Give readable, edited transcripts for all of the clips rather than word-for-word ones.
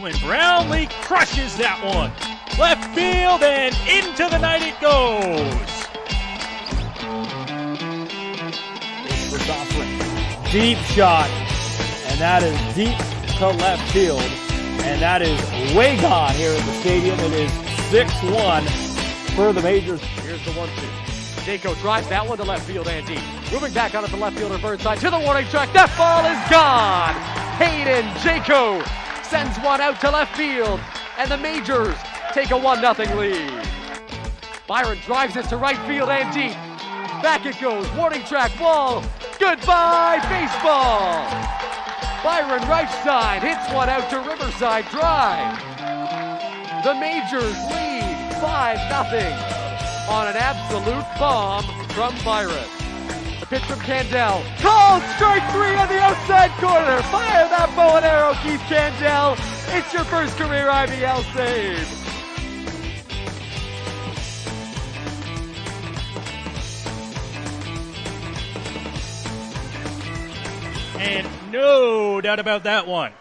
home, and Brownlee crushes that one. Left field and into the night it goes. Deep shot, and that is deep to left field, and that is way gone here at the stadium. It is 6-1 for the Majors. Here's the 1-2. Jaco drives that one to left field and deep. Moving back on at the left fielder bird side to the warning track. That ball is gone. Hayden Jaco sends one out to left field, and the Majors take a 1-0 lead. Byron drives it to right field and deep. Back it goes. Warning track wall. Goodbye baseball. Byron right side hits one out to Riverside Drive. The Majors lead 5-0 on an absolute bomb from Byron. The pitch from Candell. Called strike 3 on the outside corner. Fire that bow and arrow, Keith Candell. It's your first career IBL save. And no doubt about that one.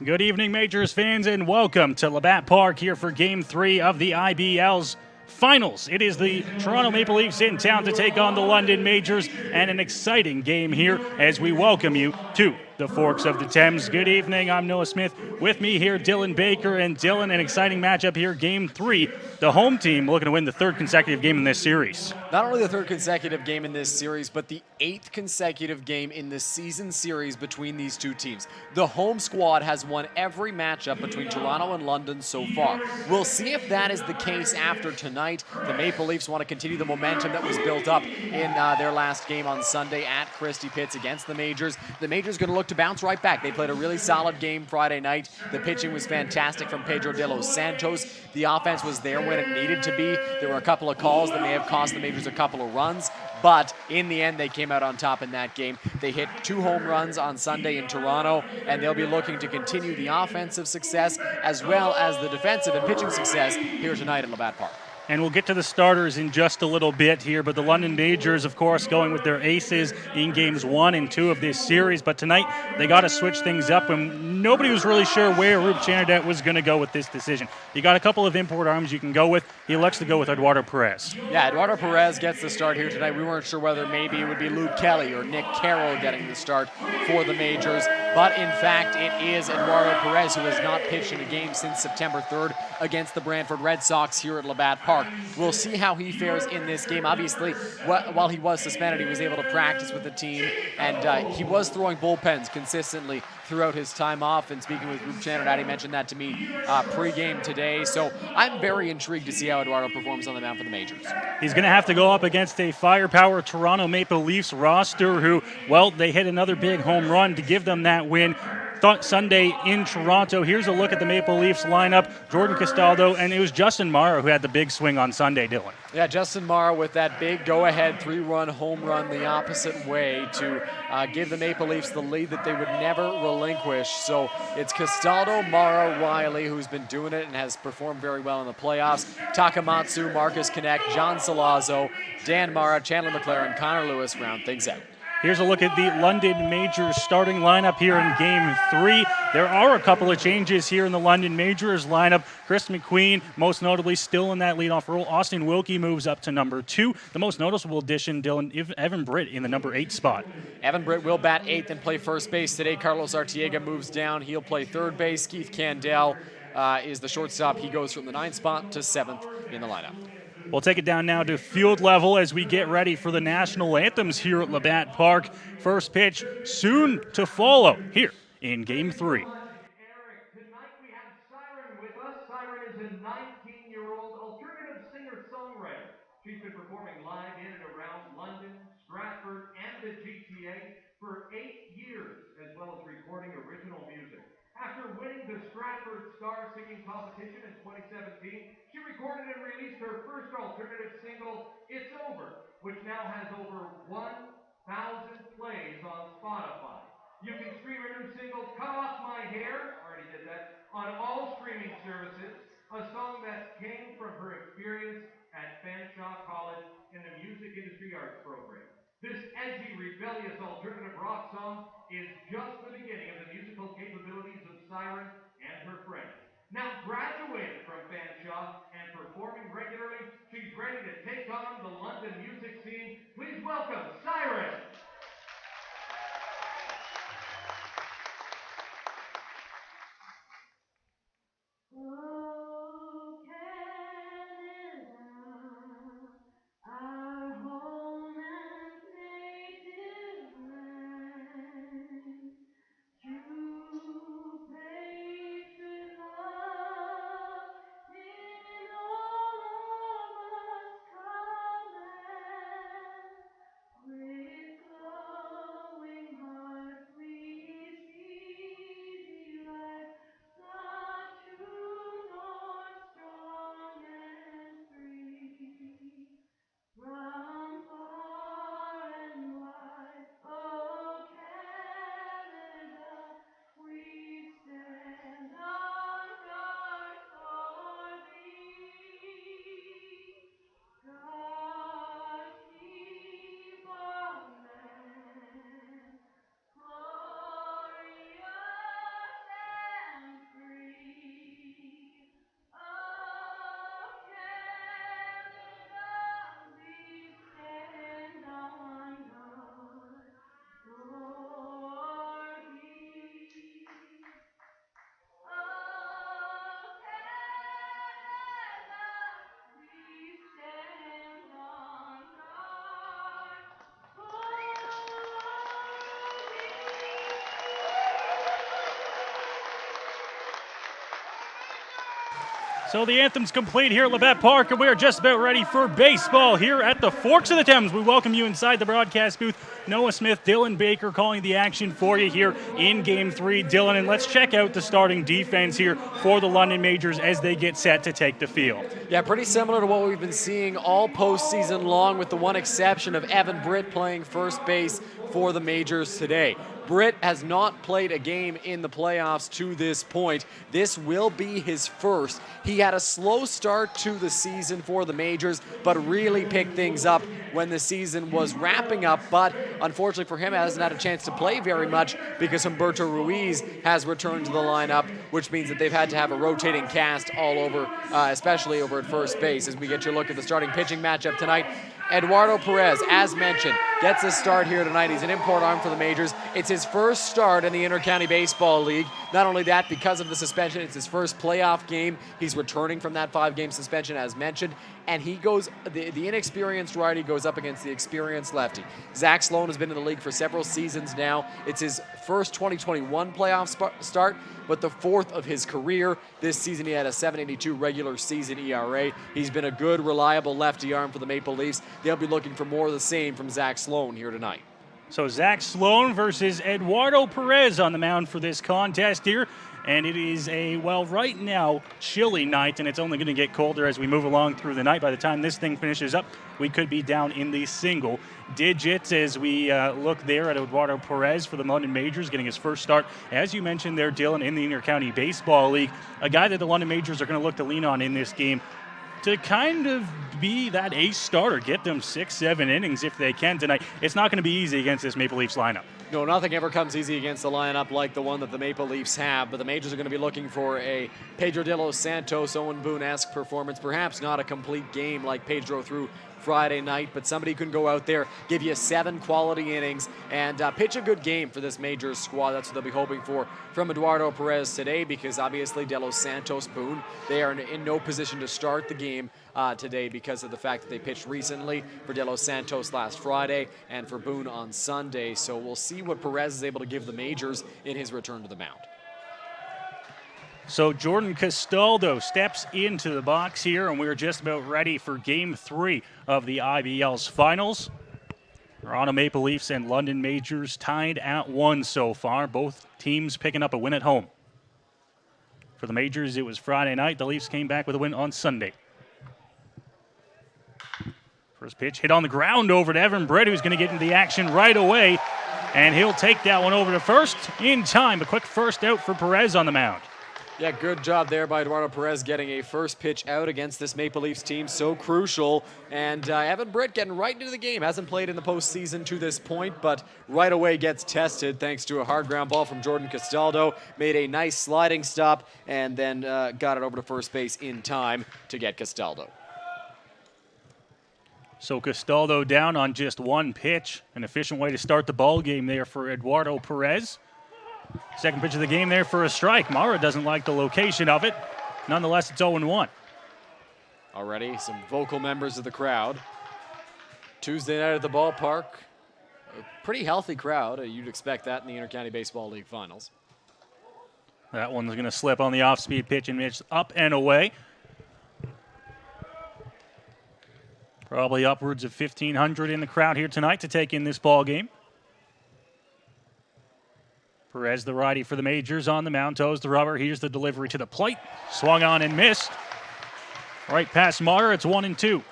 Good evening, Majors fans, and welcome to Labatt Park here for Game 3 of the IBL's Finals. It is the Toronto Maple Leafs in town to take on the London Majors, and an exciting game here as we welcome you to the Forks of the Thames. Good evening, I'm Noah Smith. With me here, Dylan Baker. And Dylan, an exciting matchup here, Game 3. The home team looking to win the third consecutive game in this series. Not only the third consecutive game in this series, but the 8th consecutive game in the season series between these two teams. The home squad has won every matchup between Toronto and London so far. We'll see if that is the case after tonight. The Maple Leafs want to continue the momentum that was built up in their last game on Sunday at Christie Pitts against the Majors. The Majors going to look to bounce right back. They played a really solid game Friday night. The pitching was fantastic from Pedro de los Santos. The offense was there when it needed to be. There were a couple of calls that may have cost the Majors a couple of runs, but in the end they came out on top in that game. They hit 2 home runs on Sunday in Toronto, and they'll be looking to continue the offensive success as well as the defensive and pitching success here tonight at Labatt Park. And we'll get to the starters in just a little bit here, but the London Majors, of course, going with their aces in games 1 and 2 of this series. But tonight, they got to switch things up, and nobody was really sure where Rube Chanardette was going to go with this decision. You got a couple of import arms you can go with. He elects to go with Eduardo Perez. Yeah, Eduardo Perez gets the start here tonight. We weren't sure whether maybe it would be Luke Kelly or Nick Carroll getting the start for the Majors, but in fact, it is Eduardo Perez, who has not pitched in a game since September 3rd against the Brantford Red Sox here at Labatt Park. We'll see how he fares in this game. Obviously, while he was suspended, he was able to practice with the team, and he was throwing bullpens consistently throughout his time off. And speaking with Rube Chanardette, he mentioned that to me pre-game today. So I'm very intrigued to see how Eduardo performs on the mound for the Majors. He's going to have to go up against a firepower Toronto Maple Leafs roster who, well, they hit another big home run to give them that win Sunday in Toronto. Here's a look at the Maple Leafs lineup. Jordan Castaldo, and it was Justin Morrow who had the big swing on Sunday, Dylan. Yeah, Justin Morrow with that big go-ahead 3-run home run the opposite way to give the Maple Leafs the lead that they would never relinquish. So it's Castaldo, Morrow, Riley, who's been doing it and has performed very well in the playoffs. Takamatsu, Marcus Connect, John Salazzo, Dan Mara, Chandler McLaren, Connor Lewis round things out. Here's a look at the London Majors starting lineup here in Game 3. There are a couple of changes here in the London Majors lineup. Chris McQueen, most notably, still in that leadoff role. Austin Wilkie moves up to number 2. The most noticeable addition, Dylan, Evan Britt in the number 8 spot. Evan Britt will bat 8th and play first base today. Carlos Artiega moves down. He'll play third base. Keith Candell is the shortstop. He goes from the 9th spot to 7th in the lineup. We'll take it down now to field level as we get ready for the national anthems here at Labatt Park. First pitch soon to follow here in Game 3. Eric, tonight we have Siren with us. Siren is a 19-year-old alternative singer-songwriter. She's been performing live in and around London, Stratford, and the GTA for 8 years, as well as recording original music. After winning the Stratford Star Singing Competition in 2017, she recorded and released her first alternative single, It's Over, which now has over 1,000 plays on Spotify. You can stream her new single, Cut Off My Hair, already did that, on all streaming services, a song that came from her experience at Fanshawe College in the Music Industry Arts program. This edgy, rebellious alternative rock song is just the beginning of the musical capabilities of Siren and her friends. Now graduated from Fanshawe and performing regularly, she's ready to take on the London music scene. Please welcome Siren. Oh, Canada, our home and native land, true patriot love in all of us command. With glowing hearts we see thee like the true north, strong and free. From far and wide, oh Canada, we stand on guard for thee. God keep our land glorious and free. Oh, Canada, we stand on guard for thee. Oh, Canada, we stand on guard for So the anthem's complete here at Labatt Park, and we are just about ready for baseball here at the Forks of the Thames. We welcome you inside the broadcast booth. Noah Smith, Dylan Baker calling the action for you here in Game 3. Dylan, and let's check out the starting defense here for the London Majors as they get set to take the field. Yeah, pretty similar to what we've been seeing all postseason long, with the one exception of Evan Britt playing first base for the Majors today. Britt has not played a game in the playoffs to this point. This will be his first. He had a slow start to the season for the Majors, but really picked things up when the season was wrapping up. But unfortunately for him, hasn't had a chance to play very much because Humberto Ruiz has returned to the lineup, which means that they've had to have a rotating cast all over, especially over at first base. As we get your look at the starting pitching matchup tonight, Eduardo Perez, as mentioned, gets a start here tonight. He's an import arm for the Majors. It's his first start in the Intercounty Baseball League. Not only that, because of the suspension, it's his first playoff game. He's returning from that 5-game suspension, as mentioned. And he goes, the inexperienced righty goes up against the experienced lefty. Zach Sloan has been in the league for several seasons now. It's his first 2021 playoff start, but the fourth of his career. This season he had a 7.82 regular season ERA. He's been a good, reliable lefty arm for the Maple Leafs. They'll be looking for more of the same from Zach Sloan here tonight. So Zach Sloan versus Eduardo Perez on the mound for this contest here. And it is a, well, right now, chilly night, and it's only going to get colder as we move along through the night. By the time this thing finishes up, we could be down in the single digits as we look there at Eduardo Perez for the London Majors, getting his first start, as you mentioned there, Dylan, in the Intercounty Baseball League. A guy that the London Majors are going to look to lean on in this game to kind of be that ace starter, get them 6-7 innings if they can tonight. It's not going to be easy against this Maple Leafs lineup. No, nothing ever comes easy against a lineup like the one that the Maple Leafs have, but the Majors are going to be looking for a Pedro de los Santos, Owen Boone-esque performance. Perhaps not a complete game like Pedro threw Friday night, but somebody can go out there, give you 7 quality innings, and pitch a good game for this Majors squad. That's what they'll be hoping for from Eduardo Perez today, because obviously De Los Santos, Boone, they are in no position to start the game today because of the fact that they pitched recently for De Los Santos last Friday and for Boone on Sunday. So we'll see what Perez is able to give the Majors in his return to the mound. So Jordan Castaldo steps into the box here, and we're just about ready for Game 3 of the IBL's finals. Toronto Maple Leafs and London Majors tied at 1 so far. Both teams picking up a win at home. For the Majors, it was Friday night. The Leafs came back with a win on Sunday. First pitch hit on the ground over to Evan Britt, who's going to get into the action right away, and he'll take that one over to first in time. A quick first out for Perez on the mound. Yeah, good job there by Eduardo Perez getting a first pitch out against this Maple Leafs team, so crucial. And Evan Britt getting right into the game. Hasn't played in the postseason to this point, but right away gets tested thanks to a hard ground ball from Jordan Castaldo. Made a nice sliding stop and then got it over to first base in time to get Castaldo. So Castaldo down on just one pitch. An efficient way to start the ball game there for Eduardo Perez. Second pitch of the game there for a strike. Mara doesn't like the location of it. Nonetheless, it's 0-1. Already some vocal members of the crowd. Tuesday night at the ballpark. A pretty healthy crowd. You'd expect that in the Intercounty Baseball League Finals. That one's going to slip on the off-speed pitch and mitch up and away. Probably upwards of 1,500 in the crowd here tonight to take in this ball game. Perez, the righty for the Majors, on the mound, toes the rubber. Here's the delivery to the plate. Swung on and missed. Right past Mara, it's 1-2.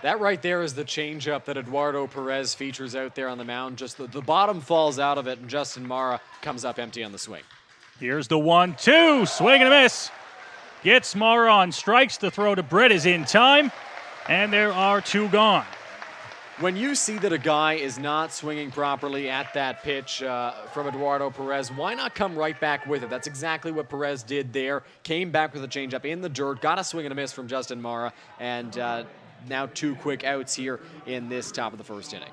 That right there is the changeup that Eduardo Perez features out there on the mound. Just the bottom falls out of it, and Justin Mara comes up empty on the swing. Here's the 1-2. Swing and a miss. Gets Mara on strikes. The throw to Britt is in time, and there are two gone. When you see that a guy is not swinging properly at that pitch from Eduardo Perez, why not come right back with it? That's exactly what Perez did there. Came back with a changeup in the dirt, got a swing and a miss from Justin Mara, and now two quick outs here in this top of the first inning.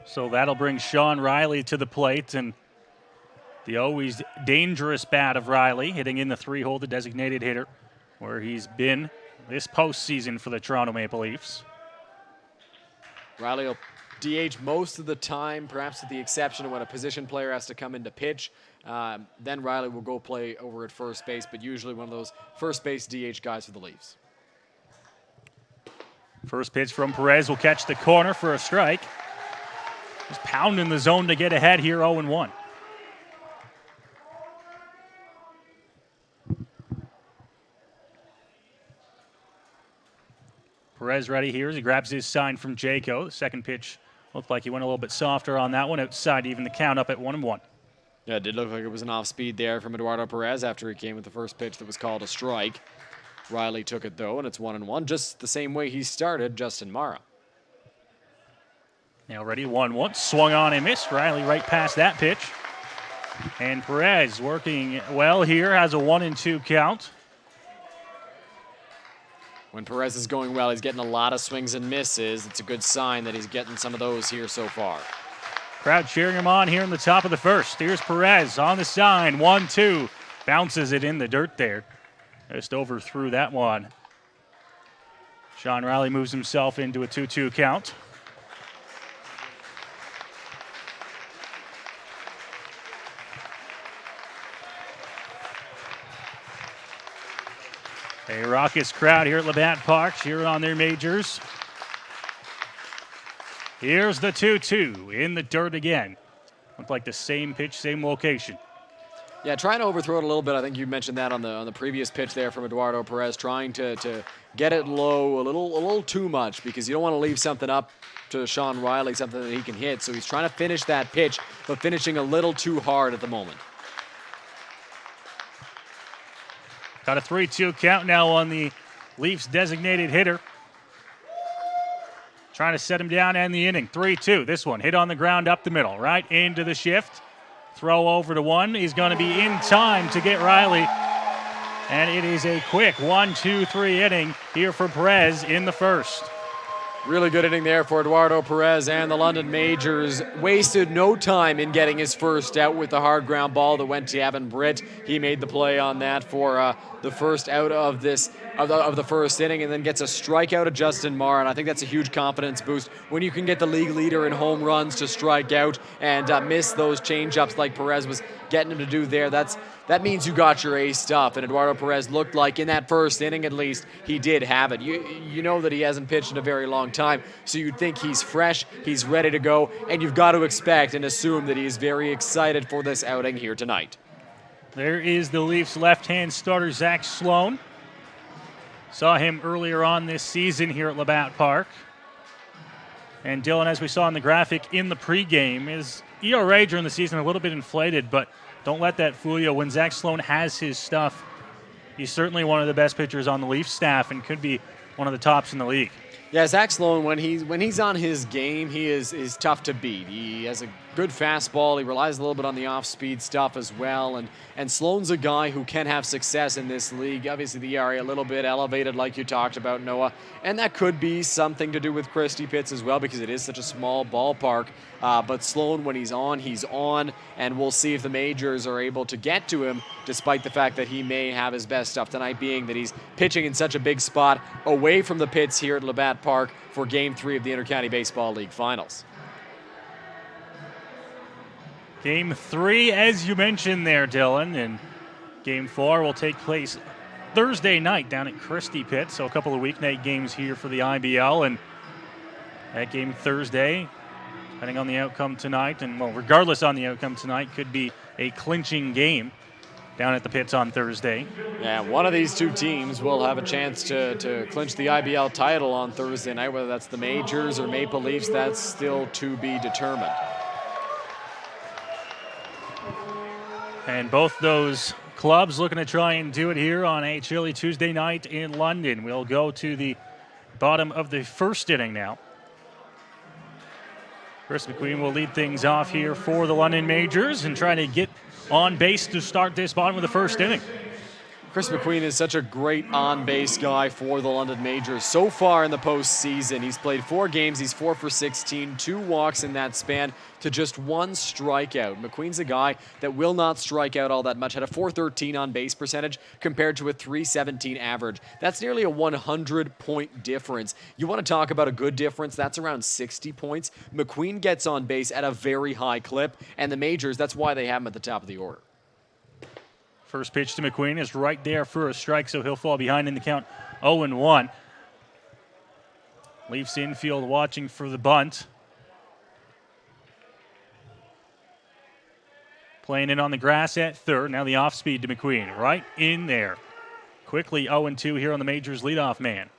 So that'll bring Sean Riley to the plate, and the always dangerous bat of Riley, hitting in the 3-hole, the designated hitter, where he's been this postseason for the Toronto Maple Leafs. Riley will DH most of the time, perhaps with the exception of when a position player has to come in to pitch. Then Riley will go play over at first base, but usually one of those first base DH guys for the Leafs. First pitch from Perez will catch the corner for a strike. Just pounding the zone to get ahead here, 0-1. Perez ready here as he grabs his sign from Jaco. The second pitch looked like he went a little bit softer on that one. Outside, even the count up at 1-1. Yeah, it did look like it was an off-speed there from Eduardo Perez after he came with the first pitch that was called a strike. Riley took it, though, and it's 1-1, just the same way he started Justin Mara. Now ready, 1-1. Swung on and missed. Riley right past that pitch. And Perez working well here, has a 1-2 count. When Perez is going well, he's getting a lot of swings and misses. It's a good sign that he's getting some of those here so far. Crowd cheering him on here in the top of the first. Here's Perez on the sign, 1-2. Bounces it in the dirt there. Just overthrew that one. Sean Riley moves himself into a 2-2 count. A raucous crowd here at Labatt Park, cheering on their Majors. Here's the 2-2 in the dirt again. Looked like the same pitch, same location. Yeah, trying to overthrow it a little bit. I think you mentioned that on the previous pitch there from Eduardo Perez, trying to get it low a little too much because you don't want to leave something up to Sean Riley, something that he can hit. So he's trying to finish that pitch, but finishing a little too hard at the moment. Got a 3-2 count now on the Leafs designated hitter. Trying to set him down and the inning. 3-2. This one hit on the ground up the middle, right into the shift. Throw over to one. He's going to be in time to get Riley. And it is a quick 1-2-3 inning here for Perez in the first. Really good inning there for Eduardo Perez and the London Majors. Wasted no time in getting his first out with the hard ground ball that went to Evan Britt. He made the play on that for the first out of the first inning, and then gets a strikeout of Justin Mara. And I think that's a huge confidence boost when you can get the league leader in home runs to strike out and miss those changeups like Perez was getting him to do there. That means you got your A stuff, and Eduardo Perez looked like in that first inning at least he did have it. You know that he hasn't pitched in a very long time, so you'd think he's fresh, he's ready to go, and you've got to expect and assume that he's very excited for this outing here tonight. There is the Leafs left-hand starter, Zach Sloan. Saw him earlier on this season here at Labatt Park. And Dylan, as we saw in the graphic in the pregame, his ERA during the season a little bit inflated, but don't let that fool you. When Zach Sloan has his stuff, he's certainly one of the best pitchers on the Leaf staff and could be one of the tops in the league. Yeah, Zach Sloan, when he's on his game, he is tough to beat. He has a good fastball. He relies a little bit on the off-speed stuff as well. And Sloan's a guy who can have success in this league. Obviously, the ERA a little bit elevated, like you talked about, Noah. And that could be something to do with Christie Pitts as well, because it is such a small ballpark. But Sloan, when he's on. And we'll see if the Majors are able to get to him, despite the fact that he may have his best stuff tonight, being that he's pitching in such a big spot away from the pits here at Labatt Park for Game 3 of the Intercounty Baseball League Finals. Game 3, as you mentioned there, Dylan, and Game 4 will take place Thursday night down at Christie Pitts, so a couple of weeknight games here for the IBL, and that game Thursday, depending on the outcome tonight, and well, regardless on the outcome tonight, could be a clinching game down at the pits on Thursday. Yeah, one of these two teams will have a chance to clinch the IBL title on Thursday night, whether that's the Majors or Maple Leafs, that's still to be determined. And both those clubs looking to try and do it here on a chilly Tuesday night in London. We'll go to the bottom of the first inning now. Chris McQueen will lead things off here for the London Majors and try to get on base to start this bottom of the first inning. Chris McQueen is such a great on-base guy for the London Majors. So far in the postseason, he's played 4 games. He's 4 for 16, 2 walks in that span to just 1 strikeout. McQueen's a guy that will not strike out all that much. Had a .413 on-base percentage compared to a .317 average. That's nearly a 100-point difference. You want to talk about a good difference? That's around 60 points. McQueen gets on base at a very high clip, and the Majors, that's why they have him at the top of the order. First pitch to McQueen is right there for a strike, so he'll fall behind in the count 0-1. Leafs infield watching for the bunt. Playing it on the grass at third. Now the off speed to McQueen. Right in there. Quickly 0-2 here on the Majors leadoff man.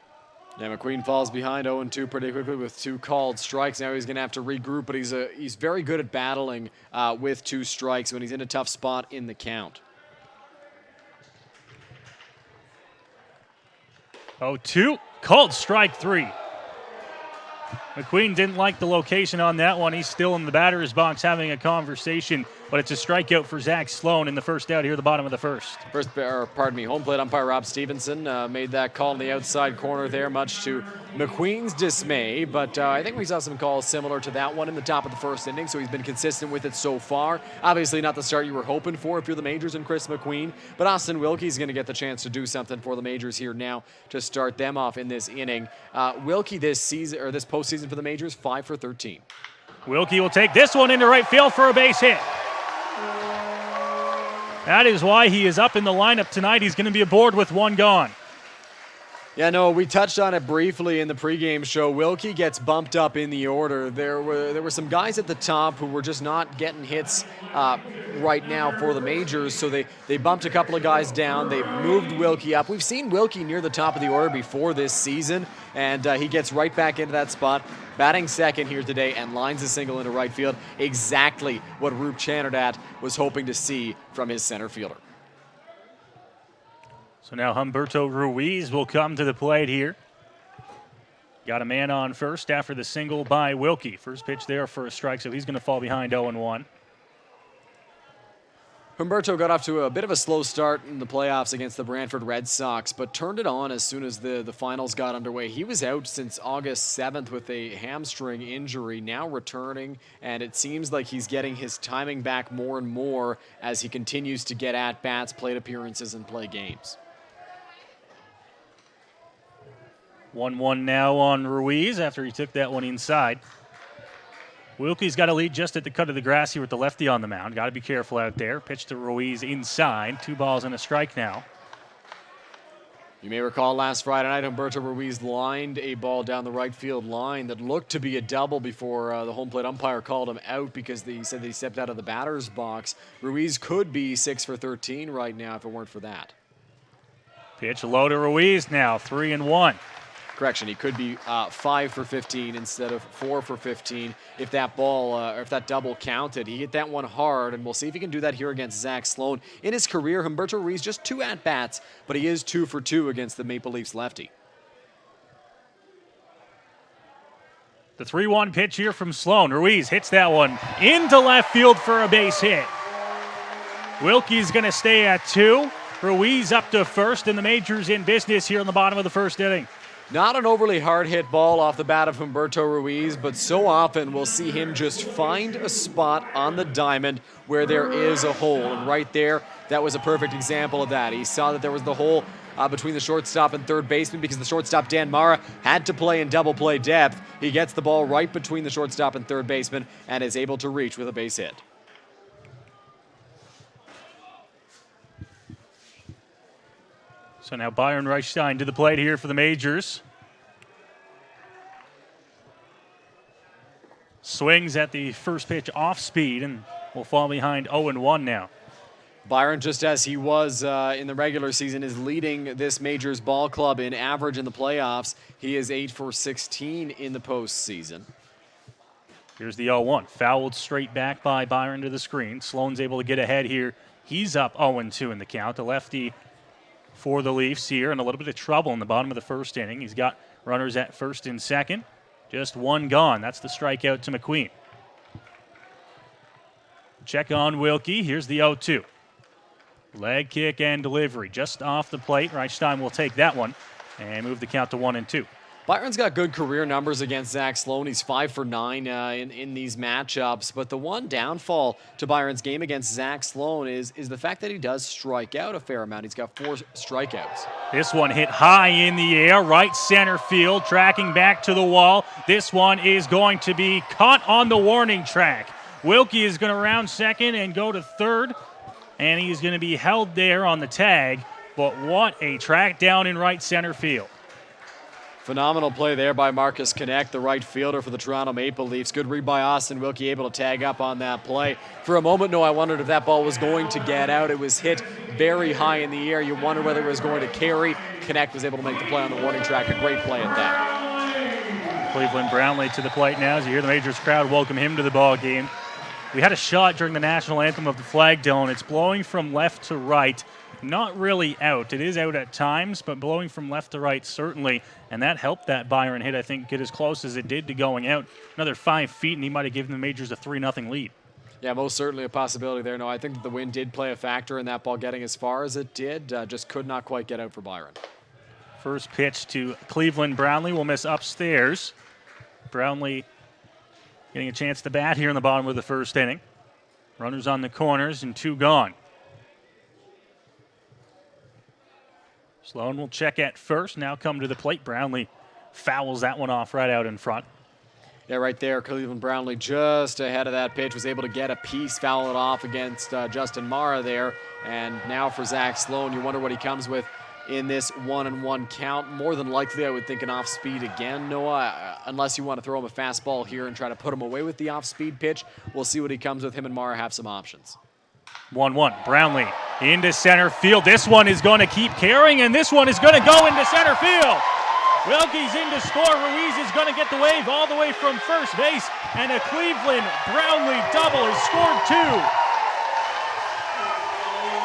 Yeah, McQueen falls behind 0-2 pretty quickly with 2 called strikes. Now he's going to have to regroup, but he's very good at battling with 2 strikes when he's in a tough spot in the count. 0-2, called strike 3. McQueen didn't like the location on that one. He's still in the batter's box having a conversation, but it's a strikeout for Zach Sloan in the first out here at the bottom of the first. Home plate umpire Rob Stevenson made that call in the outside corner there, much to McQueen's dismay, but I think we saw some calls similar to that one in the top of the first inning, so he's been consistent with it so far. Obviously not the start you were hoping for if you're the Majors and Chris McQueen, but Austin Wilkie's going to get the chance to do something for the Majors here now to start them off in this inning. Wilkie this season, or this postseason for the Majors, 5 for 13. Wilkie will take this one into right field for a base hit. That is why he is up in the lineup tonight. He's going to be aboard with 1 gone. Yeah, no, we touched on it briefly in the pregame show. Wilkie gets bumped up in the order. There were some guys at the top who were just not getting hits right now for the Majors, so they bumped a couple of guys down. They moved Wilkie up. We've seen Wilkie near the top of the order before this season, and he gets right back into that spot, batting second here today, and lines a single into right field. Exactly what Roop Channerdat was hoping to see from his center fielder. So now Humberto Ruiz will come to the plate here. Got a man on first after the single by Wilkie. First pitch there for a strike, so he's going to fall behind 0-1. Humberto got off to a bit of a slow start in the playoffs against the Brantford Red Sox, but turned it on as soon as the finals got underway. He was out since August 7th with a hamstring injury, now returning, and it seems like he's getting his timing back more and more as he continues to get at-bats, plate appearances, and play games. 1-1 now on Ruiz after he took that one inside. Wilkie's got a lead just at the cut of the grass here with the lefty on the mound. Got to be careful out there. Pitch to Ruiz inside. 2 balls and a strike now. You may recall last Friday night, Humberto Ruiz lined a ball down the right field line that looked to be a double before the home plate umpire called him out because he said that he stepped out of the batter's box. Ruiz could be 6 for 13 right now if it weren't for that. Pitch low to Ruiz now, 3-1. Correction, he could be 5 for 15 instead of 4 for 15 if that ball, or if that double counted. He hit that one hard, and we'll see if he can do that here against Zach Sloan. In his career, Humberto Ruiz just 2 at-bats, but he is 2 for 2 against the Maple Leafs lefty. The 3-1 pitch here from Sloan. Ruiz hits that one into left field for a base hit. Wilkie's going to stay at 2. Ruiz up to first, and the Majors in business here in the bottom of the first inning. Not an overly hard hit ball off the bat of Humberto Ruiz, but so often we'll see him just find a spot on the diamond where there is a hole. And right there, that was a perfect example of that. He saw that there was the hole between the shortstop and third baseman because the shortstop, Dan Mara, had to play in double play depth. He gets the ball right between the shortstop and third baseman and is able to reach with a base hit. So now Byron Reichstein to the plate here for the Majors. Swings at the first pitch off speed and will fall behind 0-1 now. Byron, just as he was in the regular season, is leading this Majors ball club in average in the playoffs. He is 8 for 16 in the postseason. Here's the 0-1. Fouled straight back by Byron to the screen. Sloan's able to get ahead here. He's up 0-2 in the count. The lefty for the Leafs here in a little bit of trouble in the bottom of the first inning. He's got runners at first and second. Just 1 gone. That's the strikeout to McQueen. Check on Wilkie. Here's the 0-2. Leg kick and delivery just off the plate. Reichstein will take that one and move the count to 1-2. Byron's got good career numbers against Zach Sloan. He's 5 for 9 in these matchups. But the one downfall to Byron's game against Zach Sloan is the fact that he does strike out a fair amount. He's got 4 strikeouts. This one hit high in the air, right center field, tracking back to the wall. This one is going to be caught on the warning track. Wilkie is going to round second and go to third, and he's going to be held there on the tag. But what a track down in right center field. Phenomenal play there by Marcus Connect, the right fielder for the Toronto Maple Leafs. Good read by Austin Wilkie, able to tag up on that play. For a moment, I wondered if that ball was going to get out. It was hit very high in the air. You wonder whether it was going to carry. Connect was able to make the play on the warning track. A great play at that. Cleveland Brownlee to the plate now as you hear the Majors crowd welcome him to the ball game. We had a shot during the national anthem of the flag dome. It's blowing from left to right. Not really out. It is out at times, but blowing from left to right certainly. And that helped that Byron hit, I think, get as close as it did to going out. Another 5 feet, and he might have given the Majors a 3-0 lead. Yeah, most certainly a possibility there. No, I think that the wind did play a factor in that ball getting as far as it did. Just could not quite get out for Byron. First pitch to Cleveland Brownlee will miss upstairs. Brownlee getting a chance to bat here in the bottom of the first inning. Runners on the corners and 2 gone. Sloan will check at first, now come to the plate. Brownlee fouls that one off right out in front. Yeah, right there, Cleveland Brownlee just ahead of that pitch, was able to get a piece, foul it off against Justin Mara there. And now for Zach Sloan, you wonder what he comes with in this 1-1 count. More than likely, I would think an off-speed again, Noah, unless you want to throw him a fastball here and try to put him away with the off-speed pitch. We'll see what he comes with. Him and Mara have some options. 1-1. Brownlee into center field. This one is going to keep carrying, and this one is going to go into center field. Wilkie's in to score. Ruiz is going to get the wave all the way from first base, and a Cleveland Brownlee double has scored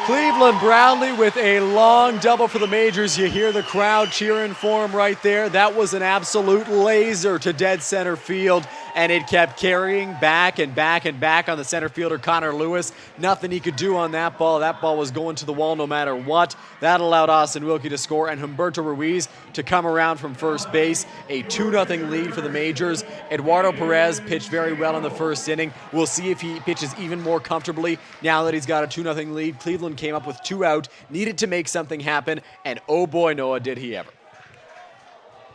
2. Cleveland Brownlee with a long double for the Majors. You hear the crowd cheering for him right there. That was an absolute laser to dead center field, and it kept carrying back and back and back on the center fielder, Connor Lewis. Nothing he could do on that ball. That ball was going to the wall no matter what. That allowed Austin Wilkie to score and Humberto Ruiz to come around from first base. A 2-0 lead for the Majors. Eduardo Perez pitched very well in the first inning. We'll see if he pitches even more comfortably now that he's got a 2-0 lead. Cleveland came up with 2 out, needed to make something happen, and oh boy, Noah, did he ever.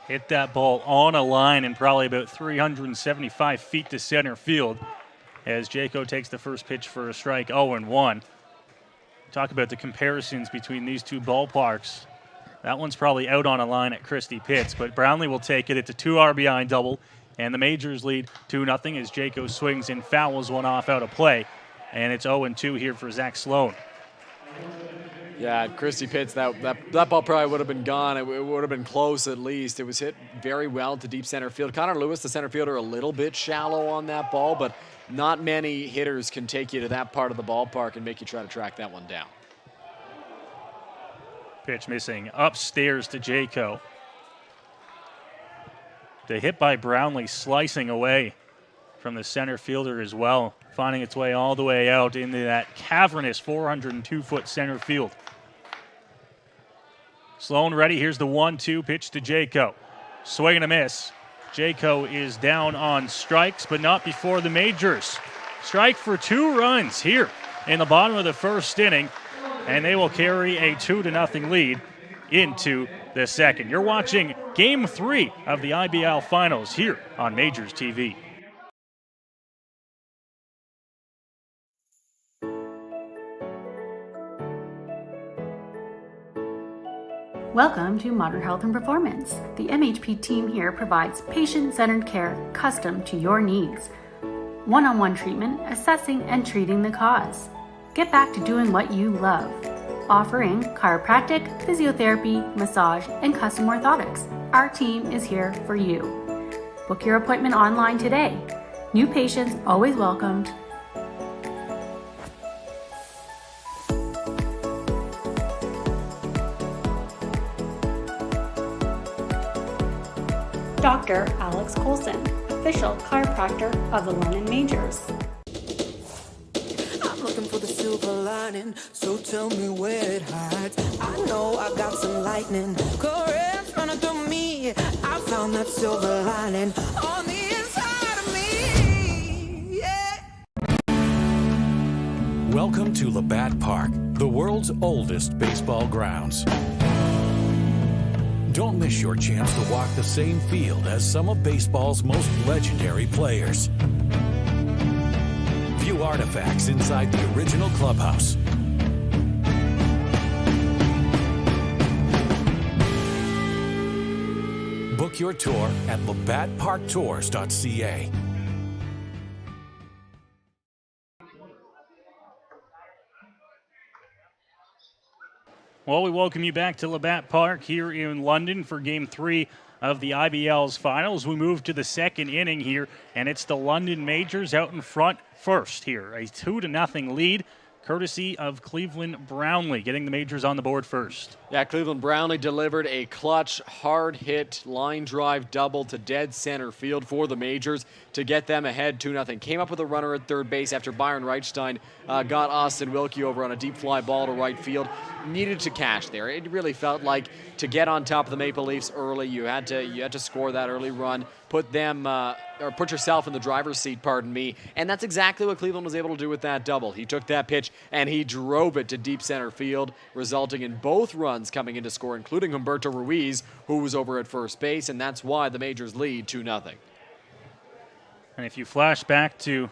Hit that ball on a line and probably about 375 feet to center field as Jaco takes the first pitch for a strike, 0-1. Talk about the comparisons between these two ballparks. That one's probably out on a line at Christie Pitts, but Brownlee will take it. It's a 2 RBI double, and the Majors lead 2-0 as Jaco swings and fouls one off out of play. And it's 0-2 here for Zach Sloan. Yeah, Christy Pitts, that ball probably would have been gone. It would have been close at least. It was hit very well to deep center field. Connor Lewis, the center fielder, a little bit shallow on that ball, but not many hitters can take you to that part of the ballpark and make you try to track that one down. Pitch missing upstairs to Jaco. The hit by Brownlee slicing away from the center fielder as well, finding its way all the way out into that cavernous 402-foot center field. Slow and ready. Here's the 1-2 pitch to Jaco. Swing and a miss. Jaco is down on strikes, but not before the Majors strike for 2 runs here in the bottom of the first inning, and they will carry a 2-0 lead into the second. You're watching Game 3 of the IBL Finals here on Majors TV. Welcome to Modern Health and Performance. The MHP team here provides patient-centered care custom to your needs. One-on-one treatment, assessing and treating the cause. Get back to doing what you love. Offering chiropractic, physiotherapy, massage, and custom orthotics. Our team is here for you. Book your appointment online today. New patients always welcomed. Dr. Alex Coulson, official chiropractor of the London Majors. I'm looking for the silver lining, so tell me where it hides. I know I got some lightning, currents running through me. I found that silver lining on the inside of me. Yeah. Welcome to Labatt Park, the world's oldest baseball grounds. Don't miss your chance to walk the same field as some of baseball's most legendary players. View artifacts inside the original clubhouse. Book your tour at labattparktours.ca. Well, we welcome you back to Labatt Park here in London for Game 3 of the IBL's Finals. We move to the second inning here, and it's the London Majors out in front first here. A 2-0 lead, courtesy of Cleveland Brownlee, getting the Majors on the board first. Yeah, Cleveland Brownlee delivered a clutch, hard-hit line drive double to dead center field for the Majors to get them ahead 2-0. Came up with a runner at third base after Byron Reichstein got Austin Wilkie over on a deep fly ball to right field. Needed to cash there. It really felt like to get on top of the Maple Leafs early, you had to score that early run, put them or put yourself in the driver's seat, pardon me, and that's exactly what Cleveland was able to do with that double. He took that pitch and he drove it to deep center field, resulting in both runs coming into score, including Humberto Ruiz, who was over at first base, and that's why the Majors lead 2-0. And if you flash back to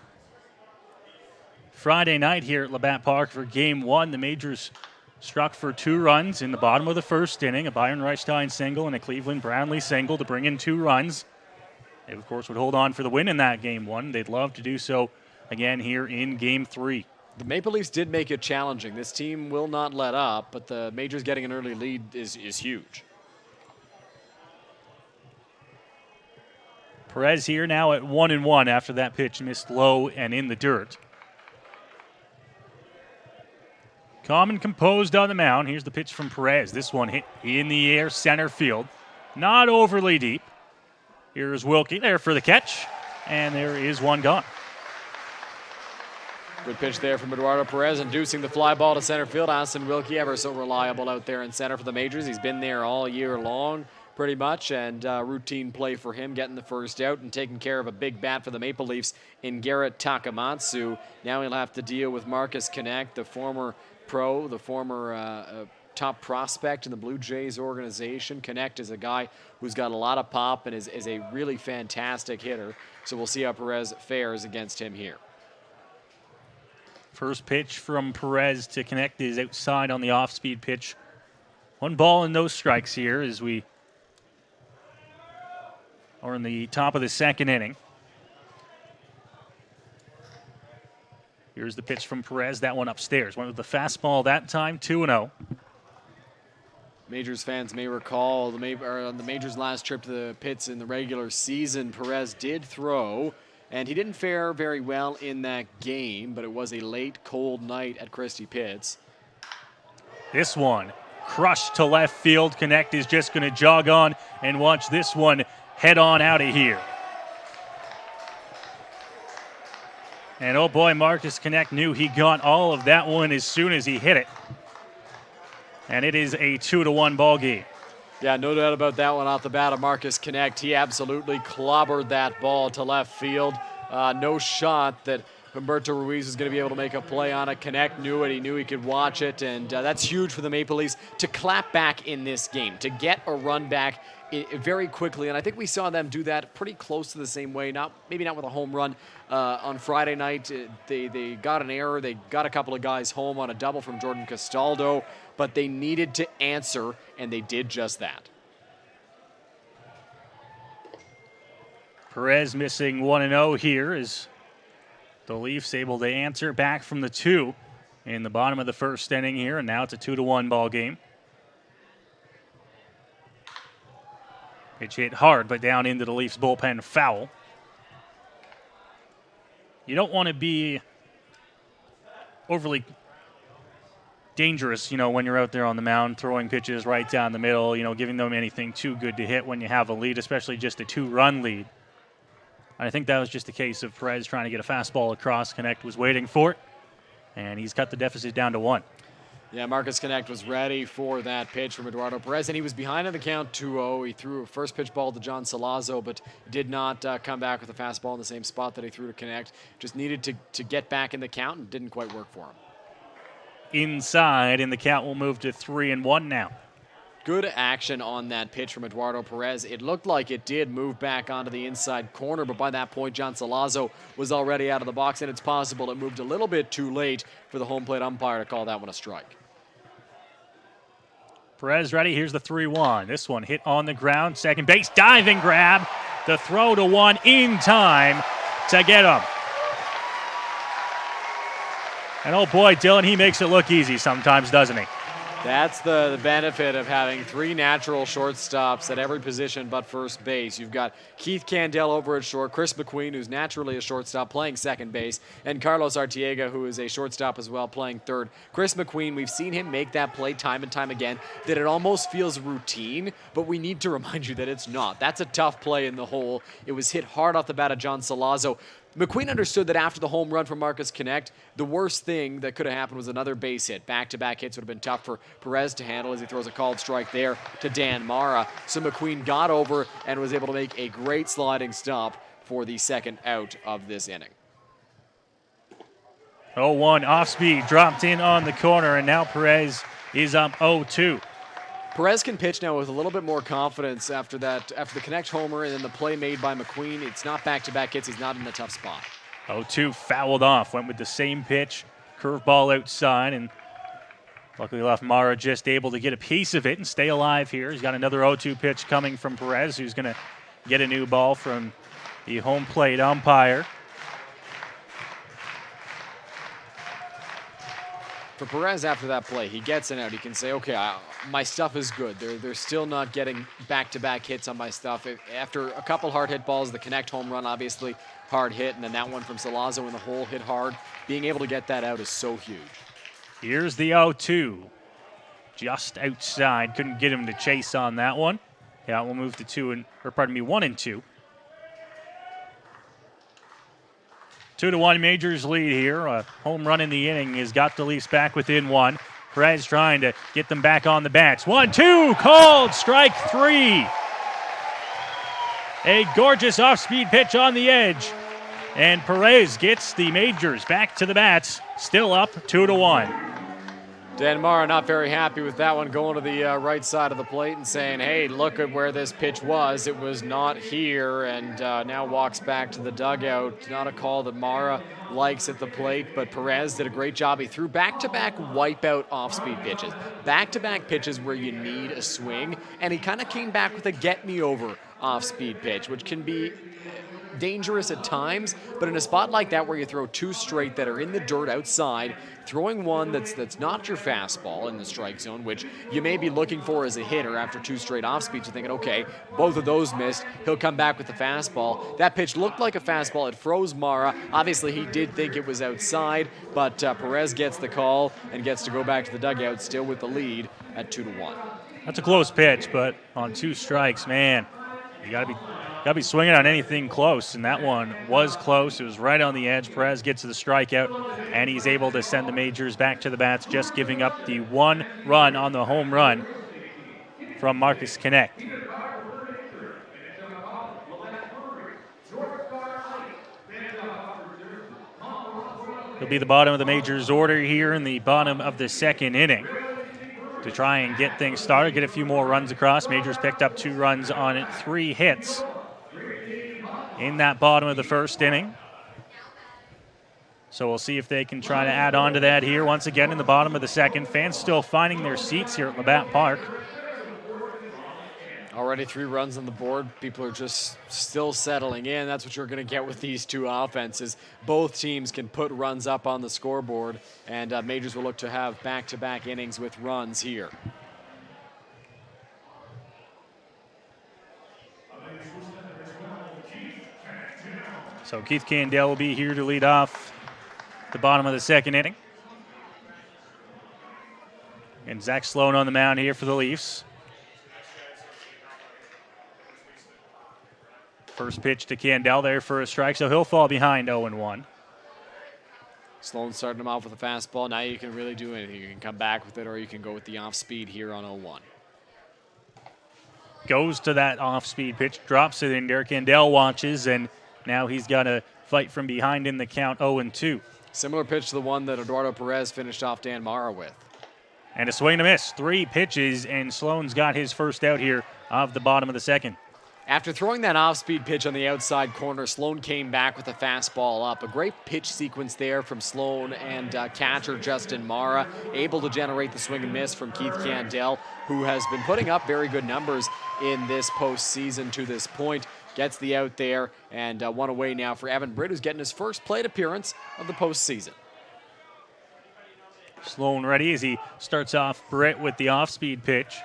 Friday night here at Labatt Park for Game 1, the Majors struck for 2 runs in the bottom of the first inning, a Byron Reichstein single and a Cleveland Brownlee single to bring in 2 runs. They, of course, would hold on for the win in that Game 1. They'd love to do so again here in Game 3. The Maple Leafs did make it challenging. This team will not let up, but the Majors getting an early lead is huge. Perez here now at 1-1 after that pitch missed low and in the dirt. Calm and composed on the mound. Here's the pitch from Perez. This one hit in the air, center field. Not overly deep. Here's Wilkie there for the catch, and there is one gone. Good pitch there from Eduardo Perez, inducing the fly ball to center field. Austin Wilkie, ever so reliable out there in center for the Majors. He's been there all year long, pretty much, and routine play for him, getting the first out and taking care of a big bat for the Maple Leafs in Garrett Takamatsu. Now he'll have to deal with Marcus Connect, the former pro, the former top prospect in the Blue Jays organization. Connect is a guy who's got a lot of pop and is a really fantastic hitter. So we'll see how Perez fares against him here. First pitch from Perez to Connect is outside on the off-speed pitch. 1 ball and no strikes here as we are in the top of the second inning. Here's the pitch from Perez. That one upstairs. Went with the fastball that time, 2-0. Majors fans may recall on the Majors' last trip to the pits in the regular season, Perez did throw, and he didn't fare very well in that game, but it was a late, cold night at Christie Pits. This one crushed to left field. Connect is just going to jog on and watch this one head on out of here. And oh boy, Marcus Connect knew he got all of that one as soon as he hit it. And it is a 2-1 ball game. Yeah, no doubt about that one off the bat of Marcus Connect. He absolutely clobbered that ball to left field. No shot that Humberto Ruiz was going to be able to make a play on it. Connect knew it. He knew he could watch it. And that's huge for the Maple Leafs to clap back in this game, to get a run back very quickly. And I think we saw them do that pretty close to the same way. Maybe not with a home run on Friday night. They got an error. They got a couple of guys home on a double from Jordan Castaldo. But they needed to answer, and they did just that. Perez missing 1-0 here as the Leafs able to answer back from the 2 in the bottom of the first inning here, and now it's a 2-1 ball game. Pitch hit hard, but down into the Leafs bullpen, foul. You don't want to be overly dangerous, when you're out there on the mound, throwing pitches right down the middle, giving them anything too good to hit when you have a lead, especially just a 2-run lead. I think that was just a case of Perez trying to get a fastball across. Connect was waiting for it, and he's cut the deficit down to 1. Yeah, Marcus Connect was ready for that pitch from Eduardo Perez, and he was behind on the count 2-0. He threw a first pitch ball to John Salazzo, but did not come back with a fastball in the same spot that he threw to Connect. Just needed to get back in the count and didn't quite work for him. Inside, and the count will move to 3-1 now. Good action on that pitch from Eduardo Perez. It looked like it did move back onto the inside corner, but by that point, John Salazzo was already out of the box, and it's possible it moved a little bit too late for the home plate umpire to call that one a strike. Perez ready. Here's the 3-1. This one hit on the ground. Second base diving grab. The throw to 1 in time to get him. And oh boy, Dylan, he makes it look easy sometimes, doesn't he? That's the benefit of having 3 natural shortstops at every position but first base. You've got Keith Candell over at short, Chris McQueen, who's naturally a shortstop, playing second base, and Carlos Artiega, who is a shortstop as well, playing third. Chris McQueen, we've seen him make that play time and time again, that it almost feels routine, but we need to remind you that it's not. That's a tough play in the hole. It was hit hard off the bat of John Salazzo. McQueen understood that after the home run from Marcus Connect, the worst thing that could have happened was another base hit. Back-to-back hits would have been tough for Perez to handle as he throws a called strike there to Dan Mara. So McQueen got over and was able to make a great sliding stop for the second out of this inning. 0-1 off speed, dropped in on the corner, and now Perez is up 0-2. Perez can pitch now with a little bit more confidence after the Connect homer and then the play made by McQueen. It's not back-to-back hits. He's not in a tough spot. 0-2 fouled off. Went with the same pitch. Curveball outside, and luckily left Mara just able to get a piece of it and stay alive here. He's got another 0-2 pitch coming from Perez, who's going to get a new ball from the home plate umpire. For Perez, after that play, he gets an out. He can say, okay, my stuff is good. They're still not getting back-to-back hits on my stuff. After a couple hard hit balls, the Connect home run, obviously hard hit, and then that one from Salazzo in the hole hit hard. Being able to get that out is so huge. Here's the 0-2. Just outside. Couldn't get him to chase on that one. Yeah, we'll move to 1-2. 2-1 Majors lead here. A home run in the inning has got the Leafs back within 1. Perez trying to get them back on the bats. 1-2, called strike 3. A gorgeous off-speed pitch on the edge. And Perez gets the Majors back to the bats. Still up 2-1. Dan Mara not very happy with that one, going to the right side of the plate and saying, hey, look at where this pitch was. It was not here, and now walks back to the dugout. Not a call that Mara likes at the plate, but Perez did a great job. He threw back-to-back wipeout off-speed pitches. Back-to-back pitches where you need a swing, and he kind of came back with a get-me-over off-speed pitch, which can be dangerous at times, but in a spot like that where you throw two straight that are in the dirt outside, throwing one that's not your fastball in the strike zone, which you may be looking for as a hitter after two straight off speeds, you're thinking, okay, both of those missed, he'll come back with the fastball. That pitch looked like a fastball. It froze Mara. Obviously, he did think it was outside, but Perez gets the call and gets to go back to the dugout, still with the lead at 2-1. That's a close pitch, but on two strikes, man, you gotta be swinging on anything close, and that one was close. It was right on the edge. Perez gets to the strikeout, and he's able to send the Majors back to the bats, just giving up the one run on the home run from Marcus Connect. It'll be the bottom of the Majors order here in the bottom of the second inning to try and get things started, get a few more runs across. Majors picked up 2 runs on 3 hits in that bottom of the first inning. So we'll see if they can try to add on to that here once again in the bottom of the second. Fans still finding their seats here at Labatt Park. Already 3 runs on the board. People are just still settling in. That's what you're going to get with these two offenses. Both teams can put runs up on the scoreboard, and Majors will look to have back-to-back innings with runs here. So Keith Candell will be here to lead off the bottom of the second inning. And Zach Sloan on the mound here for the Leafs. First pitch to Candell there for a strike, so he'll fall behind 0-1. Sloan starting him off with a fastball. Now you can really do anything. You can come back with it, or you can go with the off-speed here on 0-1. Goes to that off-speed pitch, drops it in there. Candell watches, and now he's got to fight from behind in the count 0-2. Similar pitch to the one that Eduardo Perez finished off Dan Mara with. And a swing and a miss. 3 pitches, and Sloan's got his first out here of the bottom of the second. After throwing that off-speed pitch on the outside corner, Sloan came back with a fastball up. A great pitch sequence there from Sloan and catcher Justin Mara, able to generate the swing and miss from Keith Candell, who has been putting up very good numbers in this postseason to this point. Gets the out there, and one away now for Evan Britt, who's getting his first plate appearance of the postseason. Sloan ready as he starts off Britt with the off-speed pitch.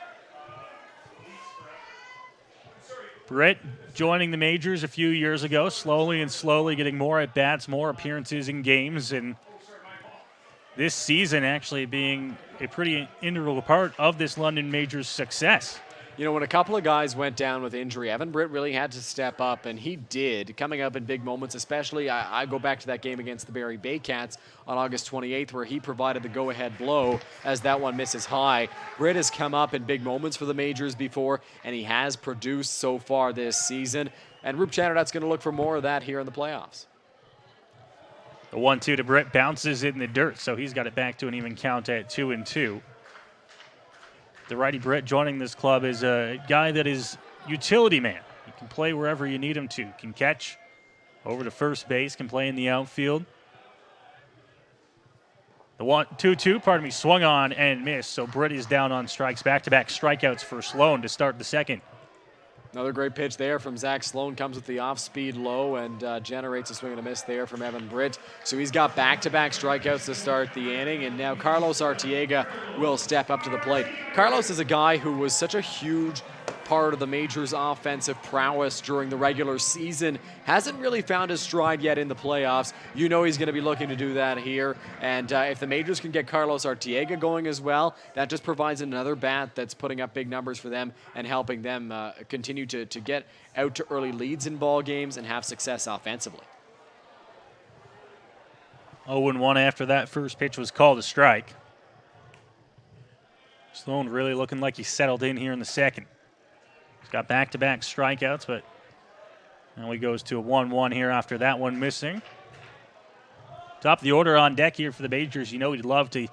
Britt joining the Majors a few years ago, slowly getting more at-bats, more appearances in games, and this season actually being a pretty integral part of this London Majors success. You know, when a couple of guys went down with injury, Evan Britt really had to step up, and he did, coming up in big moments, especially I go back to that game against the Barrie Baycats on August 28th, where he provided the go-ahead blow as that one misses high. Britt has come up in big moments for the Majors before, and he has produced so far this season, and Roop Chanardot's going to look for more of that here in the playoffs. The 1-2 to Britt bounces it in the dirt, so he's got it back to an even count at 2-2. The righty Britt joining this club is a guy that is utility man. He can play wherever you need him to. Can catch over to first base, can play in the outfield. The 2-2, swung on and missed. So Britt is down on strikes. Back-to-back strikeouts for Sloan to start the second. Another great pitch there from Zach Sloan. Comes with the off-speed low and generates a swing and a miss there from Evan Britt. So he's got back-to-back strikeouts to start the inning, and now Carlos Artiega will step up to the plate. Carlos is a guy who was such a huge part of the Majors' offensive prowess during the regular season. Hasn't really found his stride yet in the playoffs. You know he's going to be looking to do that here. And if the Majors can get Carlos Artiega going as well, that just provides another bat that's putting up big numbers for them and helping them continue to get out to early leads in ball games and have success offensively. 0-1 after that first pitch was called a strike. Sloan really looking like he settled in here in the second. He's got back-to-back strikeouts, but now he goes to a 1-1 here after that one missing. Top of the order on deck here for the Majors. You know he'd love to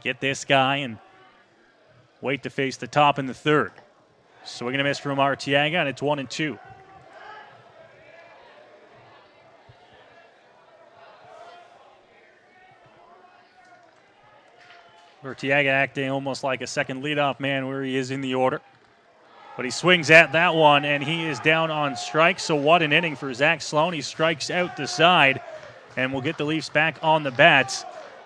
get this guy and wait to face the top in the third. Swing and a miss from Artiega, and it's 1-2. Artiega acting almost like a second leadoff man where he is in the order. But he swings at that one, and he is down on strike. So what an inning for Zach Sloan. He strikes out the side, and we'll get the Leafs back on the bats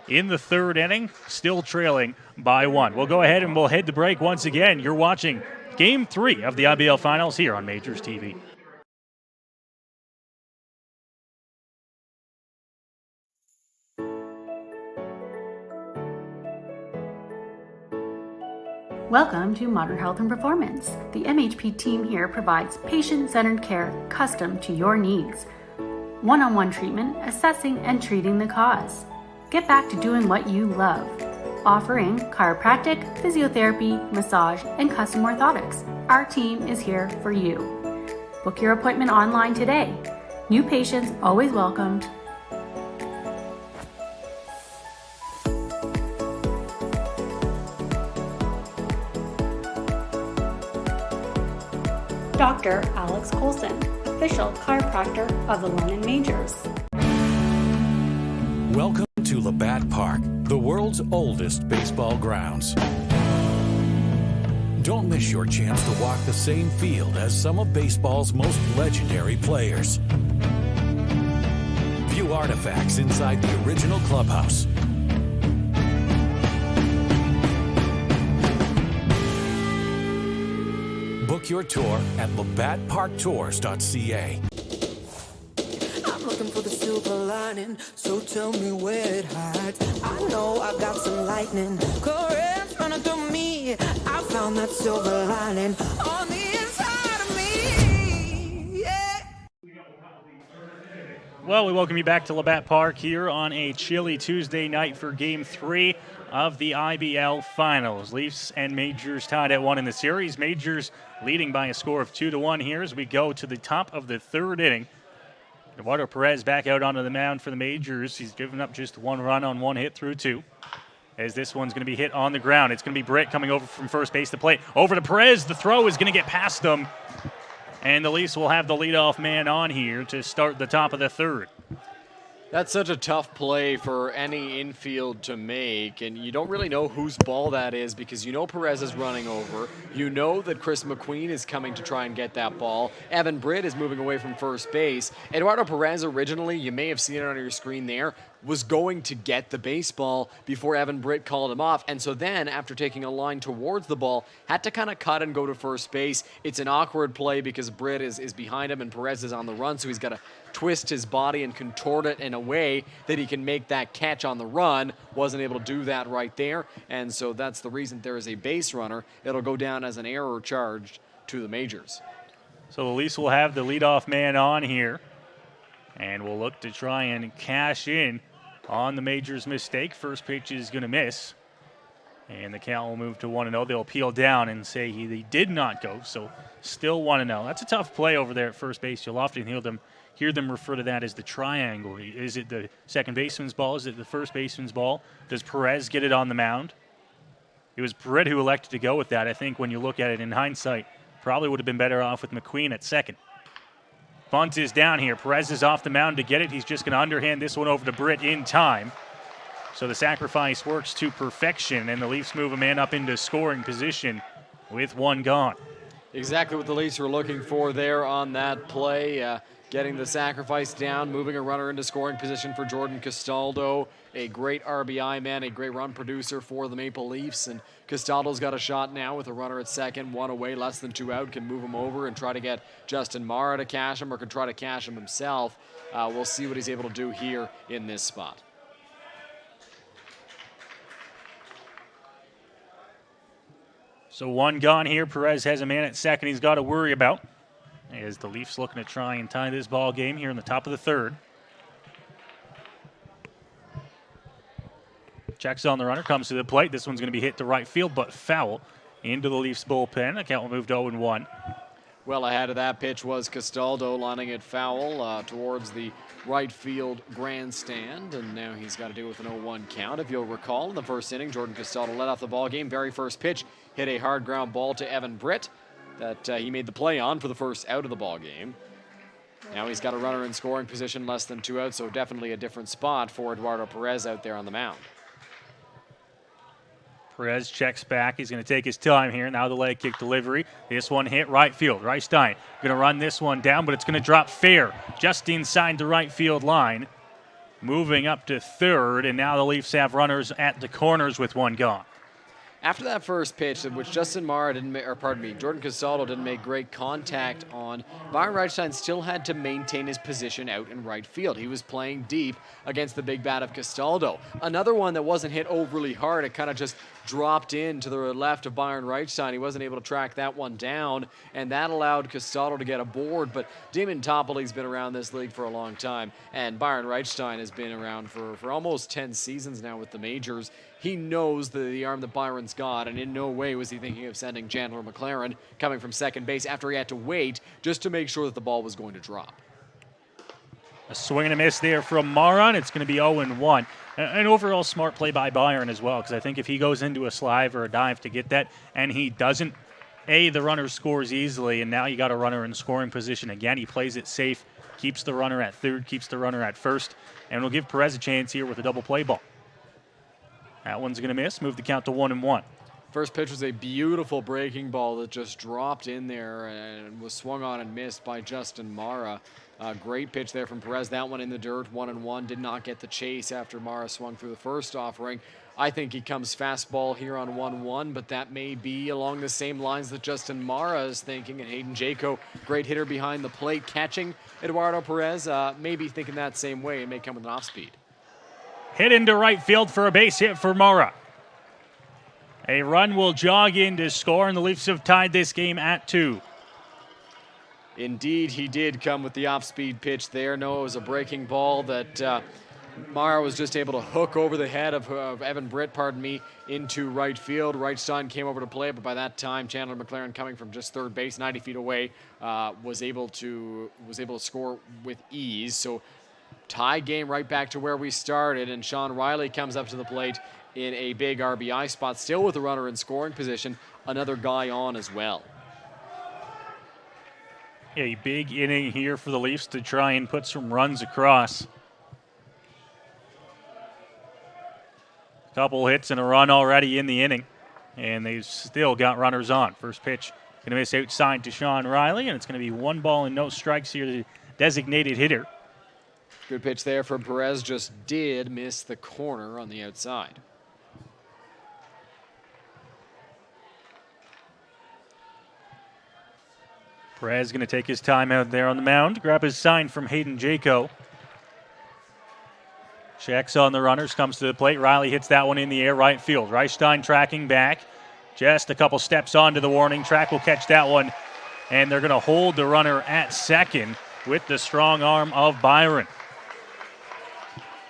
in the third inning, still trailing by 1. We'll go ahead and we'll head to break once again. You're watching Game 3 of the IBL Finals here on Majors TV. Welcome to Modern Health and Performance. The MHP team here provides patient-centered care custom to your needs. One-on-one treatment, assessing and treating the cause. Get back to doing what you love. Offering chiropractic, physiotherapy, massage, and custom orthotics. Our team is here for you. Book your appointment online today. New patients always welcomed. Dr. Alex Colson, official chiropractor of the London Majors. Welcome to Labatt Park, the world's oldest baseball grounds. Don't miss your chance to walk the same field as some of baseball's most legendary players. View artifacts inside the original clubhouse. Book your tour at labattparktours.ca. I'm looking for the silver lining, so tell me where it hides. I know I got some lightning, currents running through me. I found that silver lining on the inside of me. Yeah. Well, we welcome you back to Labatt Park here on a chilly Tuesday night for Game 3 of the IBL Finals. Leafs and Majors tied at 1 in the series. Majors leading by a score of 2-1 here as we go to the top of the third inning. Eduardo Perez back out onto the mound for the Majors. He's given up just 1 run on 1 hit through 2. As this one's going to be hit on the ground. It's going to be Britt coming over from first base to plate. Over to Perez. The throw is going to get past him. And the Leafs will have the leadoff man on here to start the top of the third. That's such a tough play for any infield to make, and you don't really know whose ball that is because you know Perez is running over. You know that Chris McQueen is coming to try and get that ball. Evan Britt is moving away from first base. Eduardo Perez originally, you may have seen it on your screen there, was going to get the baseball before Evan Britt called him off. And so then, after taking a line towards the ball, had to kind of cut and go to first base. It's an awkward play because Britt is behind him and Perez is on the run, so he's got to twist his body and contort it in a way that he can make that catch on the run. Wasn't able to do that right there, and so that's the reason there is a base runner. It'll go down as an error charged to the Majors. So the Leafs will have the leadoff man on here, and we'll look to try and cash in on the Majors' mistake. First pitch is going to miss, and the count will move to 1-0. They'll appeal down and say he did not go, so still 1-0. That's a tough play over there at first base. You'll often hear them refer to that as the triangle. Is it the second baseman's ball? Is it the first baseman's ball? Does Perez get it on the mound? It was Britt who elected to go with that. I think when you look at it in hindsight, probably would have been better off with McQueen at second. Bunt is down here. Perez is off the mound to get it. He's just going to underhand this one over to Britt in time. So the sacrifice works to perfection, and the Leafs move a man up into scoring position with 1 gone. Exactly what the Leafs were looking for there on that play. Getting the sacrifice down, moving a runner into scoring position for Jordan Castaldo. A great RBI man, a great run producer for the Maple Leafs. And Castaldo's got a shot now with a runner at second, 1 away, less than 2 out. Can move him over and try to get Justin Mara to cash him, or can try to cash him himself. We'll see what he's able to do here in this spot. So 1 gone here. Perez has a man at second he's got to worry about, as the Leafs looking to try and tie this ball game here in the top of the third. Checks on the runner, comes to the plate. This one's going to be hit to right field, but foul into the Leafs bullpen. The count will move to 0-1. Well ahead of that pitch was Castaldo, lining it foul towards the right field grandstand, and now he's got to deal with an 0-1 count. If you'll recall, in the first inning, Jordan Castaldo led off the ball game. Very first pitch, hit a hard ground ball to Evan Britt that he made the play on for the first out of the ball game. Now he's got a runner in scoring position, less than 2 out, so definitely a different spot for Eduardo Perez out there on the mound. Perez checks back. He's going to take his time here. Now the leg kick delivery. This one hit right field. Reichstein going to run this one down, but it's going to drop fair just inside the right field line. Moving up to third, and now the Leafs have runners at the corners with one gone. After that first pitch, which Justin Mara didn't make, or pardon me, Jordan Castaldo didn't make great contact on, Byron Reichstein still had to maintain his position out in right field. He was playing deep against the big bat of Castaldo. Another one that wasn't hit overly hard, it kind of just dropped in to the left of Byron Reichstein. He wasn't able to track that one down, and that allowed Castaldo to get aboard. But Damon Toppoley's been around this league for a long time, and Byron Reichstein has been around for almost 10 seasons now with the majors. He knows the arm that Byron's got, and in no way was he thinking of sending Chandler McLaren coming from second base after he had to wait just to make sure that the ball was going to drop. A swing and a miss there from Mara, and it's going to be 0-1. An overall smart play by Byron as well, because I think if he goes into a slide or a dive to get that, and he doesn't, the runner scores easily, and now you got a runner in scoring position again. He plays it safe, keeps the runner at third, keeps the runner at first, and will give Perez a chance here with a double play ball. That one's going to miss, move the count to 1-1. First pitch was a beautiful breaking ball that just dropped in there and was swung on and missed by Justin Mara. Great pitch there from Perez. That one in the dirt, 1-1. Did not get the chase after Mara swung through the first offering. I think he comes fastball here on 1-1, but that may be along the same lines that Justin Mara is thinking. And Hayden Jaco, great hitter behind the plate, catching Eduardo Perez, maybe thinking that same way and may come with an off speed. Hit into right field for a base hit for Mara. A run will jog in to score, and the Leafs have tied this game at 2. Indeed, he did come with the off-speed pitch there. No, it was a breaking ball that Mara was just able to hook over the head of Evan Britt, into right field. Reichstein came over to play, but by that time, Chandler McLaren, coming from just third base, 90 feet away, was able to score with ease. So tie game right back to where we started, and Sean Riley comes up to the plate in a big RBI spot, still with a runner in scoring position, another guy on as well. A big inning here for the Leafs to try and put some runs across. Couple hits and a run already in the inning, and they've still got runners on. First pitch going to miss outside to Sean Riley, and it's going to be 1 ball and no strikes here to the designated hitter. Good pitch there from Perez, just did miss the corner on the outside. Perez going to take his time out there on the mound, grab his sign from Hayden Jaco. Checks on the runners, comes to the plate. Riley hits that one in the air, right field. Reichstein tracking back. Just a couple steps onto the warning track will catch that one. And they're going to hold the runner at second with the strong arm of Byron.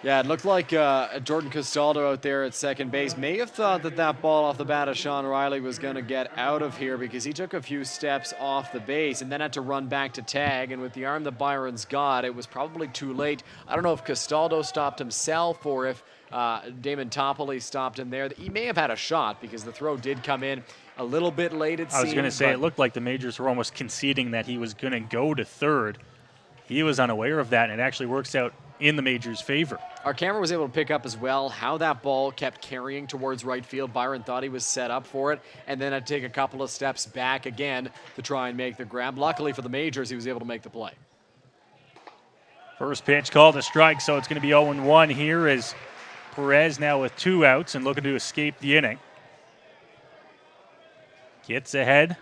Yeah, it looked like Jordan Castaldo out there at second base may have thought that ball off the bat of Sean Riley was going to get out of here, because he took a few steps off the base and then had to run back to tag. And with the arm that Byron's got, it was probably too late. I don't know if Castaldo stopped himself or if Damon Toppoley stopped him there. He may have had a shot, because the throw did come in a little bit late, it seemed. I was going to say, it looked like the Majors were almost conceding that he was going to go to third. He was unaware of that, and it actually works out in the Majors' favor. Our camera was able to pick up as well how that ball kept carrying towards right field. Byron thought he was set up for it, and then had to take a couple of steps back again to try and make the grab. Luckily for the Majors, he was able to make the play. First pitch called a strike, so it's going to be 0-1 here as Perez now with 2 outs and looking to escape the inning. Gets ahead.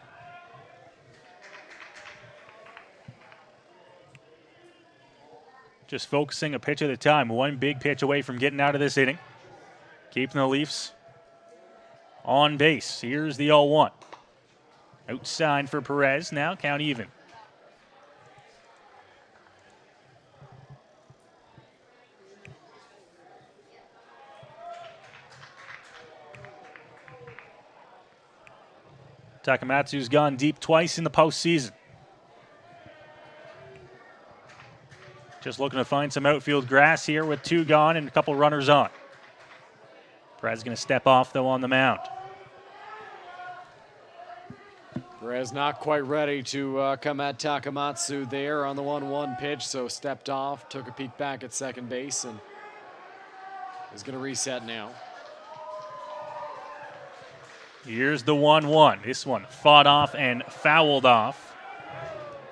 Just focusing a pitch at a time. One big pitch away from getting out of this inning. Keeping the Leafs on base. Here's the 0-1. Outside for Perez. Now count even. Takamatsu's gone deep twice in the postseason. Just looking to find some outfield grass here with 2 gone and a couple runners on. Perez going to step off, though, on the mound. Perez not quite ready to come at Takamatsu there on the 1-1 pitch, so stepped off, took a peek back at second base, and is going to reset now. Here's the 1-1. This one fought off and fouled off.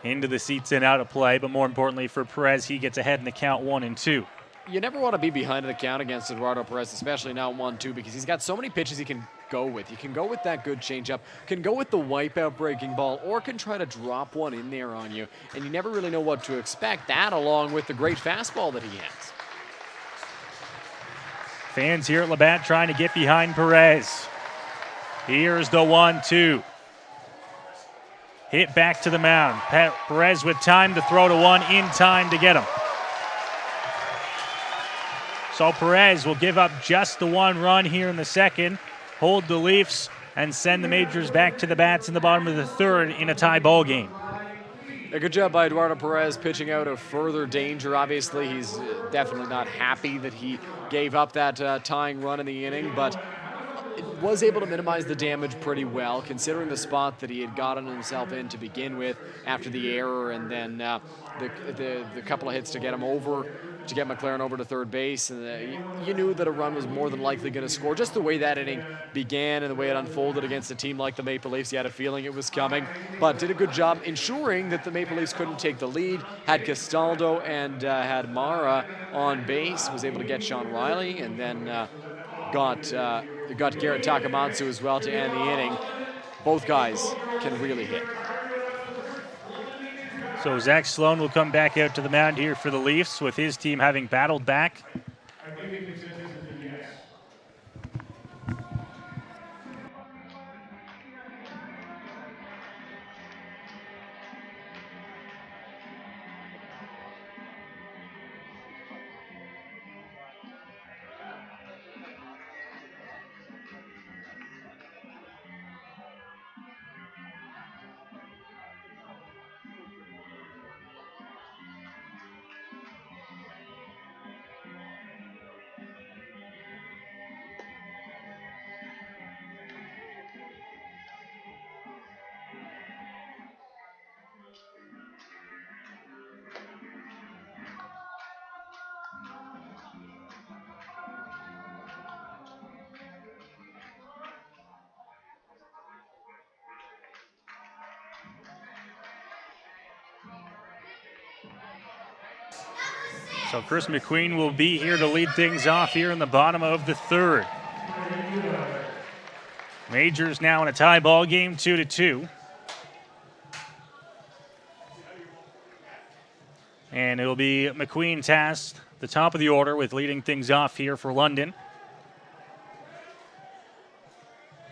Into the seats and out of play, but more importantly for Perez, he gets ahead in the count 1-2. You never want to be behind in the count against Eduardo Perez, especially now 1-2, because he's got so many pitches he can go with. You can go with that good changeup, can go with the wipeout breaking ball, or can try to drop one in there on you, and you never really know what to expect. That along with the great fastball that he has. Fans here at Labatt trying to get behind Perez. Here's the 1-2. Hit back to the mound. Perez with time to throw to one, in time to get him. So Perez will give up just the 1 run here in the second, hold the Leafs, and send the Majors back to the bats in the bottom of the third in a tie ball game. A good job by Eduardo Perez pitching out of further danger. Obviously, he's definitely not happy that he gave up that tying run in the inning, but was able to minimize the damage pretty well, considering the spot that he had gotten himself in to begin with after the error, and then the couple of hits to get him over, to get McLaren over to third base. And you knew that a run was more than likely going to score. Just the way that inning began and the way it unfolded against a team like the Maple Leafs, you had a feeling it was coming, but did a good job ensuring that the Maple Leafs couldn't take the lead. Had Castaldo and had Mara on base, was able to get Sean Riley, and then got Garrett Takamatsu as well to end the inning. Both guys can really hit. So Zach Sloan will come back out to the mound here for the Leafs, with his team having battled back. So Chris McQueen will be here to lead things off here in the bottom of the third. Majors now in a tie ball game, 2-2. And it'll be McQueen tasked the top of the order with leading things off here for London.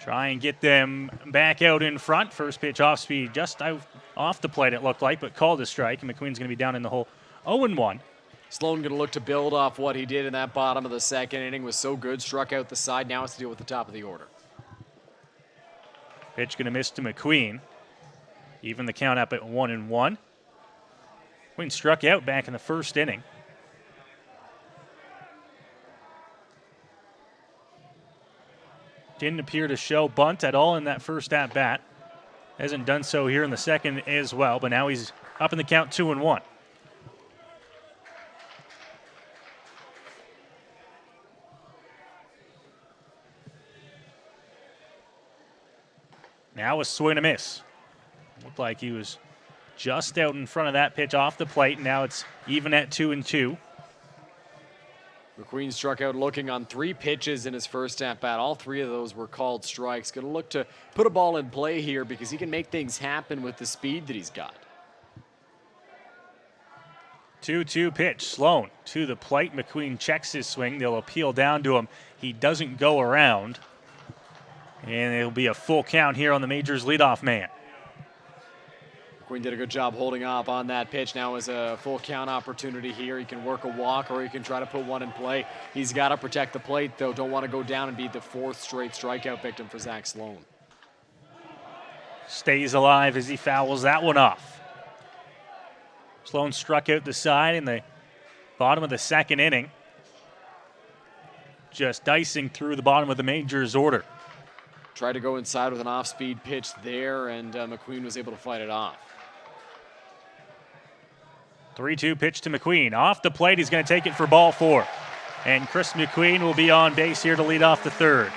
Try and get them back out in front. First pitch off speed, just out off the plate it looked like, but called a strike, and McQueen's going to be down in the hole 0-1. Sloan going to look to build off what he did in that bottom of the second inning. Was so good, struck out the side. Now it's to deal with the top of the order. Pitch going to miss to McQueen. Even the count up at 1-1. McQueen struck out back in the first inning. Didn't appear to show bunt at all in that first at-bat. Hasn't done so here in the second as well, but now he's up in the count 2-1. Now a swing and a miss. Looked like he was just out in front of that pitch off the plate. Now it's even at 2-2. McQueen struck out looking on 3 pitches in his first at-bat. All 3 of those were called strikes. Going to look to put a ball in play here because he can make things happen with the speed that he's got. 2-2 pitch. Sloan to the plate. McQueen checks his swing. They'll appeal down to him. He doesn't go around. And it'll be a full count here on the Majors leadoff man. McQueen did a good job holding off on that pitch. Now is a full count opportunity here. He can work a walk or he can try to put one in play. He's got to protect the plate, though. Don't want to go down and be the 4th straight strikeout victim for Zach Sloan. Stays alive as he fouls that one off. Sloan struck out the side in the bottom of the second inning. Just dicing through the bottom of the Majors order. Tried to go inside with an off-speed pitch there, and McQueen was able to fight it off. 3-2 pitch to McQueen. Off the plate, he's going to take it for ball 4. And Chris McQueen will be on base here to lead off the third.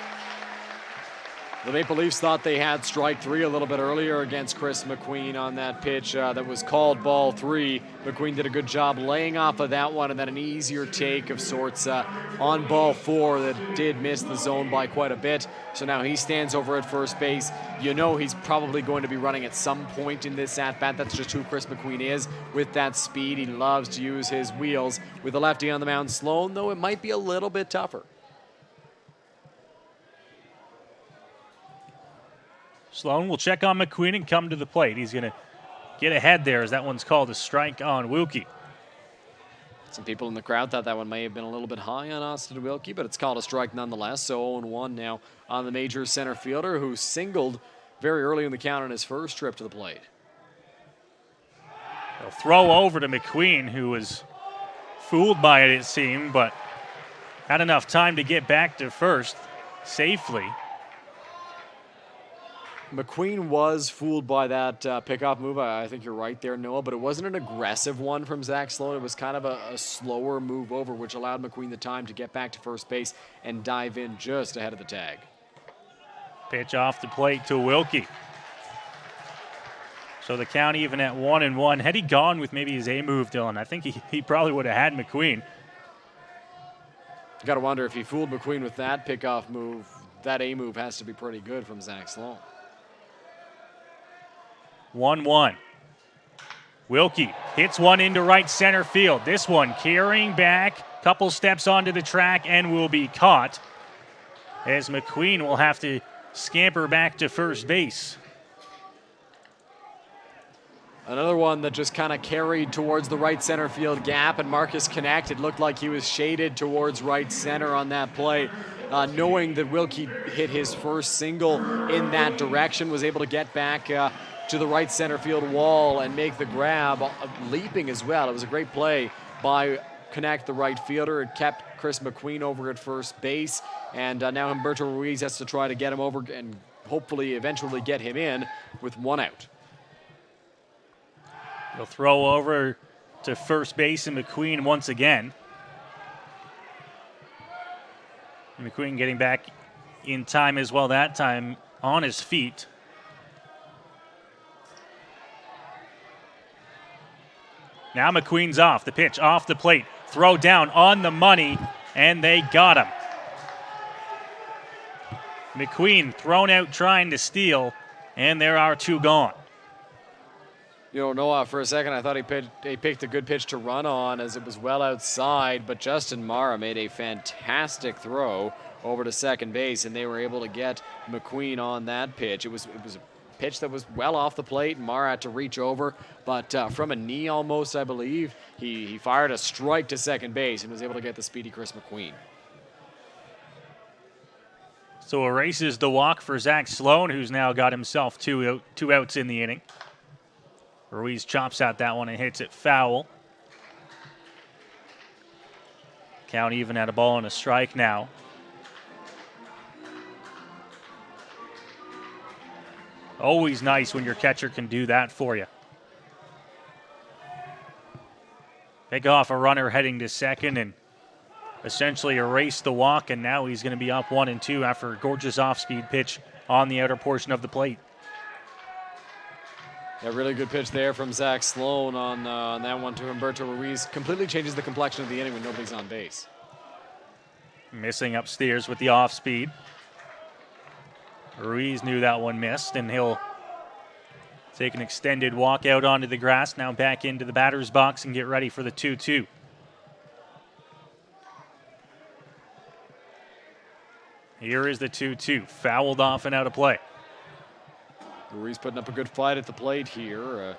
The Maple Leafs thought they had strike 3 a little bit earlier against Chris McQueen on that pitch that was called ball 3. McQueen did a good job laying off of that one, and then an easier take of sorts on ball 4 that did miss the zone by quite a bit. So now he stands over at first base. You know he's probably going to be running at some point in this at-bat. That's just who Chris McQueen is. With that speed, he loves to use his wheels. With a lefty on the mound, Sloan, though, it might be a little bit tougher. Sloan will check on McQueen and come to the plate. He's going to get ahead there as that one's called a strike on Wilkie. Some people in the crowd thought that one may have been a little bit high on Austin Wilkie, but it's called a strike nonetheless. So 0-1 now on the Majors center fielder, who singled very early in the count on his first trip to the plate. They'll throw over to McQueen, who was fooled by it seemed, but had enough time to get back to first safely. McQueen was fooled by that pickoff move. I think you're right there, Noah, but it wasn't an aggressive one from Zach Sloan. It was kind of a slower move over, which allowed McQueen the time to get back to first base and dive in just ahead of the tag. Pitch off the plate to Wilkie. So the count even at 1-1. Had he gone with maybe his A move, Dylan, I think he probably would have had McQueen. You got to wonder if he fooled McQueen with that pickoff move. That A move has to be pretty good from Zach Sloan. 1-1. Wilkie hits one into right center field. This one carrying back, couple steps onto the track, and will be caught as McQueen will have to scamper back to first base. Another one that just kind of carried towards the right center field gap, and Marcus Connect, it looked like he was shaded towards right center on that play. Knowing that Wilkie hit his first single in that direction, was able to get back to the right center field wall and make the grab, leaping as well. It was a great play by Connect, the right fielder. It kept Chris McQueen over at first base, and now Humberto Ruiz has to try to get him over and hopefully eventually get him in with one out. He'll throw over to first base and McQueen once again. And McQueen getting back in time as well that time on his feet. Now McQueen's off. The pitch off the plate. Throw down on the money, and they got him. McQueen thrown out trying to steal, and there are two gone. You know, Noah, for a second I thought he picked a good pitch to run on as it was well outside, but Justin Mara made a fantastic throw over to second base, and they were able to get McQueen on that pitch. It was a pitch that was well off the plate, and Mara had to reach over, but from a knee almost, I believe, he fired a strike to second base and was able to get the speedy Chris McQueen. So erases the walk for Zach Sloan, who's now got himself two outs in the inning. Ruiz chops out that one and hits it foul. Count even at a ball and a strike now. Always nice when your catcher can do that for you. Pick off a runner heading to second and essentially erase the walk, and now he's going to be up 1-2 after a gorgeous off-speed pitch on the outer portion of the plate. A really good pitch there from Zach Sloan on that one to Humberto Ruiz. Completely changes the complexion of the inning when nobody's on base. Missing upstairs with the off-speed. Ruiz knew that one missed, and he'll take an extended walk out onto the grass, now back into the batter's box and get ready for the 2-2. Here is the 2-2, fouled off and out of play. Ruiz putting up a good fight at the plate here.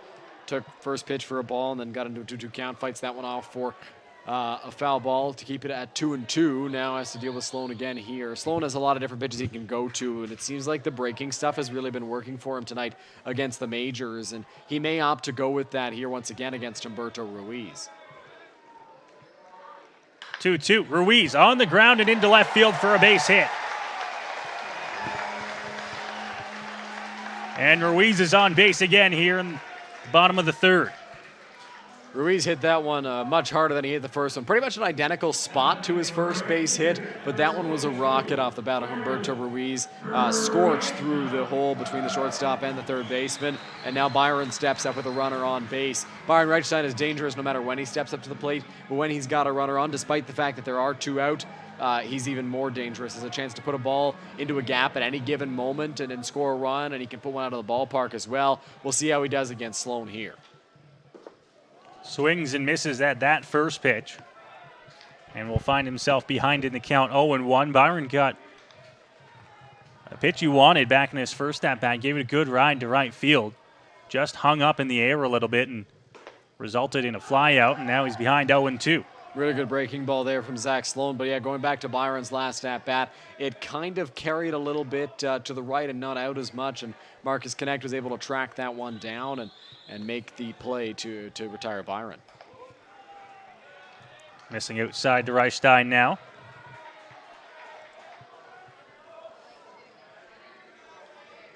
Took first pitch for a ball and then got into a 2-2 count. Fights that one off for a foul ball to keep it at 2-2. Now has to deal with Sloan again here. Sloan has a lot of different pitches he can go to, and it seems like the breaking stuff has really been working for him tonight against the Majors, and he may opt to go with that here once again against Humberto Ruiz. 2-2, Ruiz on the ground and into left field for a base hit. And Ruiz is on base again here in the bottom of the third. Ruiz hit that one much harder than he hit the first one. Pretty much an identical spot to his first base hit, but that one was a rocket off the bat of Humberto Ruiz. Scorched through the hole between the shortstop and the third baseman, and now Byron steps up with a runner on base. Byron Reichstein is dangerous no matter when he steps up to the plate, but when he's got a runner on, despite the fact that there are 2 out, he's even more dangerous. There's a chance to put a ball into a gap at any given moment and then score a run, and he can put one out of the ballpark as well. We'll see how he does against Sloan here. Swings and misses at that first pitch. And will find himself behind in the count 0-1. Byron got a pitch he wanted back in his first at-bat. Gave it a good ride to right field. Just hung up in the air a little bit and resulted in a fly out, and now he's behind 0-2. Really good breaking ball there from Zach Sloan. But yeah, going back to Byron's last at-bat, it kind of carried a little bit to the right and not out as much, and Marcus Connect was able to track that one down and make the play to retire Byron. Missing outside to Reichstein now.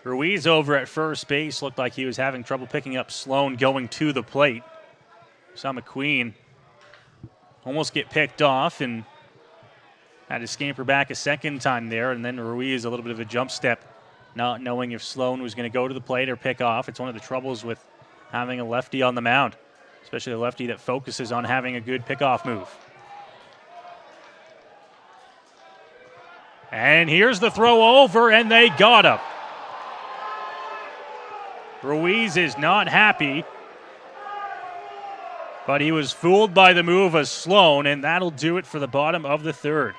Ruiz over at first base looked like he was having trouble picking up Sloan going to the plate. Saw McQueen almost get picked off and had to scamper back a second time there, and then Ruiz a little bit of a jump step, not knowing if Sloan was going to go to the plate or pick off. It's one of the troubles with having a lefty on the mound, especially a lefty that focuses on having a good pickoff move. And here's the throw over, and they got him. Ruiz is not happy, but he was fooled by the move of Sloan, and that'll do it for the bottom of the third.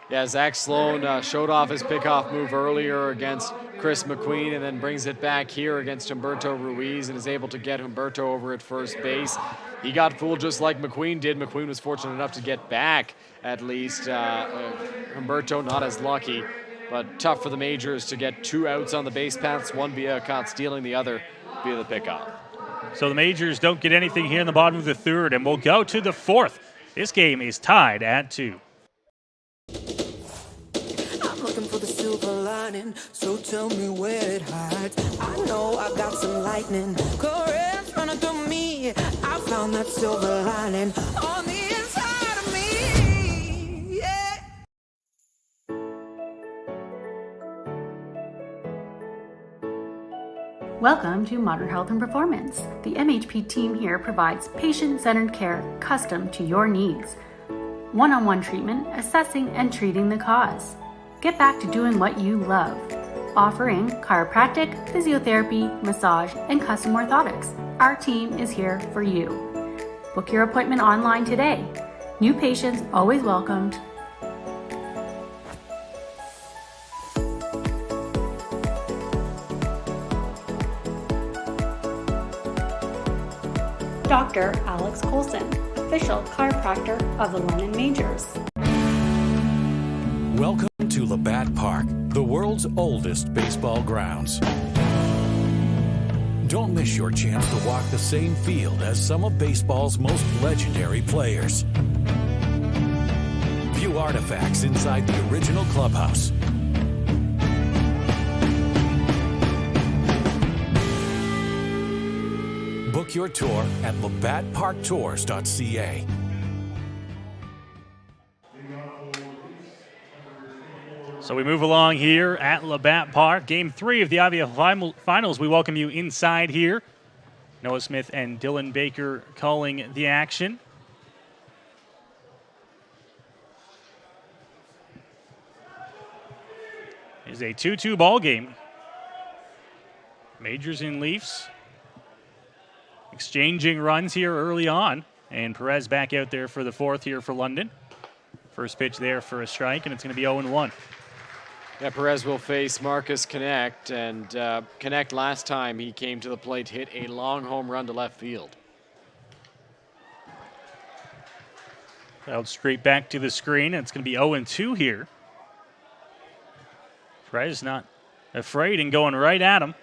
Yeah, Zach Sloan showed off his pickoff move earlier against Chris McQueen and then brings it back here against Humberto Ruiz and is able to get Humberto over at first base. He got fooled just like McQueen did. McQueen was fortunate enough to get back at least. Humberto not as lucky, but tough for the Majors to get 2 outs on the base paths, one via caught stealing, the other via the pickoff. So the Majors don't get anything here in the bottom of the third, and we'll go to the fourth. This game is tied at 2. I'm looking for the silver lining, so tell me where it hides. I know I got some lightning, currents running through me. I found that silver lining on the inside of me. Yeah. Welcome to Modern Health and Performance. The MHP team here provides patient-centered care custom to your needs. One-on-one treatment, assessing and treating the cause. Get back to doing what you love. Offering chiropractic, physiotherapy, massage, and custom orthotics. Our team is here for you. Book your appointment online today. New patients always welcomed. Dr. Alex Colson, official chiropractor of the London Majors. Welcome to Labatt Park, the world's oldest baseball grounds. Don't miss your chance to walk the same field as some of baseball's most legendary players. View artifacts inside the original clubhouse. Book your tour at labattparktours.ca. So we move along here at Labatt Park. Game 3 of the IBL Finals. We welcome you inside here. Noah Smith and Dylan Baker calling the action. It's a 2-2 ball game. Majors and Leafs exchanging runs here early on. And Perez back out there for the fourth here for London. First pitch there for a strike, and it's going to be 0-1. Yeah, Perez will face Marcus Connect, and Connect last time he came to the plate hit a long home run to left field. Dialed straight back to the screen, and it's going to be 0-2 here. Perez not afraid and going right at him.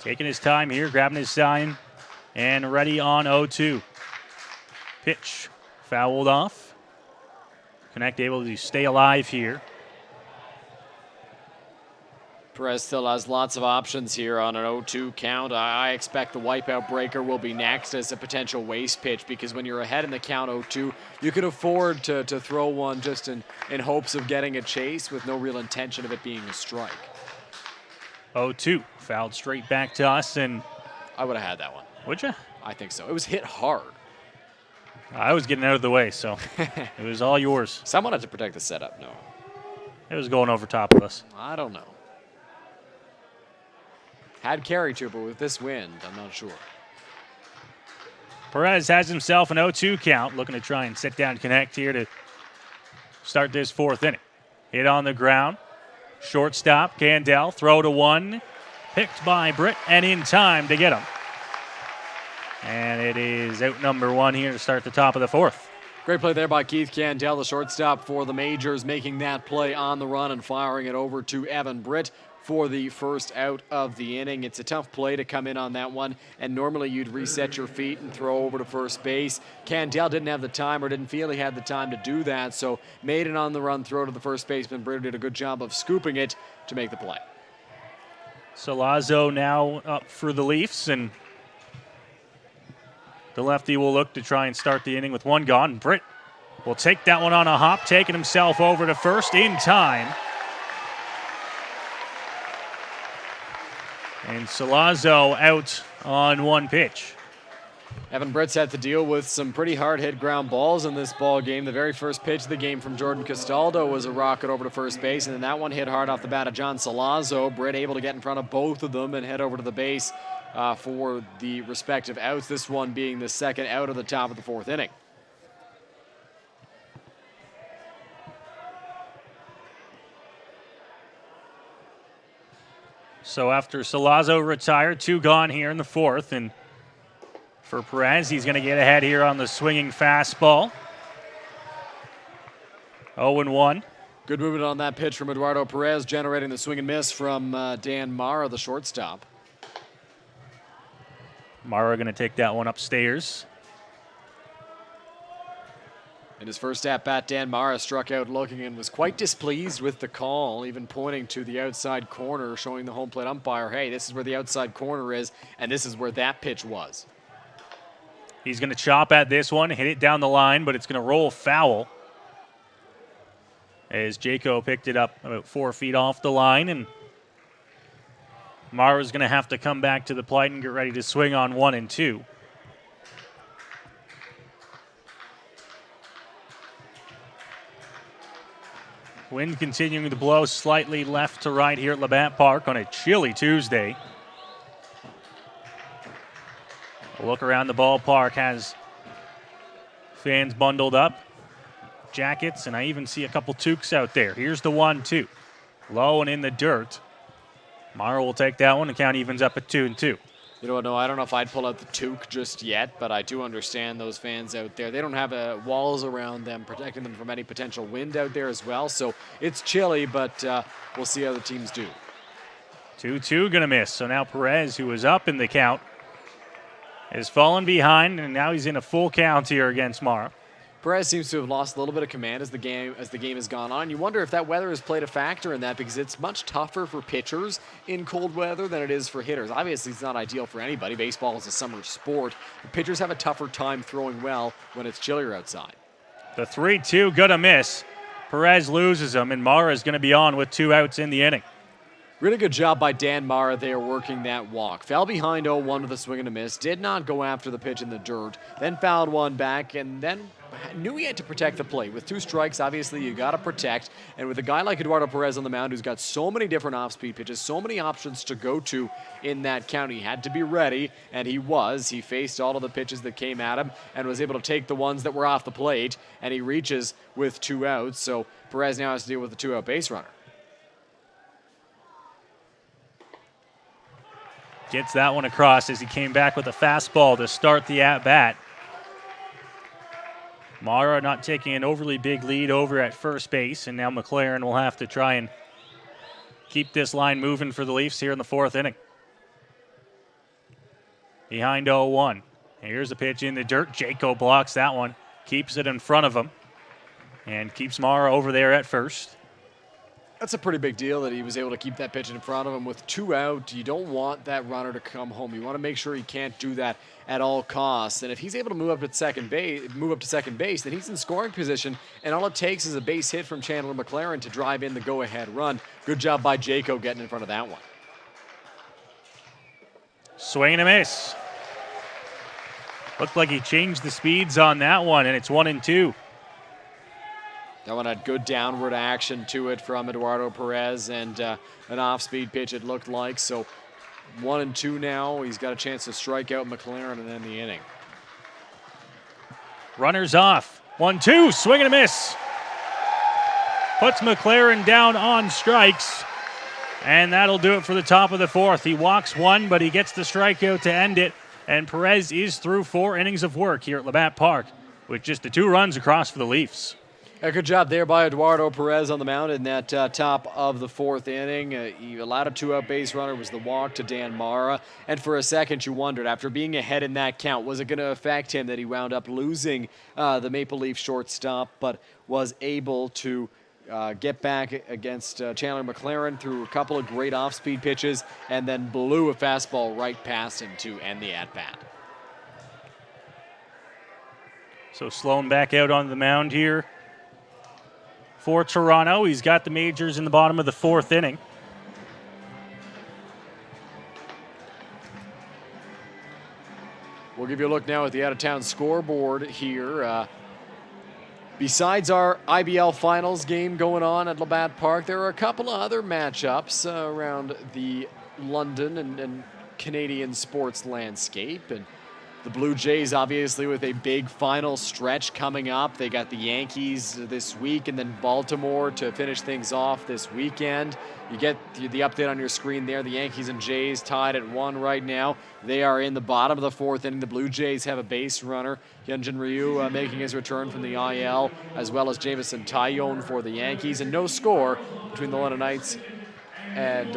Taking his time here, grabbing his sign, and ready on 0-2. Pitch fouled off. Connect able to stay alive here. Perez still has lots of options here on an 0-2 count. I expect the wipeout breaker will be next as a potential waste pitch, because when you're ahead in the count 0-2, you can afford to throw one just in hopes of getting a chase with no real intention of it being a strike. 0-2, fouled straight back to us, and I would have had that one. would you? I think so. It was hit hard. I was getting out of the way, so it was all yours. Someone had to protect the setup. No, It was going over top of us. I don't know. Had carry to, but with this wind, I'm not sure. Perez has himself an 0-2 count, looking to try and sit down connect here to start this fourth inning. Hit on the ground. Shortstop, Candell, throw to one. Picked by Britt and in time to get him. And it is out number one here to start the top of the fourth. Great play there by Keith Candell, the shortstop for the Majors, making that play on the run and firing it over to Evan Britt for the first out of the inning. It's a tough play to come in on that one, and normally you'd reset your feet and throw over to first base. Candell didn't have the time, or didn't feel he had the time to do that, so made an on-the-run throw to the first baseman. Britt did a good job of scooping it to make the play. Salazzo now up for the Leafs, and the lefty will look to try and start the inning with one gone. Britt will take that one on a hop, taking himself over to first in time. And Salazzo out on one pitch. Evan Britt's had to deal with some pretty hard-hit ground balls in this ball game. The very first pitch of the game from Jordan Castaldo was a rocket over to first base, and then that one hit hard off the bat of John Salazzo. Britt able to get in front of both of them and head over to the base for the respective outs, this one being the second out of the top of the fourth inning. So after Salazzo retired, two gone here in the fourth, and for Perez, he's going to get ahead here on the swinging fastball. 0-1. Good movement on that pitch from Eduardo Perez, generating the swing and miss from Dan Mara, the shortstop. Mara going to take that one upstairs. In his first at-bat, Dan Mara struck out looking and was quite displeased with the call, even pointing to the outside corner, showing the home plate umpire, hey, this is where the outside corner is, and this is where that pitch was. He's going to chop at this one, hit it down the line, but it's going to roll foul. As Jaco picked it up about 4 feet off the line, and Mara's going to have to come back to the plate and get ready to swing on 1 and 2. Wind continuing to blow slightly left to right here at Labatt Park on a chilly Tuesday. A look around the ballpark has fans bundled up, jackets, and I even see a couple toques out there. Here's the 1-2. Low and in the dirt. Mara will take that one. The count evens up at 2-2. You know what, no, I don't know if I'd pull out the toque just yet, but I do understand those fans out there. They don't have walls around them protecting them from any potential wind out there as well, so it's chilly, but we'll see how the teams do. 2-2 going to miss. So now Perez, who was up in the count, has fallen behind, and now he's in a full count here against Mara. Perez seems to have lost a little bit of command as the game has gone on. You wonder if that weather has played a factor in that, because it's much tougher for pitchers in cold weather than it is for hitters. Obviously, it's not ideal for anybody. Baseball is a summer sport. But pitchers have a tougher time throwing well when it's chillier outside. The 3-2 going to miss. Perez loses him, and Mara is going to be on with 2 outs in the inning. Really good job by Dan Mara there working that walk. Fell behind 0-1 with a swing and a miss. Did not go after the pitch in the dirt. Then fouled one back, and then knew he had to protect the plate. With 2 strikes, obviously, you got to protect. And with a guy like Eduardo Perez on the mound who's got so many different off-speed pitches, so many options to go to in that count, he had to be ready, and he was. He faced all of the pitches that came at him and was able to take the ones that were off the plate, and he reaches with 2 outs. So Perez now has to deal with a 2-out base runner. Gets that one across as he came back with a fastball to start the at-bat. Mara not taking an overly big lead over at first base, and now McLaren will have to try and keep this line moving for the Leafs here in the 4th inning. Behind 0-1. Here's a pitch in the dirt. Jaco blocks that one, keeps it in front of him, and keeps Mara over there at first. That's a pretty big deal that he was able to keep that pitch in front of him with 2 out. You don't want that runner to come home. You want to make sure he can't do that at all costs. And if he's able to move up to second base, then he's in scoring position. And all it takes is a base hit from Chandler McLaren to drive in the go-ahead run. Good job by Jaco getting in front of that one. Swing and a miss. Looked like he changed the speeds on that one, and it's 1-2. That one had good downward action to it from Eduardo Perez and an off-speed pitch it looked like. So 1-2 now. He's got a chance to strike out McLaren and end the inning. Runners off. 1-2. Swing and a miss. Puts McLaren down on strikes. And that'll do it for the top of the fourth. He walks one, but he gets the strikeout to end it. And Perez is through 4 innings of work here at Labatt Park with just the 2 runs across for the Leafs. A good job there by Eduardo Perez on the mound in that top of the 4th inning. He allowed a 2-out base runner, was the walk to Dan Mara. And for a second you wondered, after being ahead in that count, was it going to affect him that he wound up losing the Maple Leaf shortstop, but was able to get back against Chandler McLaren through a couple of great off-speed pitches and then blew a fastball right past him to end the at-bat. So Sloan back out on the mound here for Toronto. He's got the Majors in the bottom of the 4th inning. We'll give you a look now at the out-of-town scoreboard here. Besides our IBL Finals game going on at Labatt Park, there are a couple of other matchups around the London and Canadian sports landscape. And the Blue Jays, obviously, with a big final stretch coming up. They got the Yankees this week and then Baltimore to finish things off this weekend. You get the update on your screen there. The Yankees and Jays tied at 1 right now. They are in the bottom of the 4th inning. The Blue Jays have a base runner, Hyunjin Ryu, making his return from the IL, as well as Jameson Taillon for the Yankees. And no score between the London Knights and,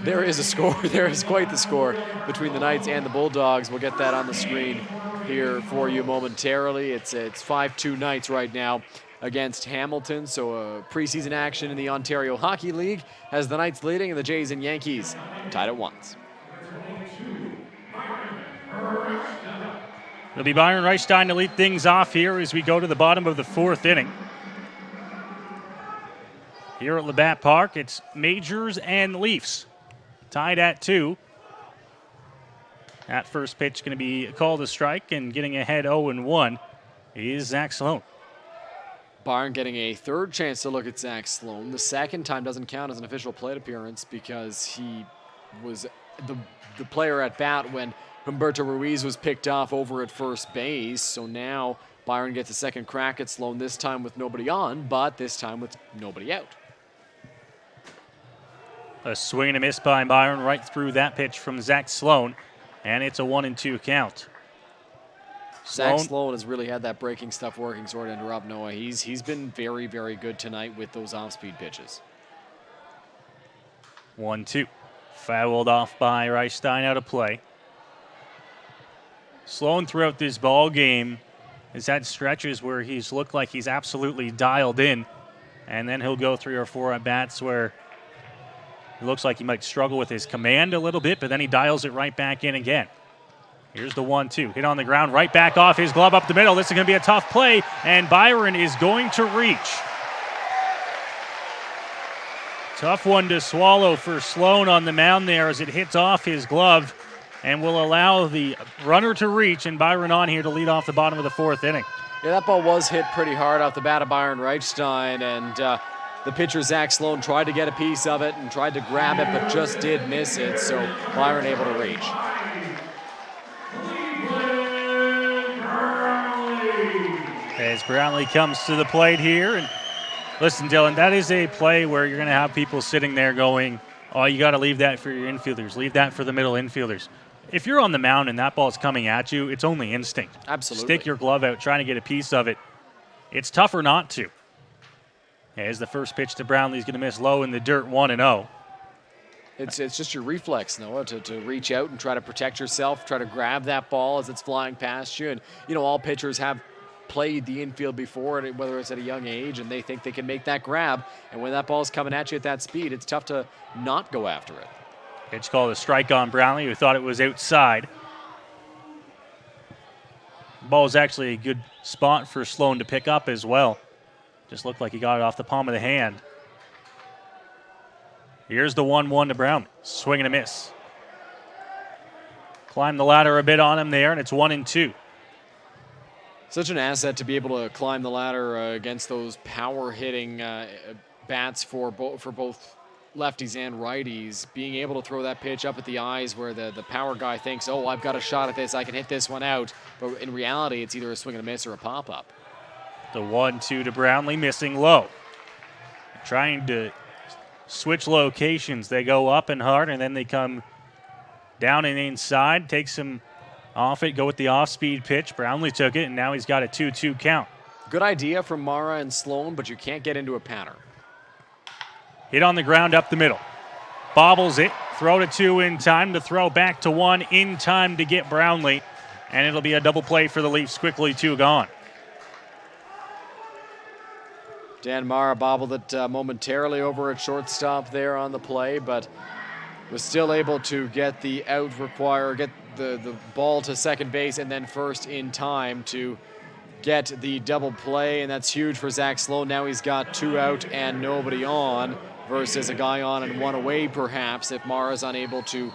there is a score. There is quite the score between the Knights and the Bulldogs. We'll get that on the screen here for you momentarily. It's 5-2 Knights right now against Hamilton. So preseason action in the Ontario Hockey League has the Knights leading and the Jays and Yankees tied at 1. It'll be Byron Reichstein to lead things off here as we go to the bottom of the 4th inning. Here at Labatt Park, it's Majors and Leafs tied at 2. That first pitch going to be called a strike, and getting ahead 0-1 is Zach Sloan. Byron getting a 3rd chance to look at Zach Sloan. The 2nd time doesn't count as an official plate appearance because he was the player at bat when Humberto Ruiz was picked off over at first base. So now Byron gets a 2nd crack at Sloan, this time with nobody on, but this time with nobody out. A swing and a miss by Byron right through that pitch from Zach Sloan, and it's a 1-2 count. Zach Sloan has really had that breaking stuff working, sorry to interrupt, Noah. He's been very, very good tonight with those off-speed pitches. 1-2. Fouled off by Reichstein, out of play. Sloan throughout this ball game has had stretches where he's looked like he's absolutely dialed in, and then he'll go 3 or 4 at-bats where it looks like he might struggle with his command a little bit, but then he dials it right back in again. Here's the 1-2. Hit on the ground, right back off his glove up the middle. This is going to be a tough play, and Byron is going to reach. Tough one to swallow for Sloan on the mound there as it hits off his glove and will allow the runner to reach, and Byron on here to lead off the bottom of the 4th inning. Yeah, that ball was hit pretty hard off the bat of Byron Reichstein, and the pitcher, Zach Sloan, tried to get a piece of it and tried to grab it, but just did miss it, so Byron able to reach. As Brownlee comes to the plate here, and listen, Dylan, that is a play where you're going to have people sitting there going, oh, you got to leave that for your infielders, leave that for the middle infielders. If you're on the mound and that ball's coming at you, it's only instinct. Absolutely. Stick your glove out, trying to get a piece of it. It's tougher not to. As the first pitch to Brownlee's going to miss low in the dirt, 1-0. It's just your reflex, Noah, to reach out and try to protect yourself, try to grab that ball as it's flying past you. And, all pitchers have played the infield before, whether it's at a young age, and they think they can make that grab. And when that ball's coming at you at that speed, it's tough to not go after it. Pitch called a strike on Brownlee, who thought it was outside. Ball's actually a good spot for Sloan to pick up as well. Just looked like he got it off the palm of the hand. Here's the 1-1 to Brownlee. Swing and a miss. Climbed the ladder a bit on him there, and it's 1-2. Such an asset to be able to climb the ladder against those power-hitting bats for both lefties and righties. Being able to throw that pitch up at the eyes where the power guy thinks, oh, I've got a shot at this, I can hit this one out. But in reality, it's either a swing and a miss or a pop-up. The 1-2 to Brownlee, missing low. Trying to switch locations. They go up and hard, and then they come down and inside. Takes him off it, go with the off-speed pitch. Brownlee took it, and now he's got a 2-2 count. Good idea from Mara and Sloan, but you can't get into a pattern. Hit on the ground up the middle. Bobbles it. Throw to 2 in time to throw back to 1 in time to get Brownlee. And it'll be a double play for the Leafs. Quickly 2 gone. Dan Mara bobbled it momentarily over at shortstop there on the play, but was still able to get the out get the ball to second base and then first in time to get the double play, and that's huge for Zach Sloan. Now he's got 2 out and nobody on versus a guy on and 1 away perhaps if Mara's unable to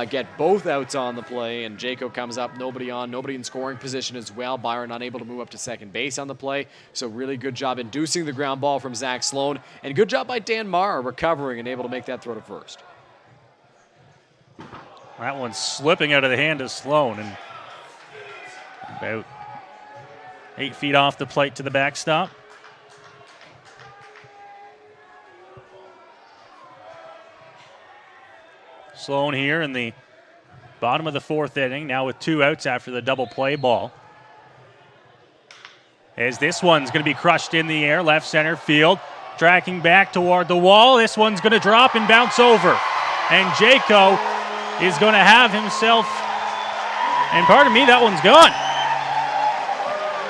get both outs on the play, and Jaco comes up, nobody on, nobody in scoring position as well. Byron unable to move up to second base on the play, so really good job inducing the ground ball from Zach Sloan, and good job by Dan Mara recovering and able to make that throw to first. That one's slipping out of the hand of Sloan, and about 8 feet off the plate to the backstop. Sloan here in the bottom of the 4th inning, now with 2 outs after the double play ball. As this one's going to be crushed in the air, left center field, tracking back toward the wall. This one's going to drop and bounce over. And Jaco is going to have himself, and pardon me, that one's gone.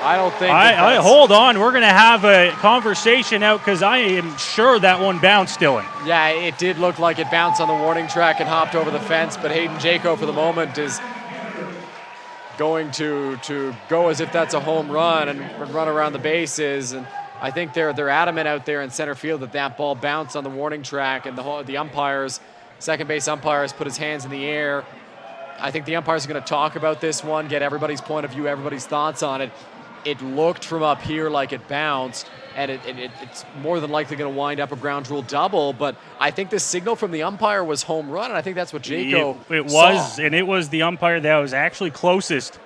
I don't think hold on, we're going to have a conversation out because I am sure that one bounced, Dylan. Yeah, it did look like it bounced on the warning track and hopped over the fence, but Hayden Jaco for the moment is going to go as if that's a home run and run around the bases, and I think they're adamant out there in center field that ball bounced on the warning track, and the umpires, second base umpires, put his hands in the air. I think the umpires are going to talk about this one, get everybody's point of view, everybody's thoughts on it. It looked from up here like it bounced, and it's more than likely going to wind up a ground rule double, but I think the signal from the umpire was home run, and I think that's what Jaco It saw. was, and it was the umpire that was actually closest.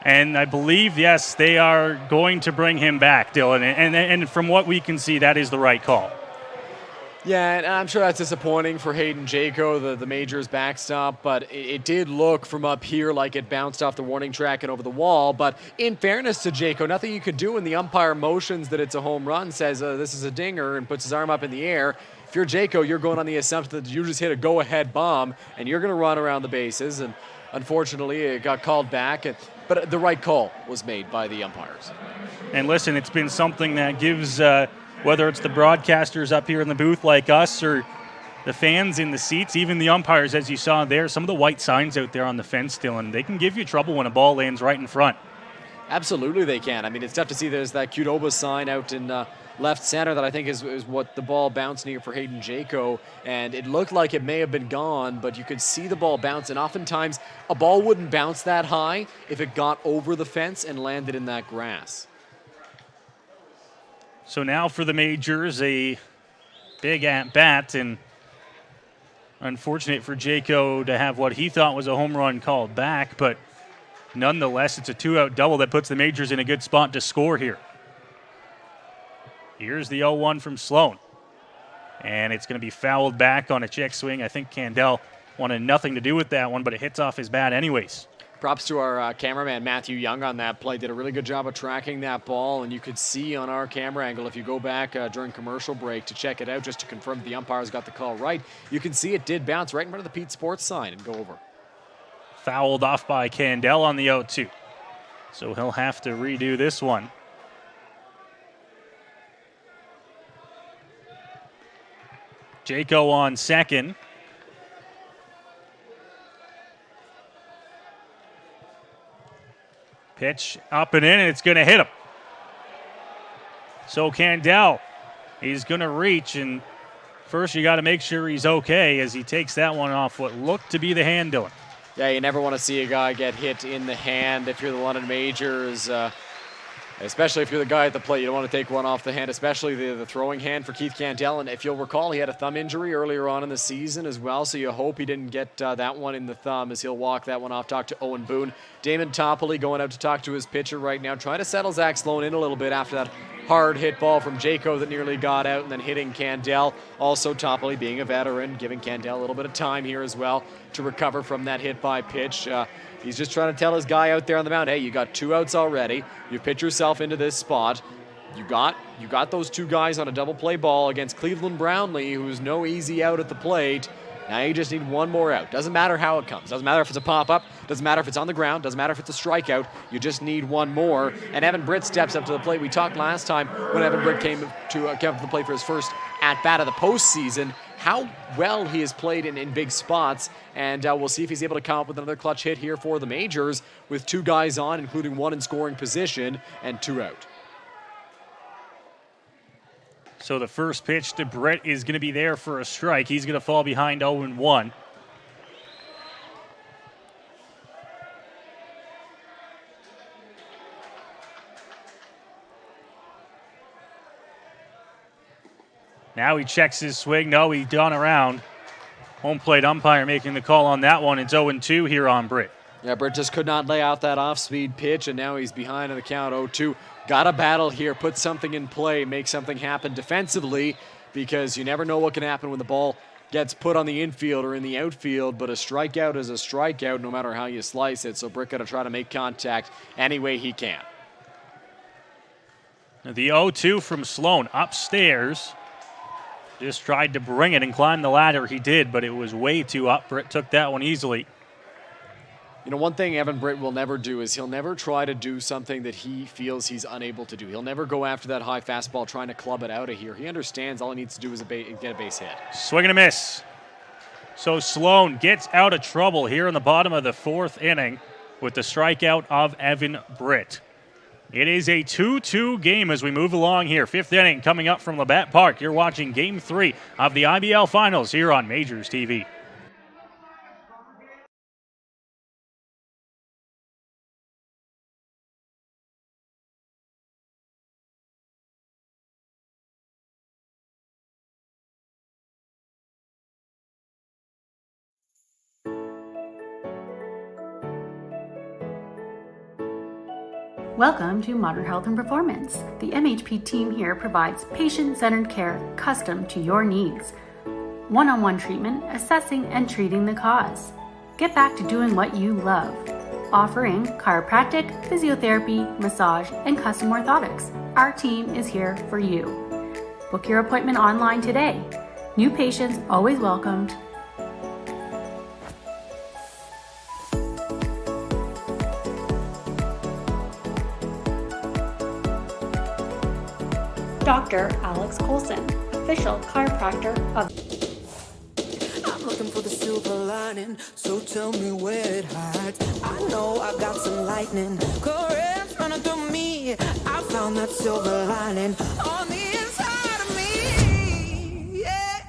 And I believe, yes, they are going to bring him back, Dylan, and from what we can see, that is the right call. Yeah, and I'm sure that's disappointing for Hayden Jaco, the Majors backstop, but it did look from up here like it bounced off the warning track and over the wall. But in fairness to Jaco, nothing you could do when the umpire motions that it's a home run, says this is a dinger, and puts his arm up in the air. If you're Jaco, you're going on the assumption that you just hit a go-ahead bomb, and you're going to run around the bases. And unfortunately, it got called back. But the right call was made by the umpires. And listen, it's been something that gives... whether it's the broadcasters up here in the booth like us or the fans in the seats, even the umpires, as you saw there, some of the white signs out there on the fence, Dylan, they can give you trouble when a ball lands right in front. Absolutely they can. I mean, it's tough to see there's that Qdoba sign out in left center that I think is what the ball bounced near for Hayden Jaco, and it looked like it may have been gone, but you could see the ball bounce, and oftentimes a ball wouldn't bounce that high if it got over the fence and landed in that grass. So now for the Majors, a big at-bat, and unfortunate for Jaco to have what he thought was a home run called back, but nonetheless, it's a 2-out double that puts the Majors in a good spot to score here. Here's the 0-1 from Sloan, and it's going to be fouled back on a check swing. I think Candell wanted nothing to do with that one, but it hits off his bat anyways. Props to our cameraman, Matthew Young, on that play. Did a really good job of tracking that ball, and you could see on our camera angle, if you go back during commercial break to check it out, just to confirm the umpires got the call right, you can see it did bounce right in front of the Pete Sports sign and go over. Fouled off by Candell on the 0-2. So he'll have to redo this one. Jaco on second. Pitch up and in, and it's going to hit him. So Candell, he's going to reach, and first you got to make sure he's okay as he takes that one off what looked to be the hand, Dylan. Yeah, you never want to see a guy get hit in the hand if you're the London Majors, especially if you're the guy at the plate. You don't want to take one off the hand, especially the throwing hand for Keith Candell. And if you'll recall, he had a thumb injury earlier on in the season as well, so you hope he didn't get that one in the thumb as he'll walk that one off. Talk to Owen Boone. Damon Toppoli going out to talk to his pitcher right now, trying to settle Zach Sloan in a little bit after that hard hit ball from Jaco that nearly got out and then hitting Candell. Also Toppoli, being a veteran, giving Candell a little bit of time here as well to recover from that hit by pitch. He's just trying to tell his guy out there on the mound, hey, you got 2 outs already. You've pitched yourself into this spot. You got those 2 guys on a double play ball against Cleveland Brownlee, who's no easy out at the plate. Now you just need 1 more out. Doesn't matter how it comes. Doesn't matter if it's a pop-up. Doesn't matter if it's on the ground. Doesn't matter if it's a strikeout. You just need 1 more. And Evan Britt steps up to the plate. We talked last time when Evan Britt came to the plate for his first at-bat of the postseason, how well he has played in big spots. And we'll see if he's able to come up with another clutch hit here for the Majors with 2 guys on, including 1 in scoring position and 2 out. So the first pitch to Britt is going to be there for a strike. He's going to fall behind 0-1. Now he checks his swing. No, he's gone around. Home plate umpire making the call on that one. It's 0-2 here on Britt. Yeah, Britt just could not lay out that off-speed pitch, and now he's behind on the count 0-2. Got to battle here, put something in play, make something happen defensively, because you never know what can happen when the ball gets put on the infield or in the outfield, but a strikeout is a strikeout no matter how you slice it, so Britt got to try to make contact any way he can. The 0-2 from Sloan upstairs. Just tried to bring it and climb the ladder. He did, but it was way too up. Britt took that one easily. You know, one thing Evan Britt will never do is he'll never try to do something that he feels he's unable to do. He'll never go after that high fastball trying to club it out of here. He understands all he needs to do is get a base hit. Swing and a miss. So Sloan gets out of trouble here in the bottom of the 4th inning with the strikeout of Evan Britt. It is a 2-2 game as we move along here. 5th inning coming up from Labatt Park. You're watching Game 3 of the IBL Finals here on MajorsTV. Welcome to Modern Health and Performance. The MHP team here provides patient-centered care custom to your needs. One-on-one treatment, assessing and treating the cause. Get back to doing what you love. Offering chiropractic, physiotherapy, massage, and custom orthotics. Our team is here for you. Book your appointment online today. New patients always welcomed. Dr. Alex Colson, official chiropractor of. I'm looking for the silver lining, so tell me where it hides. I know I got some lightning, currents running through me. I found that silver lining on the inside of me. Yeah.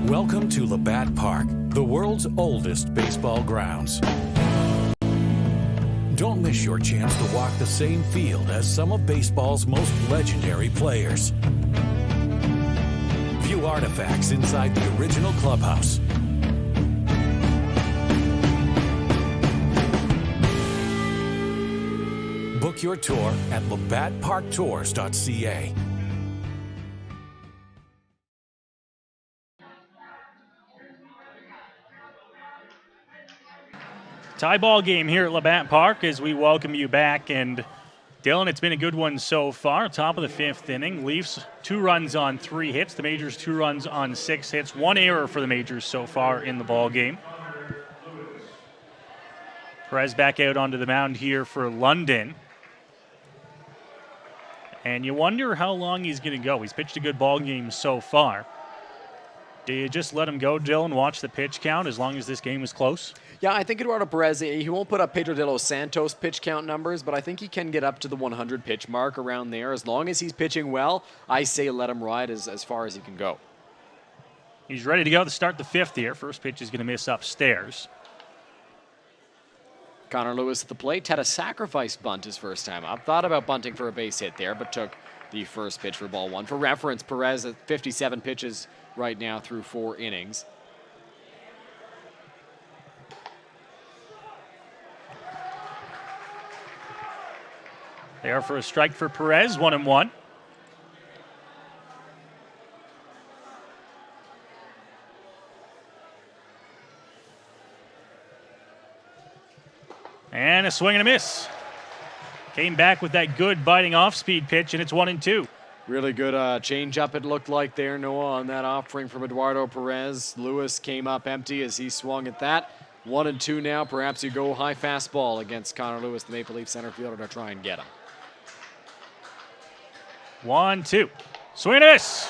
Welcome to Labatt Park, the world's oldest baseball grounds. Don't miss your chance to walk the same field as some of baseball's most legendary players. View artifacts inside the original clubhouse. Book your tour at labattparktours.ca. Tie ball game here at Labatt Park as we welcome you back. And Dylan, it's been a good one so far. Top of the 5th inning. Leafs 2 runs on 3 hits. The Majors 2 runs on 6 hits. 1 error for the Majors so far in the ball game. Perez back out onto the mound here for London. And you wonder how long he's going to go. He's pitched a good ball game so far. Do you just let him go, Dylan, watch the pitch count as long as this game is close? Yeah, I think Eduardo Perez, he won't put up Pedro de los Santos pitch count numbers, but I think he can get up to the 100 pitch mark around there. As long as he's pitching well, I say let him ride as far as he can go. He's ready to go to start the fifth here. First pitch is going to miss upstairs. Connor Lewis at the plate had a sacrifice bunt his first time up. Thought about bunting for a base hit there, but took the first pitch for ball one. For reference, Perez at 57 pitches right now through 4 innings. There for a strike for Perez, 1-1. And a swing and a miss. Came back with that good biting off-speed pitch, and it's 1-2. Really good change-up it looked like there, Noah, on that offering from Eduardo Perez. Lewis came up empty as he swung at that. 1-2 now. Perhaps you go high fastball against Connor Lewis, the Maple Leaf center fielder, to try and get him. 1-2. Swing and a miss.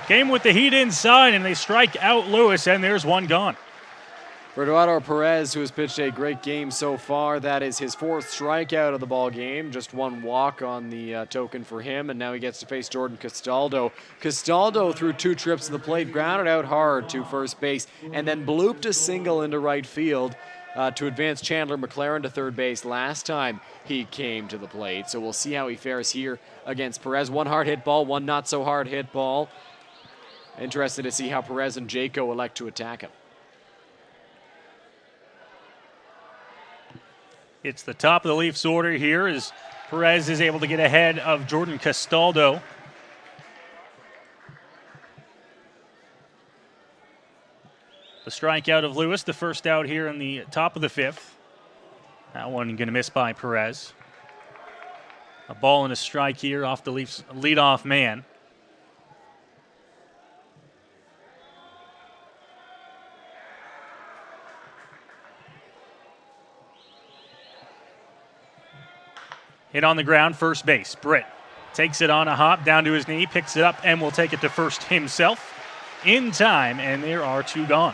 Came with the heat inside, and they strike out Lewis, and there's one gone. For Eduardo Perez, who has pitched a great game so far, that is his 4th strikeout of the ball game. Just 1 walk on the token for him, and now he gets to face Jordan Castaldo. Castaldo, threw 2 trips to the plate, grounded out hard to first base, and then blooped a single into right field to advance Chandler McLaren to third base last time he came to the plate. So we'll see how he fares here against Perez. 1 hard hit ball, 1 not so hard hit ball. Interested to see how Perez and Jaco elect to attack him. It's the top of the Leafs order here as Perez is able to get ahead of Jordan Castaldo. The strikeout of Lewis, the first out here in the top of the 5th. That one going to miss by Perez. A ball and a strike here off the Leafs' leadoff man. Hit on the ground, first base. Britt takes it on a hop down to his knee, picks it up, and will take it to first himself in time, and there are 2 gone.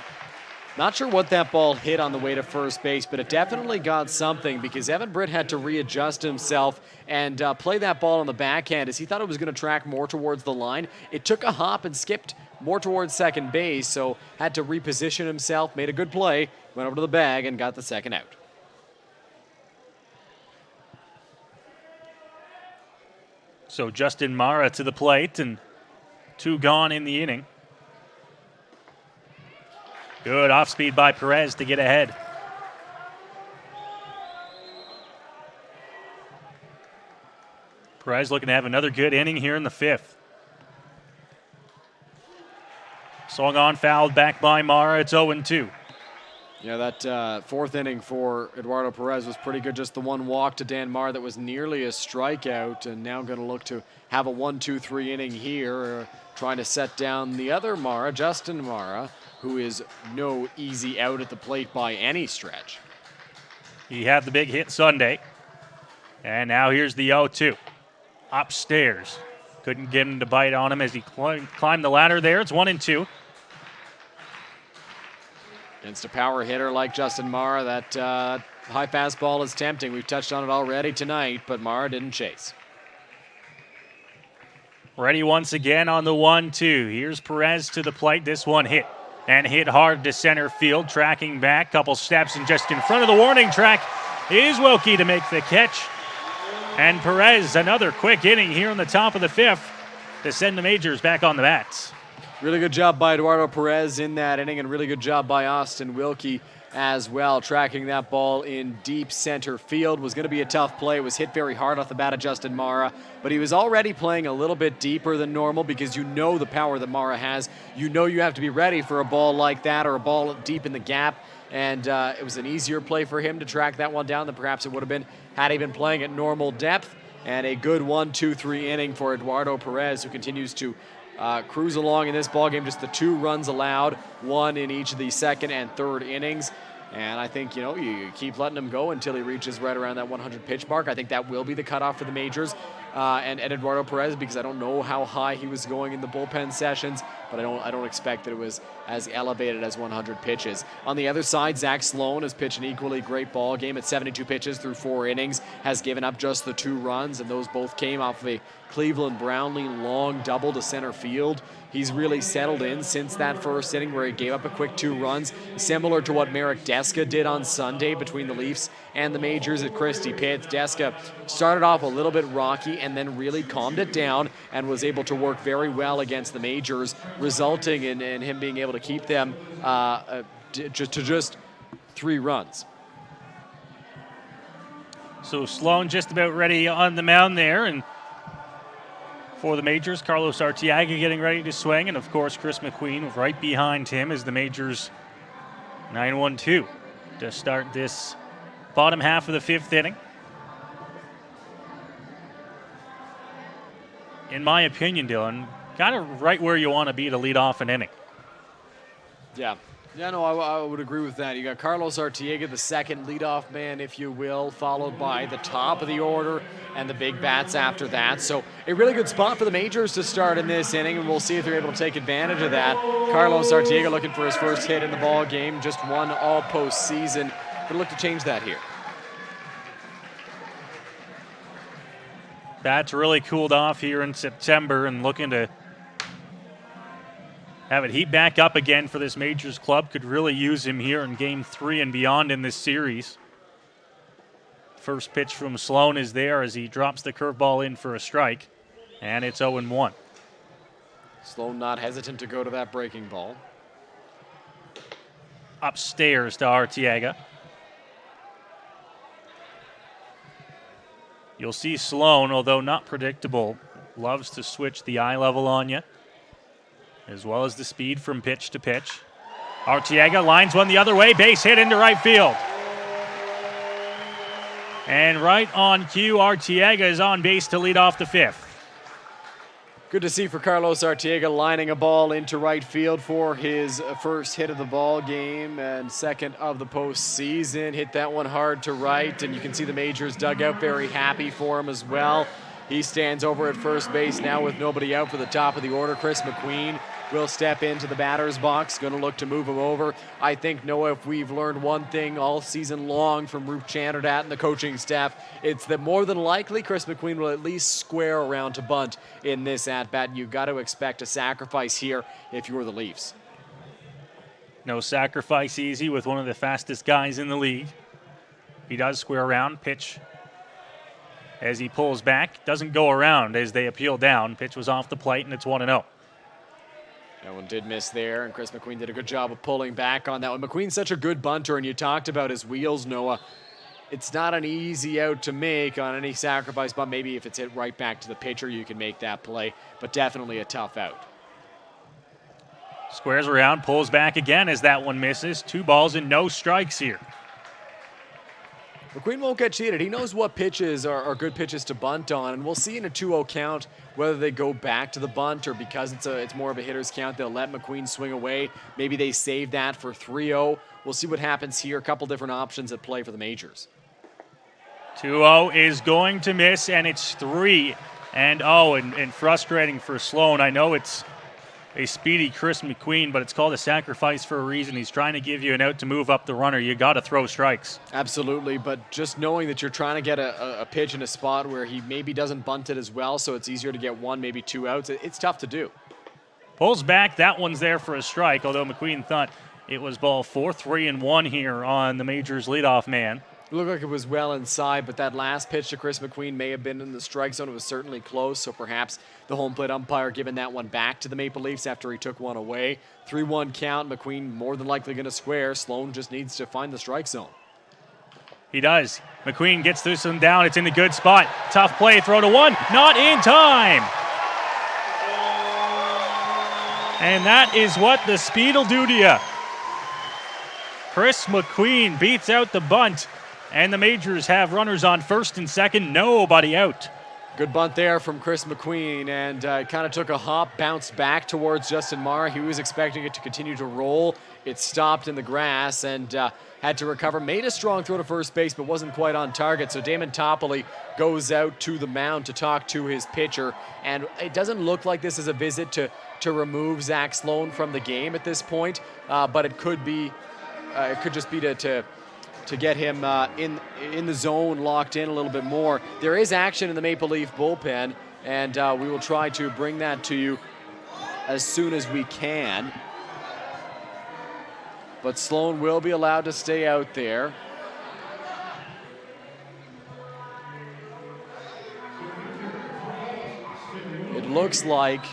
Not sure what that ball hit on the way to first base, but it definitely got something because Evan Britt had to readjust himself and play that ball on the backhand as he thought it was going to track more towards the line. It took a hop and skipped more towards second base, so had to reposition himself, made a good play, went over to the bag, and got the second out. So Justin Mara to the plate, and 2 gone in the inning. Good off-speed by Perez to get ahead. Perez looking to have another good inning here in the 5th. Swung on, fouled back by Mara. It's 0-2. Yeah, that 4th inning for Eduardo Perez was pretty good. Just the 1 walk to Dan Marr that was nearly a strikeout, and now going to look to have a 1-2-3 inning here, trying to set down the other Mara, Justin Mara, who is no easy out at the plate by any stretch. He had the big hit Sunday, and now here's the 0-2. Upstairs. Couldn't get him to bite on him as he climbed the ladder there. It's 1-2. Against a power hitter like Justin Mara, that high fastball is tempting. We've touched on it already tonight, but Mara didn't chase. Ready once again on the 1-2. Here's Perez to the plate. This one hit and hit hard to center field. Tracking back, couple steps, and just in front of the warning track is Wilkie to make the catch. And Perez, another quick inning here in the top of the 5th to send the Majors back on the bats. Really good job by Eduardo Perez in that inning, and really good job by Austin Wilkie as well, tracking that ball in deep center field. Was going to be a tough play. It was hit very hard off the bat of Justin Mara, but he was already playing a little bit deeper than normal because you know the power that Mara has. You know you have to be ready for a ball like that or a ball deep in the gap, and it was an easier play for him to track that one down than perhaps it would have been had he been playing at normal depth. And a good 1-2-3 inning for Eduardo Perez, who continues to cruise along in this ballgame. Just the 2 runs allowed, 1 in each of the 2nd and 3rd innings. And I think, you keep letting him go until he reaches right around that 100 pitch mark. I think that will be the cutoff for the majors. And Eduardo Perez, because I don't know how high he was going in the bullpen sessions, but I don't expect that it was as elevated as 100 pitches. On the other side, Zach Sloan has pitched an equally great ball game at 72 pitches through 4 innings, has given up just the 2 runs, and those both came off of a Cleveland Brownlee long double to center field. He's really settled in since that first inning where he gave up a quick 2 runs, similar to what Marek Deska did on Sunday between the Leafs and the majors at Christie Pitts. Deska started off a little bit rocky and then really calmed it down and was able to work very well against the majors, resulting in him being able to keep them just 3 runs. So Sloan just about ready on the mound there, and for the majors, Carlos Arteaga getting ready to swing, and of course Chris McQueen right behind him as the majors 9-1-2 to start this bottom half of the 5th inning. In my opinion, Dylan, kind of right where you want to be to lead off an inning. Yeah. Yeah, no, I would agree with that. You got Carlos Arteaga, the second leadoff man, if you will, followed by the top of the order and the big bats after that. So a really good spot for the majors to start in this inning, and we'll see if they're able to take advantage of that. Carlos Arteaga looking for his first hit in the ball game, just one all postseason. Going to look to change that here. Bats really cooled off here in September and looking to have it heat back up again for this majors club. Could really use him here in Game 3 and beyond in this series. First pitch from Sloan is there as he drops the curveball in for a strike, and it's 0-1. Sloan not hesitant to go to that breaking ball. Upstairs to Arteaga. You'll see Sloan, although not predictable, loves to switch the eye level on you, as well as the speed from pitch to pitch. Arteaga lines one the other way, base hit into right field. And right on cue, Arteaga is on base to lead off the 5th. Good to see for Carlos Arteaga lining a ball into right field for his first hit of the ball game and second of the postseason. Hit that one hard to right, and you can see the majors dugout very happy for him as well. He stands over at first base now with nobody out for the top of the order. Chris McQueen will step into the batter's box, going to look to move him over. I think, Noah, if we've learned one thing all season long from Ruth Chanderdat and the coaching staff, it's that more than likely Chris McQueen will at least square around to bunt in this at-bat. You've got to expect a sacrifice here if you're the Leafs. No sacrifice easy with one of the fastest guys in the league. He does square around, pitch as he pulls back. Doesn't go around as they appeal down. Pitch was off the plate, and it's 1-0. That one did miss there, and Chris McQueen did a good job of pulling back on that one. McQueen's such a good bunter, and you talked about his wheels, Noah. It's not an easy out to make on any sacrifice bunt. Maybe if it's hit right back to the pitcher, you can make that play, but definitely a tough out. Squares around, pulls back again as that one misses. 2 balls and no strikes here. McQueen won't get cheated. He knows what pitches are good pitches to bunt on, and we'll see in a 2-0 count whether they go back to the bunt or because it's more of a hitter's count, they'll let McQueen swing away. Maybe they save that for 3-0. We'll see what happens here. A couple different options at play for the majors. 2-0 is going to miss, and it's 3-0, and frustrating for Sloan. I know it's a speedy Chris McQueen, but it's called a sacrifice for a reason. He's trying to give you an out to move up the runner. You got to throw strikes. Absolutely, but just knowing that you're trying to get a pitch in a spot where he maybe doesn't bunt it as well, so it's easier to get 1, maybe 2 outs, it's tough to do. Pulls back. That one's there for a strike, although McQueen thought it was ball 4, 3-1 here on the majors leadoff man. It looked like it was well inside, but that last pitch to Chris McQueen may have been in the strike zone. It was certainly close, so perhaps the home plate umpire giving that one back to the Maple Leafs after he took one away. 3-1 count. McQueen more than likely going to square. Sloan just needs to find the strike zone. He does. McQueen gets this one down. It's in the good spot. Tough play. Throw to 1. Not in time. And that is what the speed will do to you. Chris McQueen beats out the bunt. And the majors have runners on first and second, nobody out. Good bunt there from Chris McQueen, and kind of took a hop, bounced back towards Justin Marr. He was expecting it to continue to roll It stopped in the grass and had to recover. Made a strong throw to first base, but wasn't quite on target. So Damon Toppoli goes out to the mound to talk to his pitcher. And it doesn't look like this is a visit to remove Zach Sloan from the game at this point, but it could be. It could just be to get him in the zone, locked in a little bit more. There is action in the Maple Leaf bullpen, and we will try to bring that to you as soon as we can. But Sloan will be allowed to stay out there. It looks like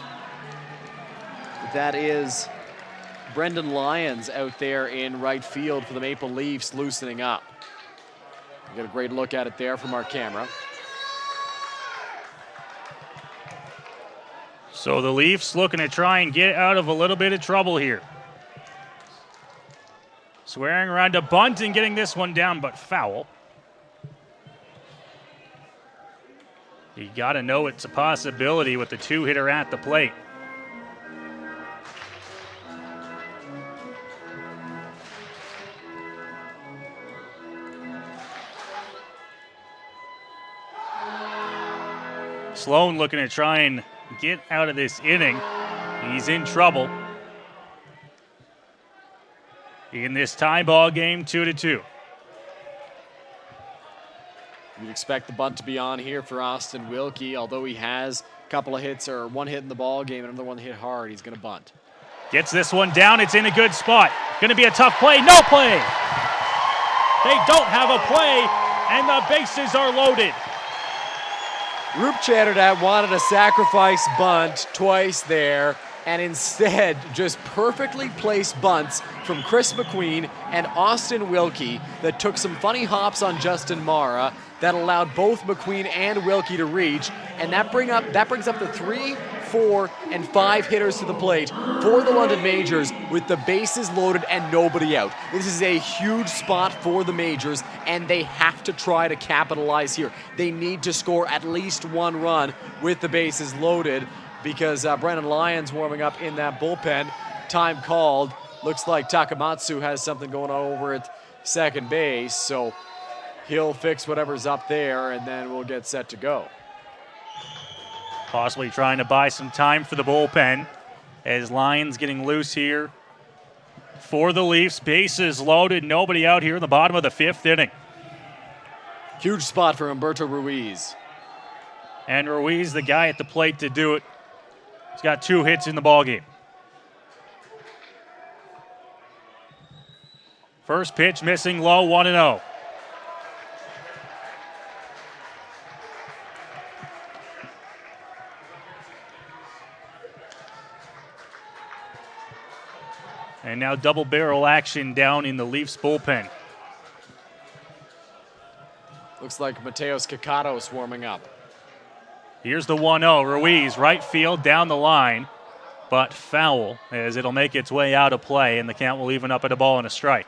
that is Brendan Lyons out there in right field for the Maple Leafs, loosening up. We get a great look at it there from our camera. So the Leafs looking to try and get out of a little bit of trouble here. Swearing around to bunt and getting this one down, but foul. You got to know it's a possibility with the two-hitter at the plate. Sloan looking to try and get out of this inning. He's in trouble. In this tie ball game, 2-2. You'd expect the bunt to be on here for Austin Wilkie, although he has a couple of hits, or one hit in the ball game and another one hit hard. He's going to bunt. Gets this one down. It's in a good spot. Going to be a tough play. No play. They don't have a play, and the bases are loaded. Roop Chatterdat wanted a sacrifice bunt twice there, and instead just perfectly placed bunts from Chris McQueen and Austin Wilkie that took some funny hops on Justin Mara that allowed both McQueen and Wilkie to reach, and that brings up the 3, 4, and 5 hitters to the plate for the London Majors with the bases loaded and nobody out. This is a huge spot for the Majors, and they have to try to capitalize here. They need to score at least one run with the bases loaded, because Brendan Lyons warming up in that bullpen. Time called. Looks like Takamatsu has something going on over at second base, so he'll fix whatever's up there, and then we'll get set to go. Possibly trying to buy some time for the bullpen as Lyons getting loose here for the Leafs. Bases loaded, nobody out here in the bottom of the 5th inning. Huge spot for Humberto Ruiz. And Ruiz, the guy at the plate to do it. He's got 2 hits in the ballgame. First pitch missing low, 1-0. And now double barrel action down in the Leafs bullpen. Looks like Mateos Kakatos warming up. Here's the 1-0. Ruiz, right field, down the line, but foul as it'll make its way out of play, and the count will even up at a ball and a strike.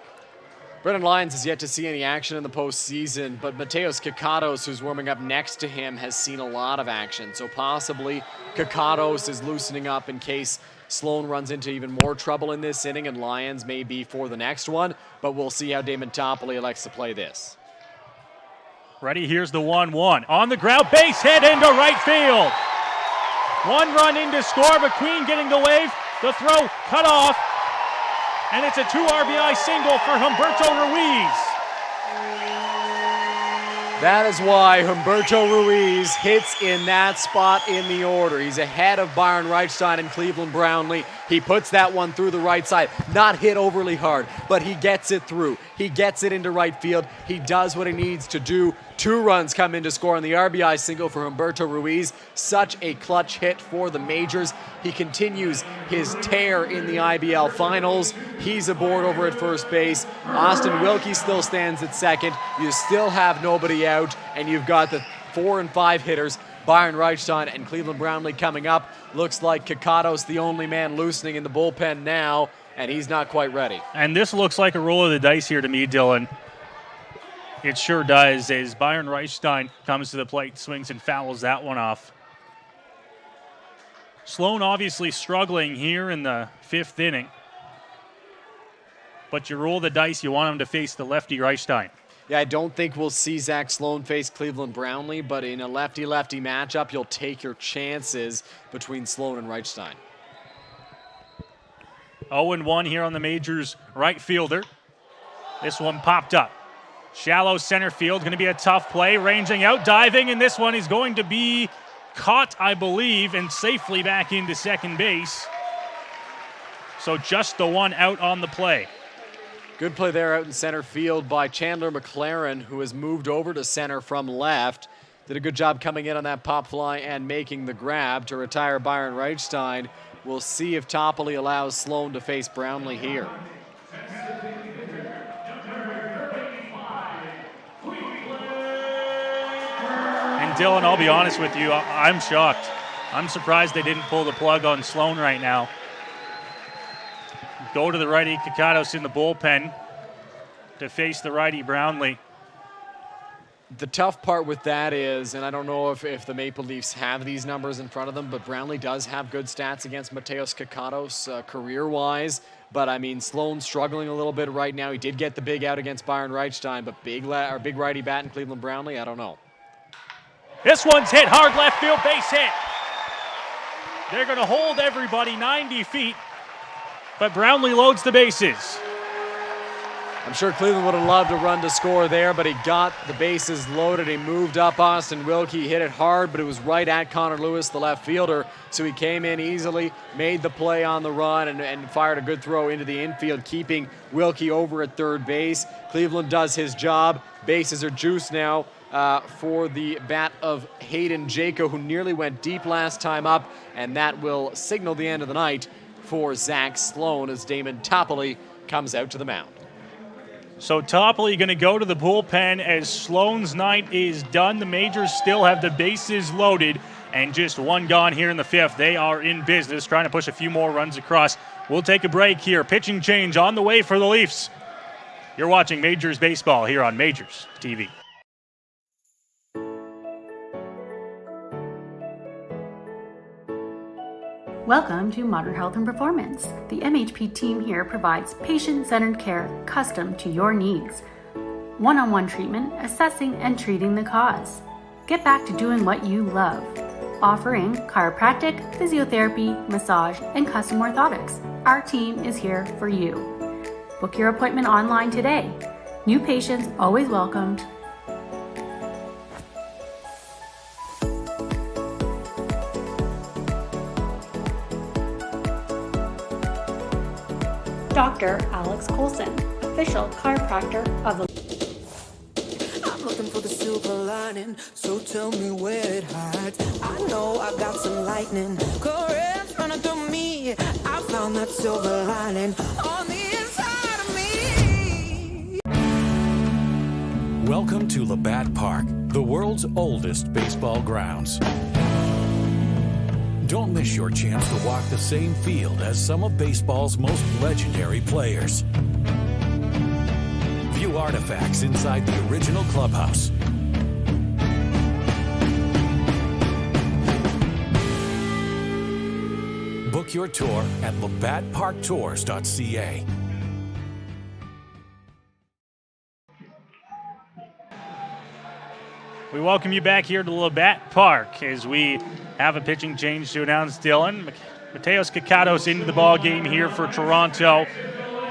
Brendan Lyons has yet to see any action in the postseason, but Mateos Kakatos, who's warming up next to him, has seen a lot of action. So possibly Kakatos is loosening up in case Sloan runs into even more trouble in this inning, and Lyons may be for the next one, but we'll see how Damon Toppoli elects to play this. Ready, here's the 1-1. On the ground, base hit into right field. 1 run in to score. McQueen getting the wave. The throw cut off. And it's a 2 RBI single for Humberto Ruiz. That is why Humberto Ruiz hits in that spot in the order. He's ahead of Byron Reichstein and Cleveland Brownlee. He puts that one through the right side. Not hit overly hard, but he gets it through. He gets it into right field. He does what he needs to do. 2 runs come in to score on the RBI single for Humberto Ruiz. Such a clutch hit for the Majors. He continues his tear in the IBL Finals. He's aboard over at first base. Austin Wilkie still stands at second. You still have nobody out, and you've got the 4 and 5 hitters, Byron Reichstein and Cleveland Brownlee coming up. Looks like Kakatos the only man loosening in the bullpen now, and he's not quite ready. And this looks like a roll of the dice here to me, Dylan. It sure does, as Byron Reichstein comes to the plate, swings and fouls that one off. Sloan obviously struggling here in the 5th inning. but you roll the dice, you want him to face the lefty Reichstein. Yeah, I don't think we'll see Zach Sloan face Cleveland Brownlee, but in a lefty-lefty matchup, you'll take your chances between Sloan and Reichstein. 0-1 here on the Majors right fielder. This one popped up. Shallow center field, going to be a tough play. Ranging out, diving, and this one is going to be caught, I believe, and safely back into second base. So just the one out on the play. Good play there out in center field by Chandler McLaren, who has moved over to center from left. Did a good job coming in on that pop fly and making the grab to retire Byron Reichstein. We'll see if Topley allows Sloan to face Brownlee here. And Dylan, I'll be honest with you, I'm shocked. I'm surprised they didn't pull the plug on Sloan right now. Go to the righty Kakatos in the bullpen to face the righty Brownlee. The tough part with that is, and I don't know if the Maple Leafs have these numbers in front of them, but Brownlee does have good stats against Mateos Kakatos career-wise. But, I mean, Sloan's struggling a little bit right now. He did get the big out against Byron Reichstein, but big righty bat in Cleveland Brownlee, I don't know. This one's hit hard left field, base hit. They're going to hold everybody 90 feet, but Brownlee loads the bases. I'm sure Cleveland would have loved a run to score there, but he got the bases loaded. He moved up Austin Wilkie, hit it hard, but it was right at Connor Lewis, the left fielder. So he came in easily, made the play on the run, and fired a good throw into the infield, keeping Wilkie over at third base. Cleveland does his job. Bases are juiced now for the bat of Hayden Jaco, who nearly went deep last time up, and that will signal the end of the night for Zach Sloan as Damon Topley comes out to the mound. So Topley going to go to the bullpen as Sloan's night is done. The Majors still have the bases loaded and just one gone here in the fifth. They are in business, trying to push a few more runs across. We'll take a break here. Pitching change on the way for the Leafs. You're watching Majors Baseball here on Majors TV. Welcome to Modern Health and Performance. The MHP team here provides patient-centered care custom to your needs. One-on-one treatment, assessing and treating the cause. Get back to doing what you love. Offering chiropractic, physiotherapy, massage, and custom orthotics. Our team is here for you. Book your appointment online today. New patients always welcomed. Dr. Alex Coulson, official chiropractor of the... I'm looking for the silver lining, so tell me where it hides. I know I got some lightning, currents running through me. I found that silver lining on the inside of me. Welcome to Labatt Park, the world's oldest baseball grounds. Don't miss your chance to walk the same field as some of baseball's most legendary players. View artifacts inside the original clubhouse. Book your tour at labattparktours.ca. We welcome you back here to Labatt Park as we have a pitching change to announce, Dylan. Mateos Kakatos into the ball game here for Toronto.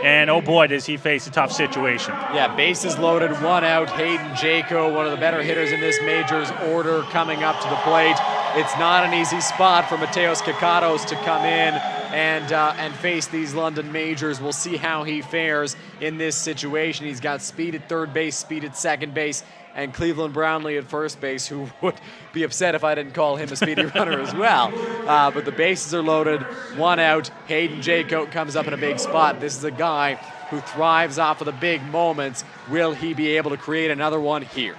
And oh boy, does he face a tough situation. Yeah, bases loaded, one out. Hayden Jaco, one of the better hitters in this Majors order, coming up to the plate. It's not an easy spot for Mateos Kakatos to come in and face these London Majors. We'll see how he fares in this situation. He's got speed at third base, speed at second base, and Cleveland Brownlee at first base, who would be upset if I didn't call him a speedy runner as well. But the bases are loaded, one out. Hayden Jaco comes up in a big spot. This is a guy who thrives off of the big moments. Will he be able to create another one here?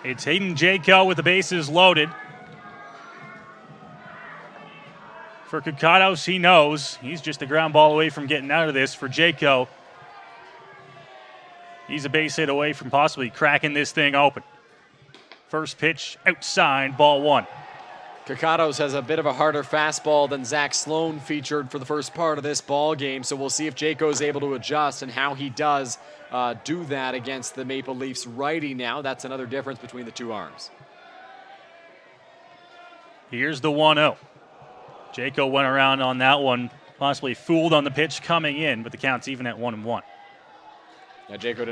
It's Hayden Jaco with the bases loaded. For Kakatos, he knows he's just a ground ball away from getting out of this. For Jaco, he's a base hit away from possibly cracking this thing open. First pitch outside, ball one. Kikatos has a bit of a harder fastball than Zach Sloan featured for the first part of this ball game, so we'll see if Jaco is able to adjust and how he does do that against the Maple Leafs righty now. That's another difference between the two arms. Here's the 1-0. Jaco went around on that one, possibly fooled on the pitch coming in, but the count's even at 1-1. Yeah, Jaco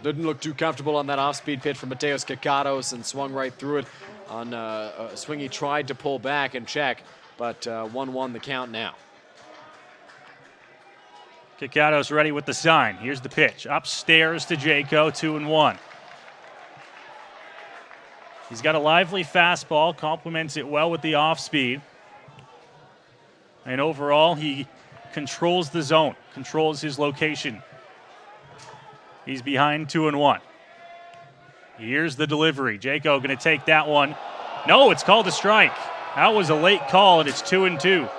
didn't look too comfortable on that off-speed pitch from Mateos Kikatos and swung right through it on a swing he tried to pull back and check, but 1-1 the count now. Kikatos ready with the sign. Here's the pitch. Upstairs to Jaco, 2-1. He's got a lively fastball, complements it well with the off-speed. And overall, he controls the zone, controls his location. He's behind 2-1. Here's the delivery. Jaco going to take that one. No, it's called a strike. That was a late call, and it's 2-2.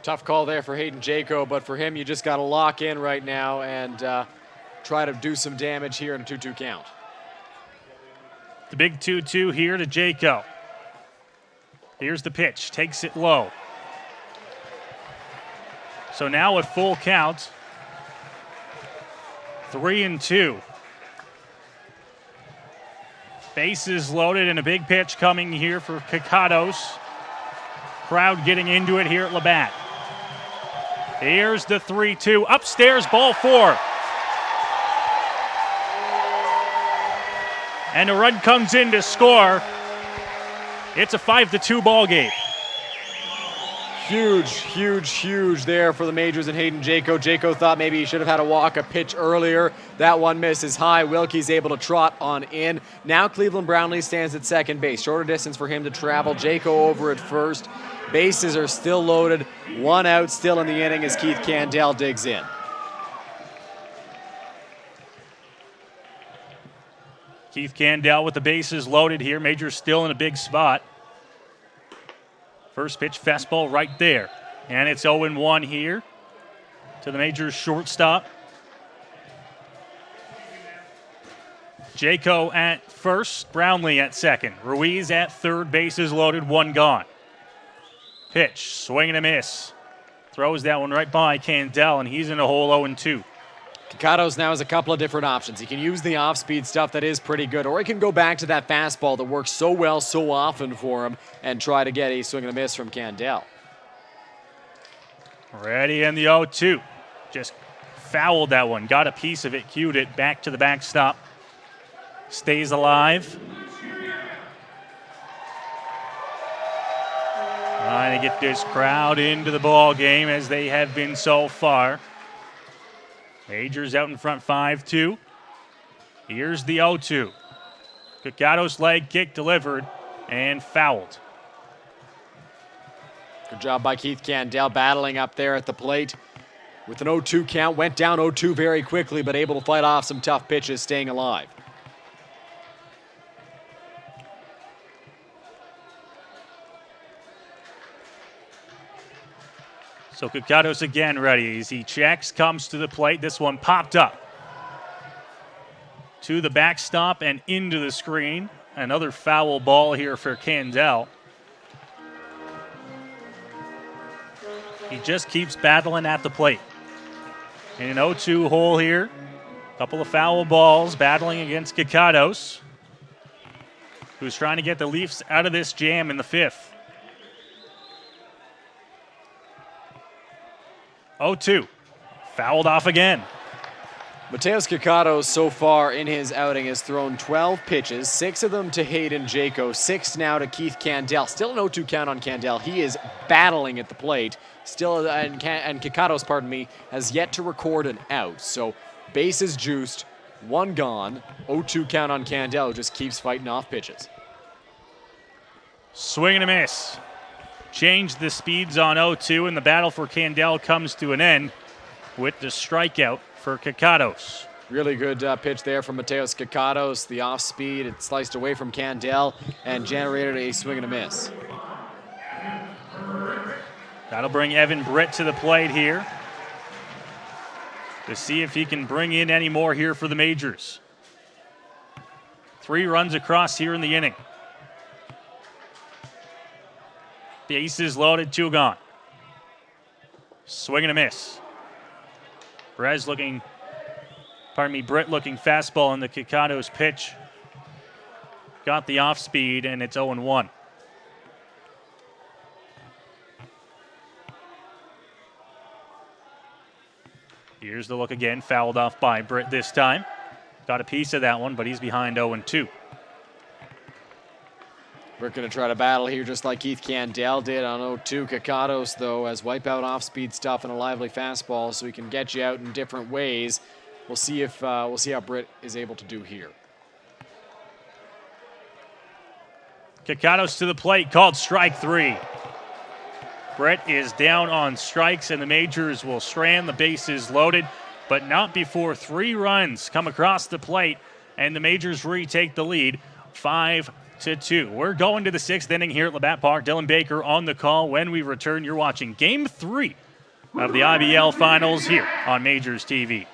Tough call there for Hayden Jaco, but for him, you just got to lock in right now and try to do some damage here in a 2-2 count. The big 2-2 here to Jaco. Here's the pitch, takes it low. So now at full count, 3-2. Bases loaded and a big pitch coming here for Kikatos. Crowd getting into it here at Labatt. Here's the 3-2, upstairs, ball 4. And a run comes in to score. It's a 5-2 ball game. Huge there for the Majors and Hayden Jaco. Jaco thought maybe he should have had a pitch earlier. That one misses high. Wilkie's able to trot on in. Now Cleveland Brownlee stands at second base. Shorter distance for him to travel. Jaco over at first. Bases are still loaded. 1 out still in the inning as Keith Candell digs in. Keith Candell with the bases loaded here. Major's still in a big spot. First pitch, fastball right there. And it's 0-1 here to the Majors shortstop. Jaco at first, Brownlee at second. Ruiz at third, bases loaded, 1 gone. Pitch, swing and a miss. Throws that one right by Candell, and he's in a hole 0-2. Kikatos now has a couple of different options. He can use the off-speed stuff that is pretty good, or he can go back to that fastball that works so well so often for him and try to get a swing and a miss from Candell. Ready in the 0-2. Just fouled that one. Got a piece of it, cued it, back to the backstop. Stays alive. Trying to get this crowd into the ball game as they have been so far. Majors out in front 5-2. Here's the 0-2. Kikatos leg kick delivered and fouled. Good job by Keith Candell battling up there at the plate. With an 0-2 count, went down 0-2 very quickly, but able to fight off some tough pitches, staying alive. So Kikatos again ready as he checks, comes to the plate. This one popped up to the backstop and into the screen. Another foul ball here for Candell. He just keeps battling at the plate. In an 0-2 hole here. Couple of foul balls battling against Kikatos, who's trying to get the Leafs out of this jam in the 5th. 0-2. Fouled off again. Mateos Kikatos so far in his outing has thrown 12 pitches, 6 of them to Hayden Jaco, 6 now to Keith Candell. Still an 0-2 count on Candell. He is battling at the plate. Still, and Kikatos, has yet to record an out. So bases juiced, 1 gone, 0-2 count on Candell, who just keeps fighting off pitches. Swing and a miss. Change the speeds on 0-2, and the battle for Candell comes to an end with the strikeout for Kikatos. Really good pitch there from Mateos Kikatos. The off speed, it sliced away from Candell and generated a swing and a miss. That'll bring Evan Britt to the plate here. to see if he can bring in any more here for the Majors. 3 runs across here in the inning. Bases loaded, 2 gone. Swing and a miss. Britt looking fastball in the Kikado's pitch. Got the off speed, and it's 0-1. Here's the look again, fouled off by Britt this time. Got a piece of that one, but he's behind 0-2. We're going to try to battle here just like Keith Candell did on 0-2. Kikados, though, has wipeout off-speed stuff and a lively fastball, so he can get you out in different ways. We'll see how Britt is able to do here. Kikados to the plate, called strike 3. Britt is down on strikes, and the Majors will strand the bases loaded, but not before 3 runs come across the plate, and the Majors retake the lead 5-2. We're going to the 6th inning here at Labatt Park. Dylan Baker on the call. When we return, you're watching Game 3 of the IBL Finals here on MajorsTV.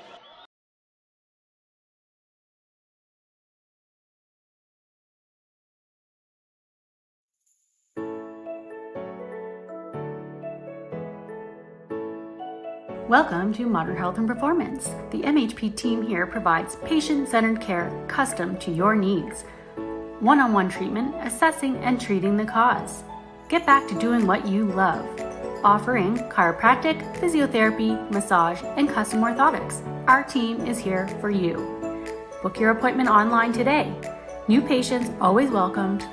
Welcome to Modern Health and Performance. The MHP team here provides patient-centered care custom to your needs. One-on-one treatment, assessing and treating the cause. Get back to doing what you love. Offering chiropractic, physiotherapy, massage, and custom orthotics. Our team is here for you. Book your appointment online today. New patients always welcomed.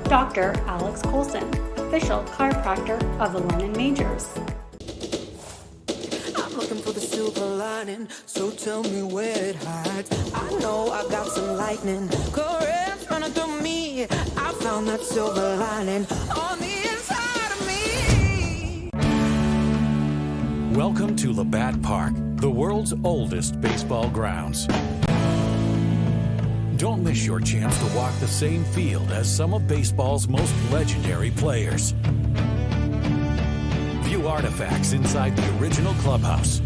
Dr. Alex Colson, official chiropractor of the London Majors. I'm looking for the silver lining, so tell me where it hides. I know I got some lightning, currents running through me. I found that silver lining on the inside of me. Welcome to Labatt Park, the world's oldest baseball grounds. Don't miss your chance to walk the same field as some of baseball's most legendary players. View artifacts inside the original clubhouse.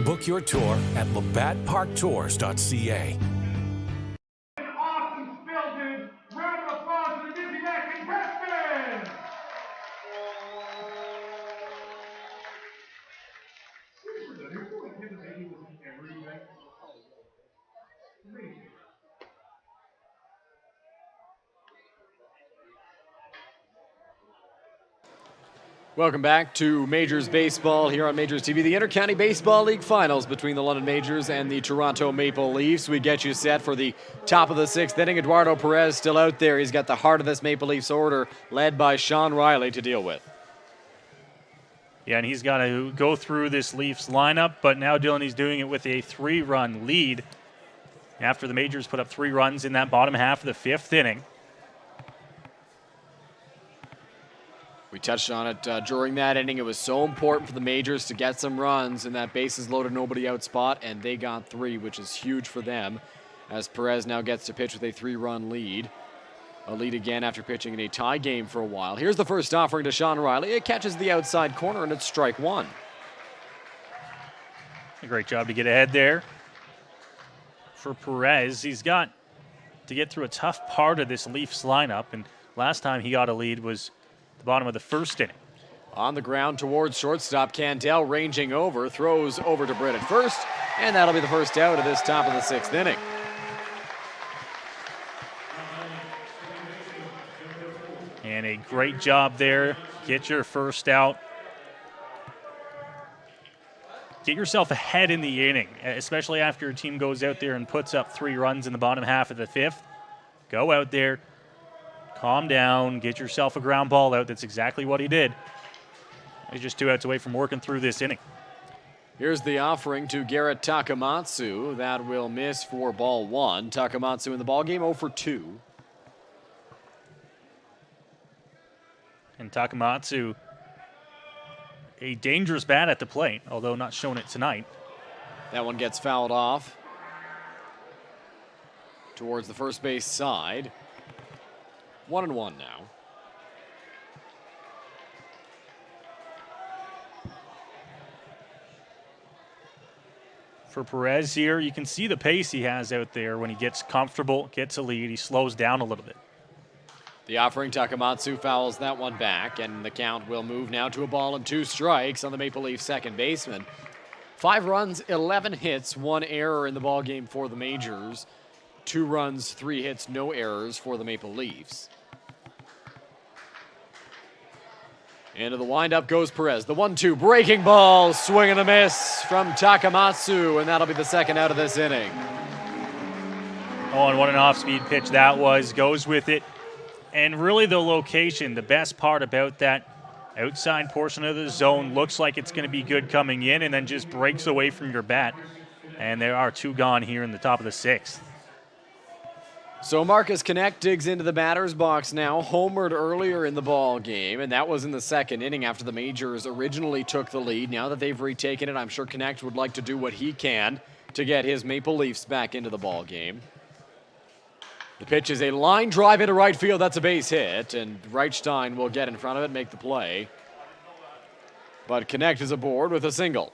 Book your tour at labattparktours.ca. An awesome spill, dude. Round of applause for the Dizzy-Back contestants. Welcome back to Majors Baseball here on MajorsTV. The Intercounty Baseball League Finals between the London Majors and the Toronto Maple Leafs. We get you set for the top of the 6th inning. Eduardo Perez still out there. He's got the heart of this Maple Leafs order, led by Sean Riley, to deal with. Yeah, and he's got to go through this Leafs lineup, but now Dylan, he's doing it with a 3-run lead after the Majors put up 3 runs in that bottom half of the 5th inning. We touched on it during that inning. It was so important for the Majors to get some runs in that bases loaded, nobody out spot, and they got 3, which is huge for them, as Perez now gets to pitch with a 3-run lead. A lead again after pitching in a tie game for a while. Here's the first offering to Sean Riley. It catches the outside corner, and it's strike 1. A great job to get ahead there for Perez. He's got to get through a tough part of this Leafs lineup, and last time he got a lead was the bottom of the 1st inning. On the ground towards shortstop, Candell ranging over, throws over to Britt at first, and that'll be the first out of this top of the 6th inning. And a great job there. Get your first out. Get yourself ahead in the inning, especially after your team goes out there and puts up 3 runs in the bottom half of the 5th. Go out there, calm down, get yourself a ground ball out. That's exactly what he did. He's just 2 outs away from working through this inning. Here's the offering to Garrett Takamatsu. That will miss for ball 1. Takamatsu in the ballgame 0 for 2. And Takamatsu, a dangerous bat at the plate, although not showing it tonight. That one gets fouled off towards the first base side. 1-1 now. For Perez here, you can see the pace he has out there when he gets comfortable, gets a lead, he slows down a little bit. The offering, Takamatsu fouls that one back, and the count will move now to a ball and 2 strikes on the Maple Leaf second baseman. 5 runs, 11 hits, 1 error in the ball game for the Majors. 2 runs, 3 hits, no errors for the Maple Leafs. Into the windup goes Perez. The 1-2 breaking ball, swing and a miss from Takamatsu, and that'll be the second out of this inning. Oh, and what an off-speed pitch that was. Goes with it. And really the location, the best part about that outside portion of the zone, looks like it's going to be good coming in and then just breaks away from your bat. And there are 2 gone here in the top of the 6th. So Marcus Connect digs into the batter's box now, homered earlier in the ball game, and that was in the second inning after the Majors originally took the lead. Now that they've retaken it, I'm sure Connect would like to do what he can to get his Maple Leafs back into the ball game. The pitch is a line drive into right field. That's a base hit, and Reichstein will get in front of it, make the play. But Connect is aboard with a single.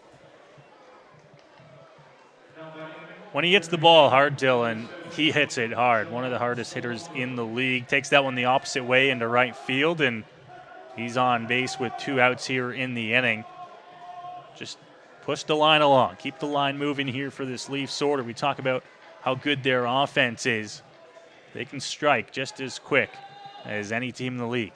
When he hits the ball hard, Dylan, he hits it hard. One of the hardest hitters in the league. Takes that one the opposite way into right field, and he's on base with 2 outs here in the inning. Just push the line along. Keep the line moving here for this Leafs order. We talk about how good their offense is. They can strike just as quick as any team in the league.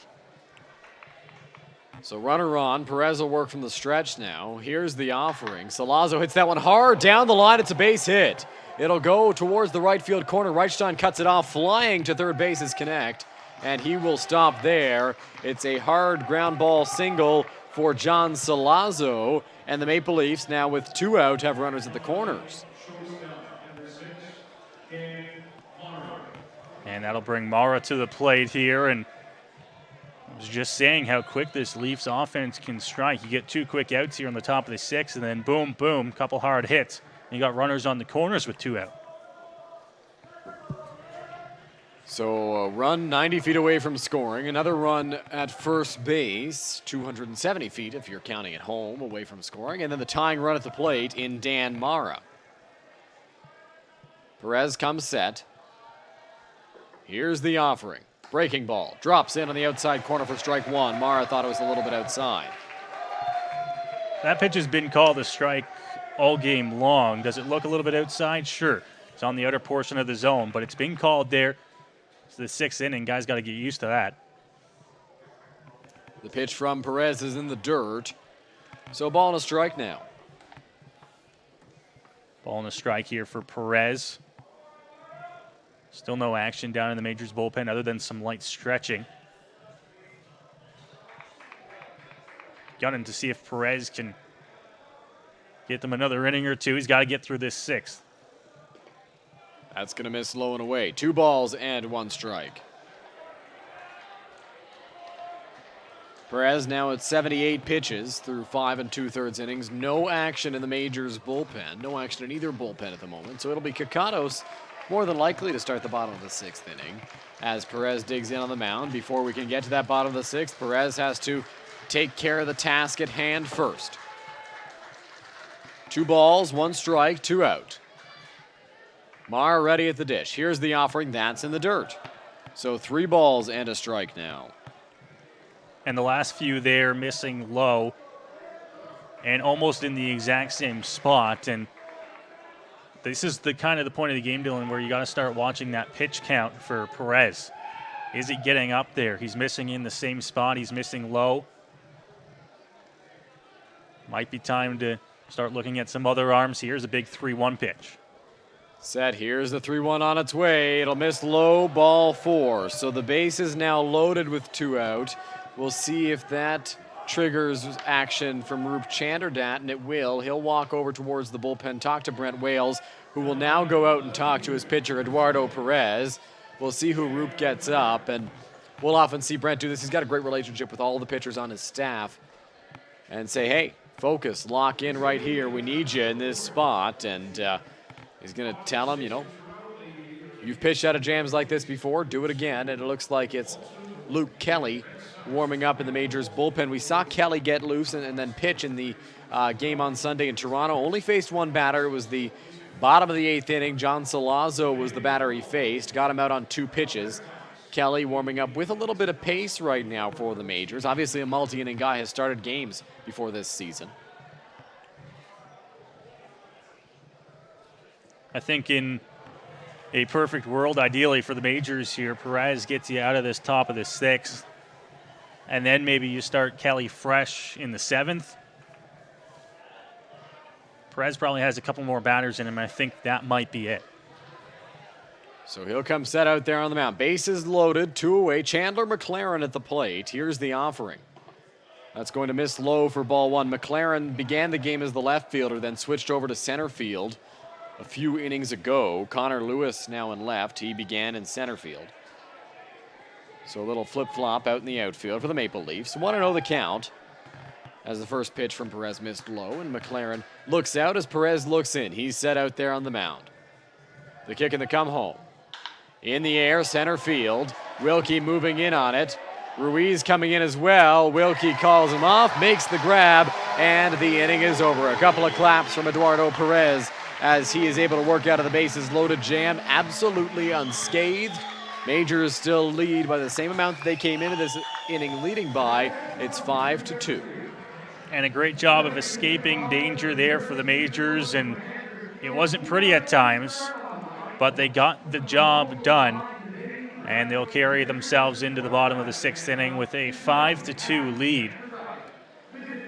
So runner on. Perez will work from the stretch now. Here's the offering. Salazzo hits that one hard down the line. It's a base hit. It'll go towards the right field corner. Reichstein cuts it off. Flying to third base is Connect, and he will stop there. It's a hard ground ball single for John Salazzo, and the Maple Leafs now with 2 out have runners at the corners. And that'll bring Mara to the plate here, and I was just saying how quick this Leafs offense can strike. You get 2 quick outs here on the top of the 6th, and then boom, boom, couple hard hits. And you got runners on the corners with 2 out. So a run 90 feet away from scoring. Another run at first base, 270 feet if you're counting at home, away from scoring. And then the tying run at the plate in Dan Mara. Perez comes set. Here's the offering. Breaking ball. Drops in on the outside corner for strike 1. Mara thought it was a little bit outside. That pitch has been called a strike all game long. Does it look a little bit outside? Sure. It's on the outer portion of the zone, but it's been called there. It's the 6th inning. Guys got to get used to that. The pitch from Perez is in the dirt. So ball and a strike now. Ball and a strike here for Perez. Still no action down in the Majors bullpen other than some light stretching. Gunning to see if Perez can get them another inning or 2. He's got to get through this 6th. That's going to miss low and away. 2 balls and 1 strike. Perez now at 78 pitches through 5 2/3 innings. No action in the Majors bullpen. No action in either bullpen at the moment. So it'll be Kakatos more than likely to start the bottom of the 6th inning as Perez digs in on the mound. Before we can get to that bottom of the 6th, Perez has to take care of the task at hand first. 2 balls, 1 strike, 2 out. Mara ready at the dish. Here's the offering. That's in the dirt. So 3 balls and a strike now. And the last few there missing low and almost in the exact same spot. And this is the kind of the point of the game, Dylan, where you got to start watching that pitch count for Perez. Is he getting up there? He's missing in the same spot. He's missing low. Might be time to start looking at some other arms. Here's a big 3-1 pitch. Set. Here's the 3-1 on its way. It'll miss low, ball 4. So the base is now loaded with 2 out. We'll see if that triggers action from Roop Chanderdat, and it will. He'll walk over towards the bullpen, talk to Brent Wales, who will now go out and talk to his pitcher, Eduardo Perez. We'll see who Roop gets up, and we'll often see Brent do this. He's got a great relationship with all the pitchers on his staff and say, hey, focus, lock in right here. We need you in this spot. And he's going to tell him, you know, you've pitched out of jams like this before, do it again. And it looks like it's Luke Kelly warming up in the Majors bullpen. We saw Kelly get loose and then pitch in the game on Sunday in Toronto. Only faced one batter. It was the bottom of the 8th inning. John Salazzo was the batter he faced. Got him out on 2 pitches. Kelly warming up with a little bit of pace right now for the Majors. Obviously a multi-inning guy, has started games before this season. I think in a perfect world, ideally for the Majors here, Perez gets you out of this top of the 6th. And then maybe you start Kelly fresh in the 7th. Perez probably has a couple more batters in him. I think that might be it. So he'll come set out there on the mound. Bases loaded, 2 away. Chandler McLaren at the plate. Here's the offering. That's going to miss low for ball 1. McLaren began the game as the left fielder, then switched over to center field a few innings ago. Connor Lewis now in left. He began in center field. So a little flip-flop out in the outfield for the Maple Leafs. 1-0 the count as the first pitch from Perez missed low, and McLaren looks out as Perez looks in. He's set out there on the mound. The kick and the come home. In the air, center field. Wilkie moving in on it. Ruiz coming in as well. Wilkie calls him off, makes the grab, and the inning is over. A couple of claps from Eduardo Perez as he is able to work out of the bases loaded jam, absolutely unscathed. Majors still lead by the same amount that they came into this inning leading by. It's 5-2. And a great job of escaping danger there for the Majors, and it wasn't pretty at times, but they got the job done, and they'll carry themselves into the bottom of the 6th inning with a 5-2 lead.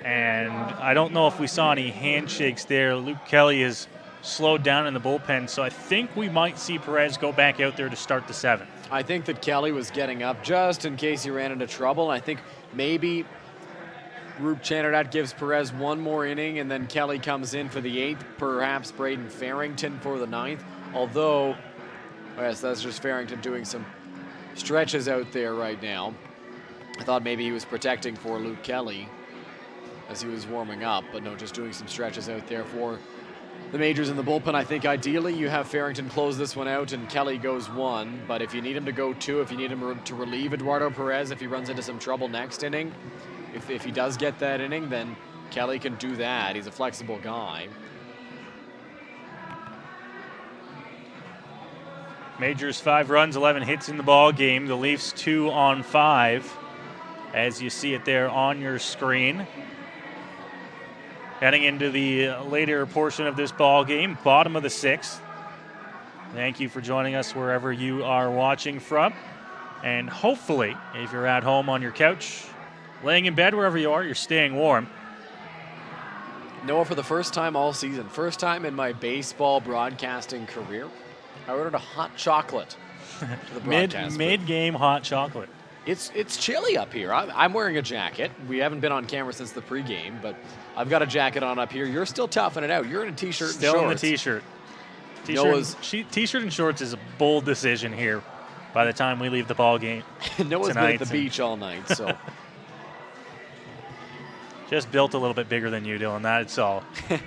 And I don't know if we saw any handshakes there. Luke Kelly is slowed down in the bullpen, so I think we might see Perez go back out there to start the 7th. I think that Kelly was getting up just in case he ran into trouble. I think maybe Roop Chanardot gives Perez one more inning, and then Kelly comes in for the 8th, perhaps Braden Farrington for the 9th. Although, yes, that's just Farrington doing some stretches out there right now. I thought maybe he was protecting for Luke Kelly as he was warming up, but no, just doing some stretches out there for the Majors in the bullpen. I think ideally you have Farrington close this one out and Kelly goes 1, but if you need him to go 2, if you need him to relieve Eduardo Perez, if he runs into some trouble next inning, if he does get that inning, then Kelly can do that. He's a flexible guy. Majors 5 runs, 11 hits in the ball game. The Leafs 2 on 5, as you see it there on your screen. Heading into the later portion of this ball game, bottom of the 6th. Thank you for joining us wherever you are watching from. And hopefully, if you're at home on your couch, laying in bed, wherever you are, you're staying warm. Noah, for the first time all season, first time in my baseball broadcasting career, I ordered a hot chocolate to the broadcast. Mid-game hot chocolate. It's chilly up here. I'm wearing a jacket. We haven't been on camera since the pregame, but I've got a jacket on up here. You're still toughing it out. You're in a t-shirt and shorts. Still in the t-shirt. T-shirt and shorts is a bold decision here by the time we leave the ball game. Noah's been at the beach all night, so. Just built a little bit bigger than you, Dylan. That's all. A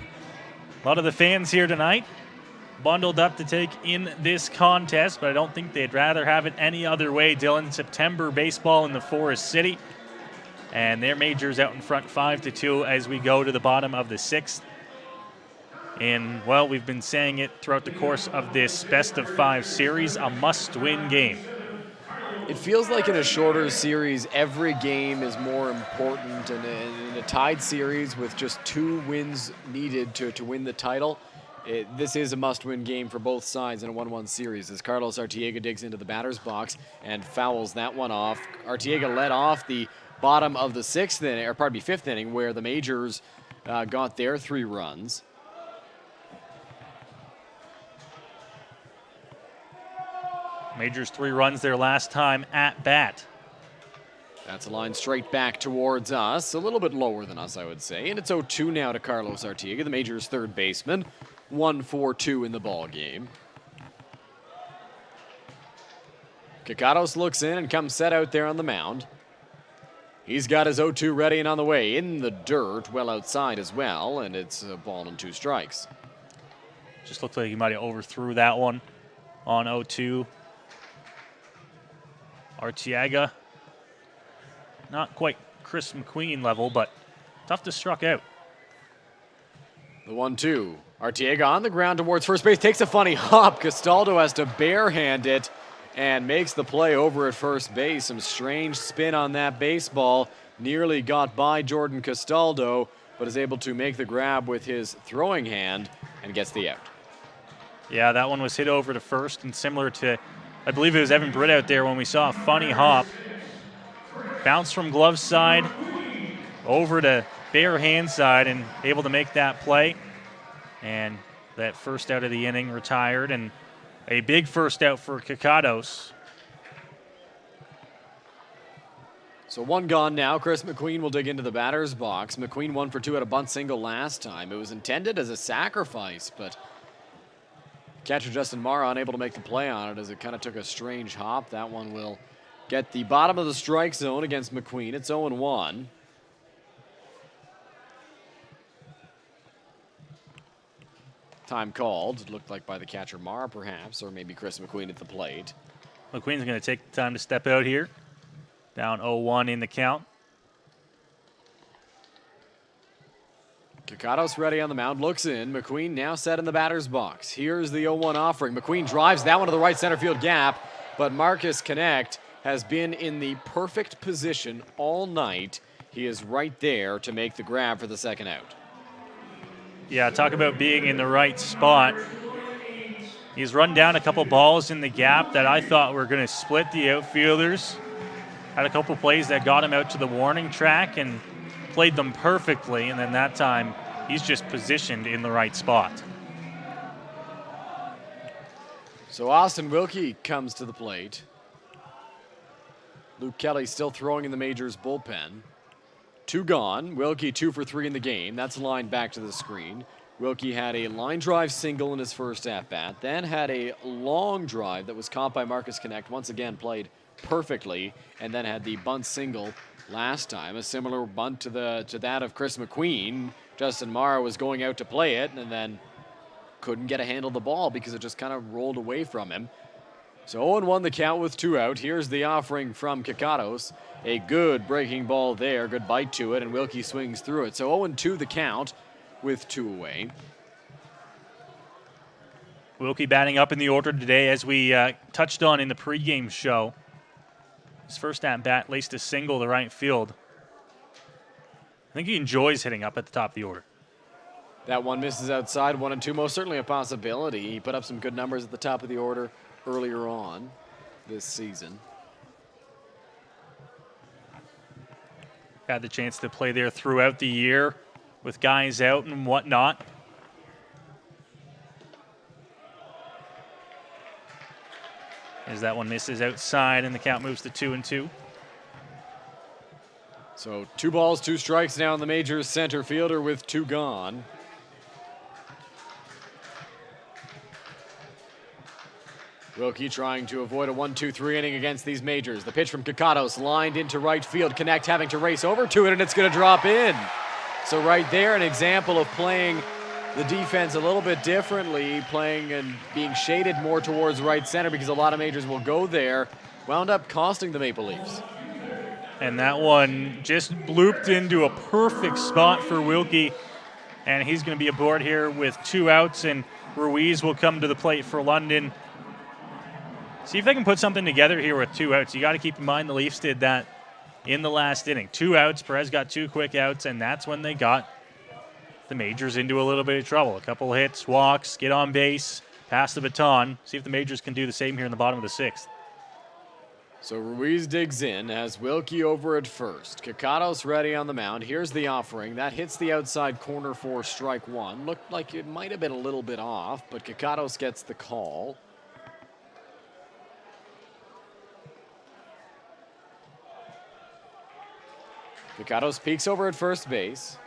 lot of the fans here tonight bundled up to take in this contest, but I don't think they'd rather have it any other way, Dylan. September baseball in the Forest City, and their Majors out in front 5-2 as we go to the bottom of the 6th. And, well, we've been saying it throughout the course of this best-of-5 series, a must-win game. It feels like in a shorter series, every game is more important, and in a tied series with just 2 wins needed to win the title, this is a must-win game for both sides in a 1-1 series as Carlos Artiega digs into the batter's box and fouls that one off. Artiega led off the bottom of the 5th inning, where the Majors got their 3 runs. Majors 3 runs their last time at bat. That's a line straight back towards us, a little bit lower than us, I would say. And it's 0-2 now to Carlos Artiega, the Majors' 3rd baseman. 1-4-2 in the ball game. Kakatos looks in and comes set out there on the mound. He's got his 0-2 ready and on the way. In the dirt, well outside as well, and it's a ball and 2 strikes. Just looked like he might have overthrew that one on 0-2. Arteaga, not quite Chris McQueen level, but tough to struck out. The 1-2. Arteaga on the ground towards first base, takes a funny hop. Castaldo has to barehand it and makes the play over at first base. Some strange spin on that baseball. Nearly got by Jordan Castaldo, but is able to make the grab with his throwing hand and gets the out. Yeah, that one was hit over to first, and similar to, I believe it was Evan Britt out there when we saw a funny hop. Bounce from glove side over to bare hand side and able to make that play. And that first out of the inning retired, and a big first out for Kakados. So 1 gone now. Chris McQueen will dig into the batter's box. McQueen 1 for 2 at a bunt single last time. It was intended as a sacrifice, but catcher Justin Mara unable to make the play on it as it kind of took a strange hop. That one will get the bottom of the strike zone against McQueen. It's 0-1. Time called. It looked like by the catcher Mara perhaps, or maybe Chris McQueen at the plate. McQueen's going to take the time to step out here. Down 0-1 in the count. Kakados ready on the mound, looks in. McQueen now set in the batter's box. Here's the 0-1 offering. McQueen drives that one to the right center field gap, but Marcus Connect has been in the perfect position all night. He is right there to make the grab for the second out. Yeah, talk about being in the right spot. He's run down a couple balls in the gap that I thought were going to split the outfielders. Had a couple plays that got him out to the warning track and played them perfectly, and then that time he's just positioned in the right spot. So Austin Wilkie comes to the plate. Luke Kelly still throwing in the Majors bullpen. 2 gone. Wilkie 2 for 3 in the game. That's lined back to the screen. Wilkie had a line drive single in his first at-bat, then had a long drive that was caught by Marcus Connect, once again played perfectly, and then had the bunt single last time. A similar bunt to that of Chris McQueen. Justin Mara was going out to play it and then couldn't get a handle of the ball because it just kind of rolled away from him. So 0-1 the count with 2 out. Here's the offering from Kakados. A good breaking ball there, good bite to it, and Wilkie swings through it. So 0-2 the count with 2 away. Wilkie batting up in the order today, as we touched on in the pregame show. His first at-bat laced a single to right field. I think he enjoys hitting up at the top of the order. That one misses outside, 1-2, most certainly a possibility. He put up some good numbers at the top of the order earlier on this season. Had the chance to play there throughout the year with guys out and whatnot. As that one misses outside and the count moves to 2-2. So 2 balls, 2 strikes now in the Majors center fielder with 2 gone. Wilkie trying to avoid a 1-2-3 inning against these Majors. The pitch from Kakados lined into right field. Connect having to race over to it, and it's going to drop in. So right there, an example of playing the defense a little bit differently, playing and being shaded more towards right center because a lot of Majors will go there. Wound up costing the Maple Leafs. And that one just blooped into a perfect spot for Wilkie. And he's going to be aboard here with 2 outs, and Ruiz will come to the plate for London. See if they can put something together here with 2 outs. You got to keep in mind the Leafs did that in the last inning. 2 outs, Perez got 2 quick outs, and that's when they got the Majors into a little bit of trouble. A couple hits, walks, get on base, pass the baton. See if the Majors can do the same here in the bottom of the 6th. So Ruiz digs in, has Wilkie over at first. Kakados ready on the mound. Here's the offering. That hits the outside corner for strike 1. Looked like it might have been a little bit off, but Kakados gets the call. Kakados peeks over at first base.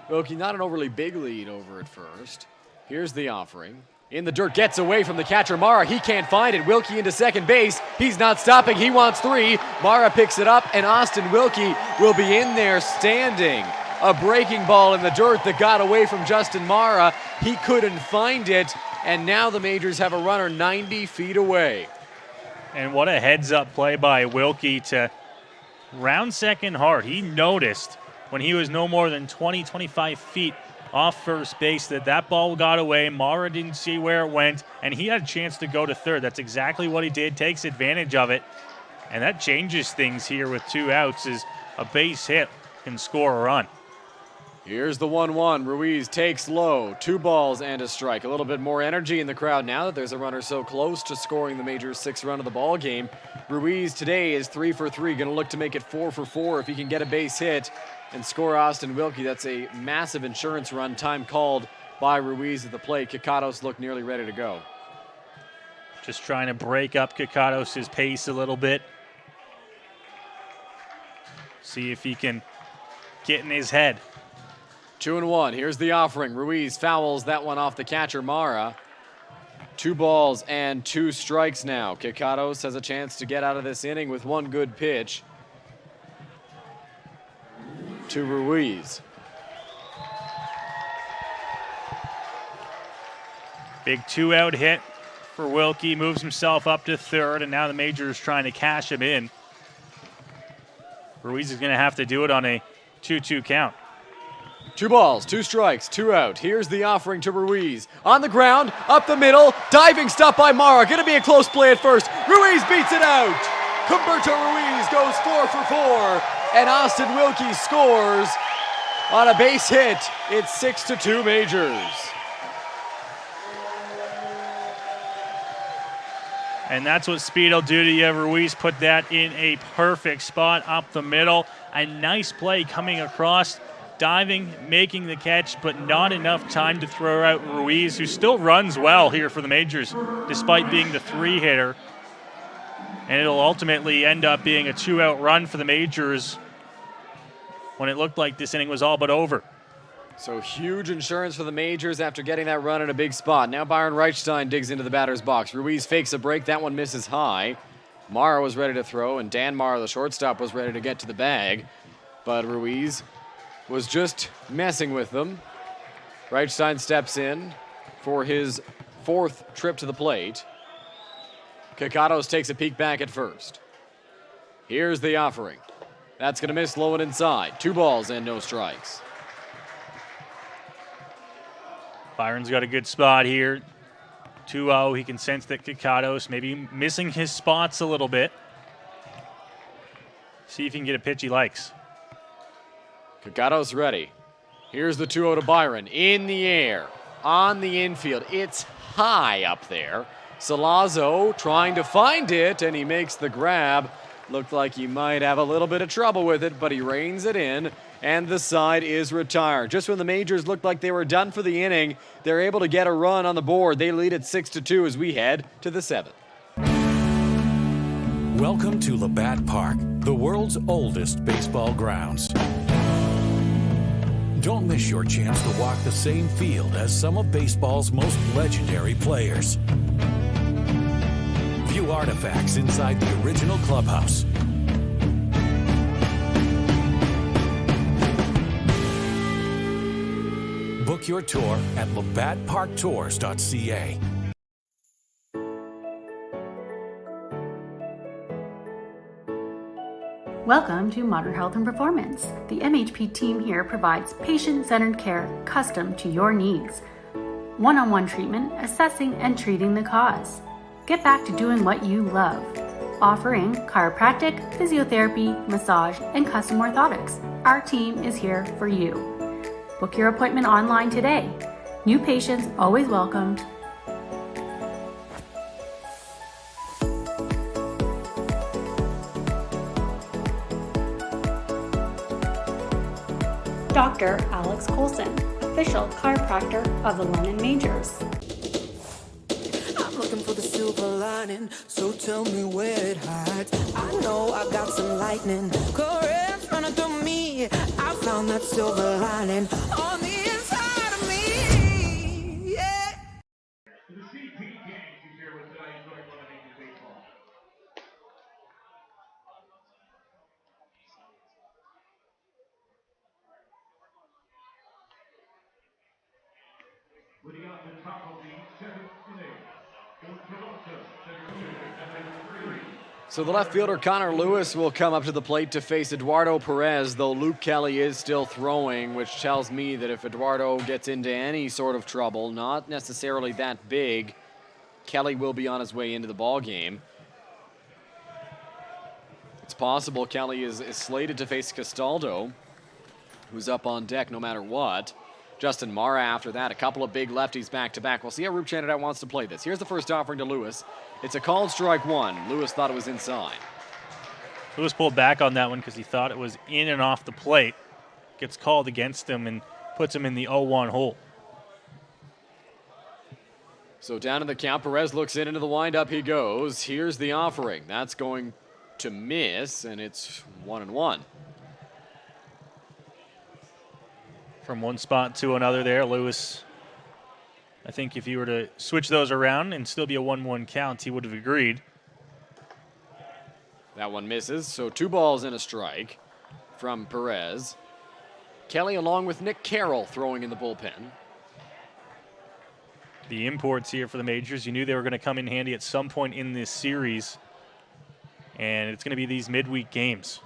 Wilkie, not an overly big lead over at first. Here's the offering. In the dirt, gets away from the catcher, Mara. He can't find it. Wilkie into second base. He's not stopping. He wants 3. Mara picks it up, and Austin Wilkie will be in there standing. A breaking ball in the dirt that got away from Justin Mara. He couldn't find it, and now the Majors have a runner 90 feet away. And what a heads-up play by Wilkie to round second hard. He noticed when he was no more than 20, 25 feet off first base that ball got away. Mara didn't see where it went, and he had a chance to go to third. That's exactly what he did, takes advantage of it, and that changes things here with 2 outs as a base hit can score a run. Here's the 1-1. Ruiz takes low. 2 balls and a strike. A little bit more energy in the crowd now that there's a runner so close to scoring the Majors' 6th run of the ball game. Ruiz today is 3 for 3. Going to look to make it 4 for 4 if he can get a base hit and score Austin Wilkie. That's a massive insurance run. Time called by Ruiz at the plate. Kikatos looked nearly ready to go. Just trying to break up Kikatos' pace a little bit. See if he can get in his head. 2-1. Here's the offering. Ruiz fouls that one off the catcher, Mara. 2 balls and 2 strikes now. Kikatos has a chance to get out of this inning with 1 good pitch to Ruiz. Big 2-out hit for Wilkie. Moves himself up to third, and now the Majors trying to cash him in. Ruiz is going to have to do it on a 2-2 count. 2 balls, 2 strikes, 2 out. Here's the offering to Ruiz. On the ground, up the middle, diving stop by Mara. Going to be a close play at first. Ruiz beats it out. Humberto Ruiz goes 4 for 4, and Austin Wilkie scores on a base hit. It's 6-2 Majors. And that's what speed will do to you. Ruiz put that in a perfect spot up the middle. A nice play coming across, diving, making the catch, but not enough time to throw out Ruiz, who still runs well here for the Majors, despite being the 3-hitter. And it'll ultimately end up being a 2-out run for the Majors when it looked like this inning was all but over. So huge insurance for the Majors after getting that run in a big spot. Now Byron Reichstein digs into the batter's box. Ruiz fakes a break. That one misses high. Mara was ready to throw, and Dan Mara, the shortstop, was ready to get to the bag. But Ruiz was just messing with them. Reichstein steps in for his 4th trip to the plate. Kikatos takes a peek back at first. Here's the offering. That's going to miss low and inside. 2 balls and no strikes. Byron's got a good spot here. 2-0. He can sense that Kikatos maybe missing his spots a little bit. See if he can get a pitch he likes. Kikatos ready. Here's the 2-0 to Byron. In the air. On the infield. It's high up there. Salazzo trying to find it, and he makes the grab. Looked like he might have a little bit of trouble with it, but he reins it in, and the side is retired. Just when the Majors looked like they were done for the inning, they're able to get a run on the board. They lead at 6-2 as we head to the 7th. Welcome to Labatt Park, the world's oldest baseball grounds. Don't miss your chance to walk the same field as some of baseball's most legendary players. View artifacts inside the original clubhouse. Book your tour at labattparktours.ca. Welcome to Modern Health and Performance. The MHP team here provides patient-centered care custom to your needs. One-on-one treatment, assessing and treating the cause. Get back to doing what you love. Offering chiropractic, physiotherapy, massage, and custom orthotics. Our team is here for you. Book your appointment online today. New patients always welcomed. Dr. Alex Colson, official chiropractor of the London Majors. I'm looking for the silver lining, so tell me where it hides. I know I got some lightning, currents running through me. I found that silver lining on the inside of me. Yeah. Leading off the top of the 7th inning, for Toronto, center fielder, 3. So the left fielder Connor Lewis will come up to the plate to face Eduardo Perez, though Luke Kelly is still throwing, which tells me that if Eduardo gets into any sort of trouble, not necessarily that big, Kelly will be on his way into the ball game. It's possible Kelly is slated to face Castaldo, who's up on deck no matter what. Justin Mara after that, a couple of big lefties back-to-back. We'll see how Roop Chandidat wants to play this. Here's the first offering to Lewis. It's a called strike one. Lewis thought it was inside. Lewis pulled back on that one because he thought it was in and off the plate. Gets called against him and puts him in the 0-1 hole. So down in the count, Perez looks into the windup. He goes. Here's the offering. That's going to miss, and it's 1-1. From one spot to another there, Lewis, I think if you were to switch those around and still be a 1-1 count, he would have agreed. That one misses, so 2 balls and a strike from Perez. Kelly along with Nick Carroll throwing in the bullpen. The imports here for the Majors, you knew they were going to come in handy at some point in this series, and it's going to be these midweek games.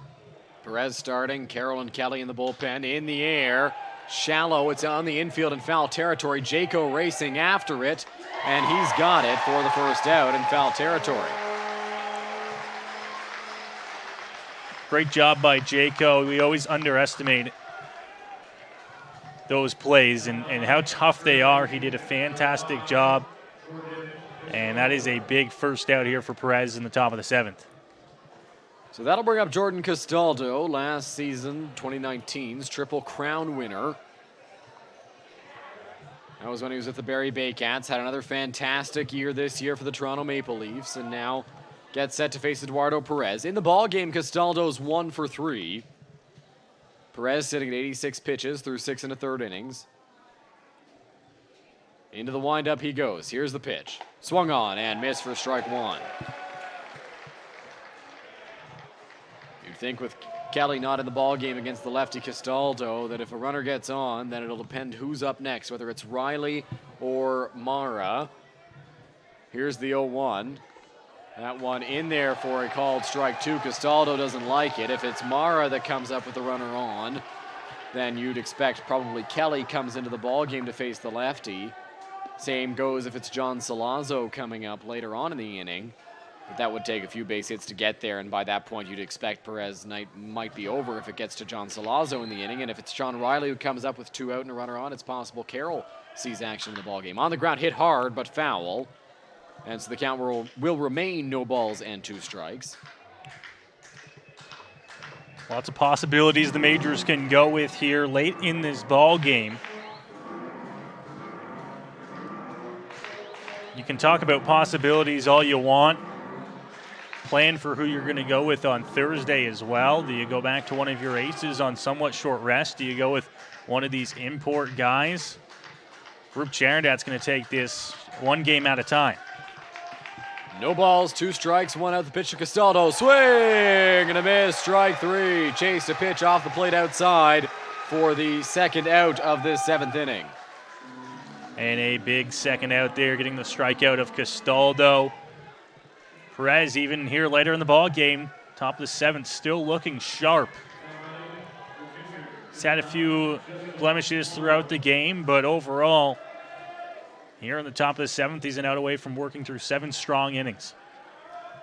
Perez starting, Carroll and Kelly in the bullpen, in the air. Shallow, it's on the infield in foul territory. Jayco racing after it, and he's got it for the first out in foul territory. Great job by Jayco. We always underestimate those plays and how tough they are. He did a fantastic job, and that is a big first out here for Perez in the top of the 7th. So that'll bring up Jordan Castaldo, last season, 2019's Triple Crown winner. That was when he was with the Barrie Baycats. Had another fantastic year this year for the Toronto Maple Leafs, and now gets set to face Eduardo Perez. In the ball game, Castaldo's 1 for 3. Perez sitting at 86 pitches through 6 1/3 innings. Into the windup he goes. Here's the pitch. Swung on and missed for strike 1. You'd think with Kelly not in the ball game against the lefty Castaldo that if a runner gets on, then it'll depend who's up next, whether it's Riley or Mara. Here's the 0-1. That one in there for a called strike 2. Castaldo doesn't like it. If it's Mara that comes up with the runner on, then you'd expect probably Kelly comes into the ball game to face the lefty. Same goes if it's John Salazzo coming up later on in the inning. But that would take a few base hits to get there, and by that point you'd expect Perez night might be over if it gets to John Salazzo in the inning. And if it's John Riley who comes up with 2 out and a runner on, it's possible Carroll sees action in the ballgame. On the ground, hit hard, but foul. And so the count will remain no balls and 2 strikes. Lots of possibilities the Majors can go with here late in this ball game. You can talk about possibilities all you want. Plan for who you're going to go with on Thursday as well. Do you go back to one of your aces on somewhat short rest? Do you go with one of these import guys? Roop Chandidat's going to take this one game at a time. No balls, 2 strikes, 1 out. The pitch to Castaldo. Swing and a miss. Strike 3. Chased a pitch off the plate outside for the second out of this 7th inning. And a big second out there, getting the strikeout of Castaldo. Perez, even here later in the ball game, top of the 7th, still looking sharp. He's had a few blemishes throughout the game, but overall, here in the top of the 7th, he's an out away from working through 7 strong innings.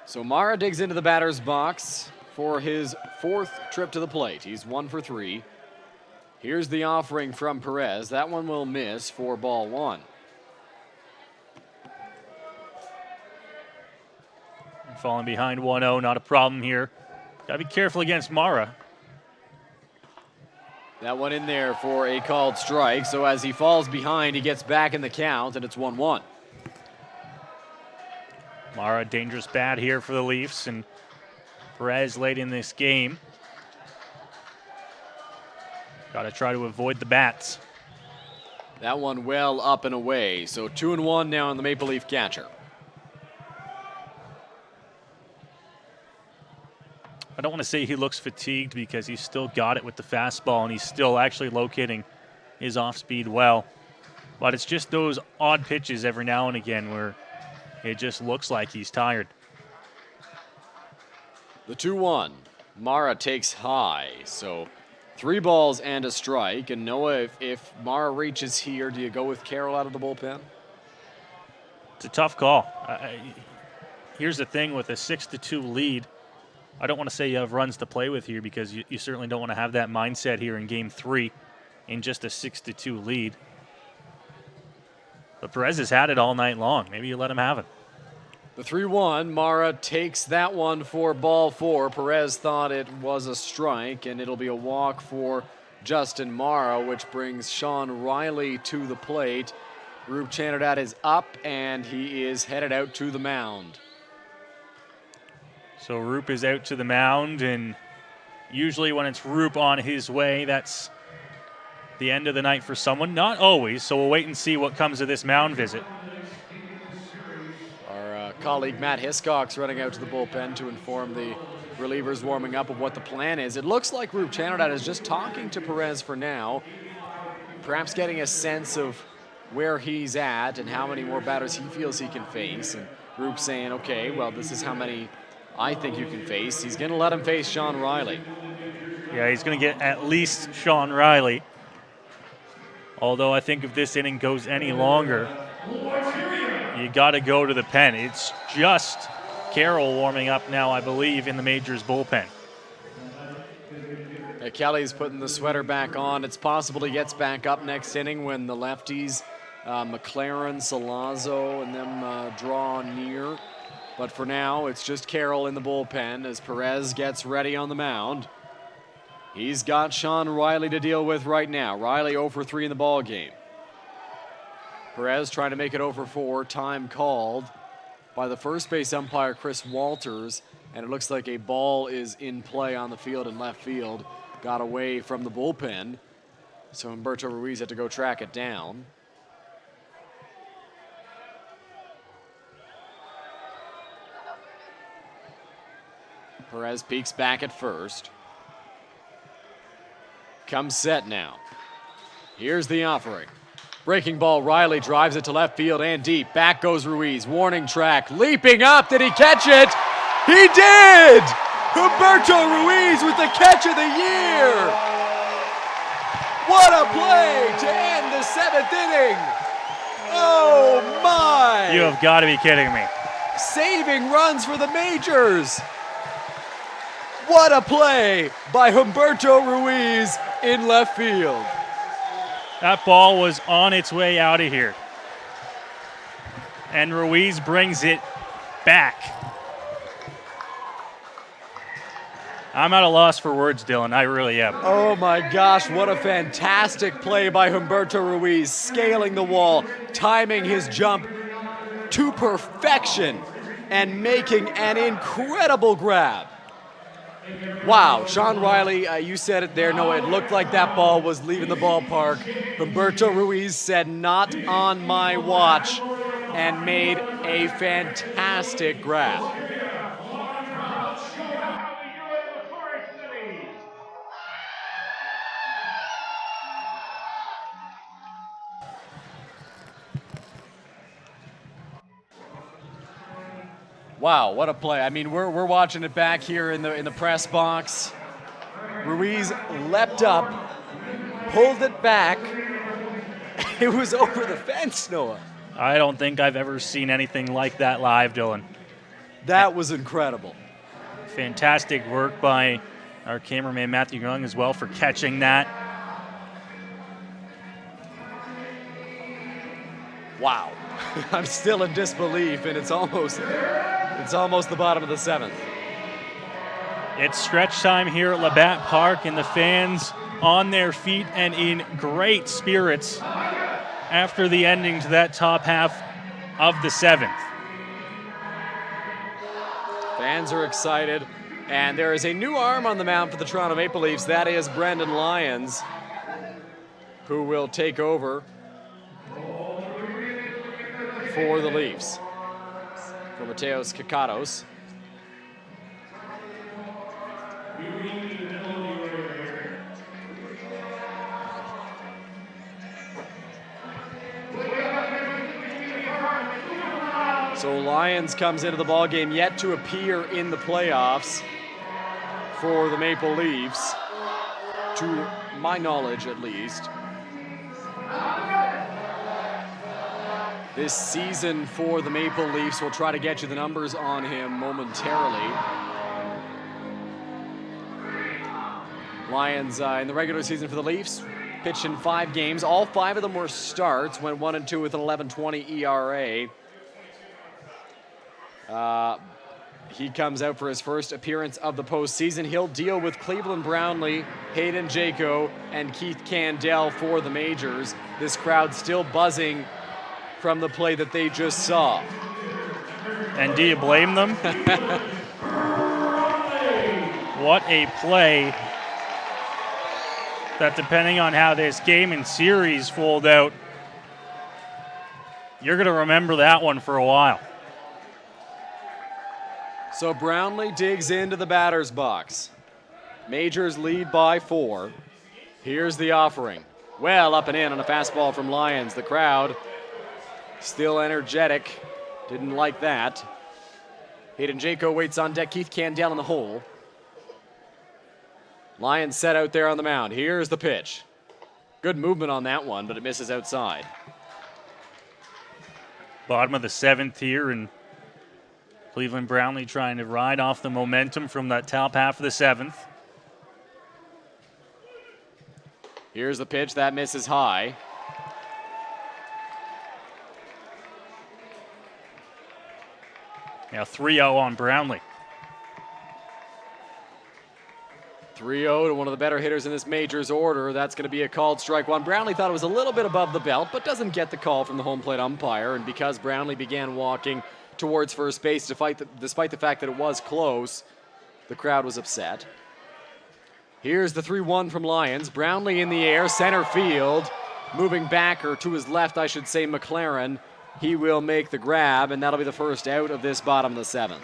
So Mara digs into the batter's box for his 4th trip to the plate. He's 1 for 3. Here's the offering from Perez. That one will miss for ball 1. Falling behind 1-0, not a problem here. Got to be careful against Mara. That one in there for a called strike. So as he falls behind, he gets back in the count, and it's 1-1. Mara, dangerous bat here for the Leafs, and Perez late in this game. Got to try to avoid the bats. That one well up and away. So 2-1 now on the Maple Leaf catcher. I don't want to say he looks fatigued because he's still got it with the fastball and he's still actually locating his off-speed well. But it's just those odd pitches every now and again where it just looks like he's tired. The 2-1. Mara takes high, so 3 balls and a strike. And Noah, if Mara reaches here, do you go with Carroll out of the bullpen? It's a tough call. Here's the thing with a 6-2 lead. I don't want to say you have runs to play with here because you certainly don't want to have that mindset here in Game 3 in just a 6-2 lead. But Perez has had it all night long. Maybe you let him have it. The 3-1, Mara takes that one for ball 4. Perez thought it was a strike, and it'll be a walk for Justin Mara, which brings Sean Riley to the plate. Roop Chanadad is up, and he is headed out to the mound. So Roop is out to the mound, and usually when it's Roop on his way, that's the end of the night for someone. Not always, so we'll wait and see what comes of this mound visit. Our colleague Matt Hiscock's running out to the bullpen to inform the relievers warming up of what the plan is. It looks like Roop Chanadad is just talking to Perez for now, perhaps getting a sense of where he's at and how many more batters he feels he can face. And Roop saying, okay, well, this is how many I think you can face. He's going to let him face Sean Riley. Yeah, he's going to get at least Sean Riley. Although I think if this inning goes any longer, you got to go to the pen. It's just Carroll warming up now, I believe, in the Majors bullpen. Kelly's putting the sweater back on. It's possible he gets back up next inning when the lefties, McLaren, Salazzo, and them draw near. But for now, it's just Carroll in the bullpen as Perez gets ready on the mound. He's got Sean Riley to deal with right now. Riley 0 for 3 in the ball game. Perez trying to make it 0 for 4. Time called by the first base umpire, Chris Walters. And it looks like a ball is in play on the field in left field. Got away from the bullpen. So Humberto Ruiz had to go track it down. Perez peeks back at first. Comes set now. Here's the offering. Breaking ball, Riley drives it to left field and deep. Back goes Ruiz, warning track, leaping up. Did he catch it? He did! Humberto Ruiz with the catch of the year! What a play to end the 7th inning! Oh my! You have got to be kidding me. Saving runs for the Majors! What a play by Humberto Ruiz in left field. That ball was on its way out of here. And Ruiz brings it back. I'm at a loss for words, Dylan. I really am. Oh my gosh, what a fantastic play by Humberto Ruiz, scaling the wall, timing his jump to perfection, and making an incredible grab. Wow, Sean Riley, you said it there, Noah. It looked like that ball was leaving the ballpark. Humberto Ruiz said, not on my watch, and made a fantastic grab. Wow, what a play. I mean, we're watching it back here in the press box. Ruiz leapt up, pulled it back. It was over the fence, Noah. I don't think I've ever seen anything like that live, Dylan. That was incredible. Fantastic work by our cameraman Matthew Young as well for catching that. Wow. I'm still in disbelief, and it's almost the bottom of the 7th. It's stretch time here at Labatt Park, and the fans on their feet and in great spirits after the ending to that top half of the 7th. Fans are excited, and there is a new arm on the mound for the Toronto Maple Leafs. That is Brendan Lyons, who will take over for the Leafs for Mateos Kakatos. So Lyons comes into the ballgame yet to appear in the playoffs for the Maple Leafs, to my knowledge at least. This season for the Maple Leafs, we'll try to get you the numbers on him momentarily. Lyons in the regular season for the Leafs pitched in 5 games. All 5 of them were starts, went 1-2 with an 11.20 ERA. He comes out for his first appearance of the postseason. He'll deal with Cleveland Brownlee, Hayden Jaco, and Keith Candell for the Majors. This crowd still buzzing from the play that they just saw. And do you blame them? What a play that, depending on how this game and series fold out, you're going to remember that one for a while. So Brownlee digs into the batter's box. Majors lead by 4. Here's the offering. Well up and in on a fastball from Lyons. The crowd still energetic. Didn't like that. Hayden Jaco waits on deck. Keith Candell in the hole. Lyons set out there on the mound. Here's the pitch. Good movement on that one, but it misses outside. Bottom of the 7th here, and Cleveland Brownlee trying to ride off the momentum from that top half of the 7th. Here's the pitch. That misses high. Now 3-0 on Brownlee. 3-0 to one of the better hitters in this Majors order. That's going to be a called strike one. Brownlee thought it was a little bit above the belt, but doesn't get the call from the home plate umpire. And because Brownlee began walking towards first base, despite the fact that it was close, the crowd was upset. Here's the 3-1 from Lyons. Brownlee in the air, center field. Moving back, or to his left, I should say, McLaren. He will make the grab, and that'll be the first out of this bottom of the 7th.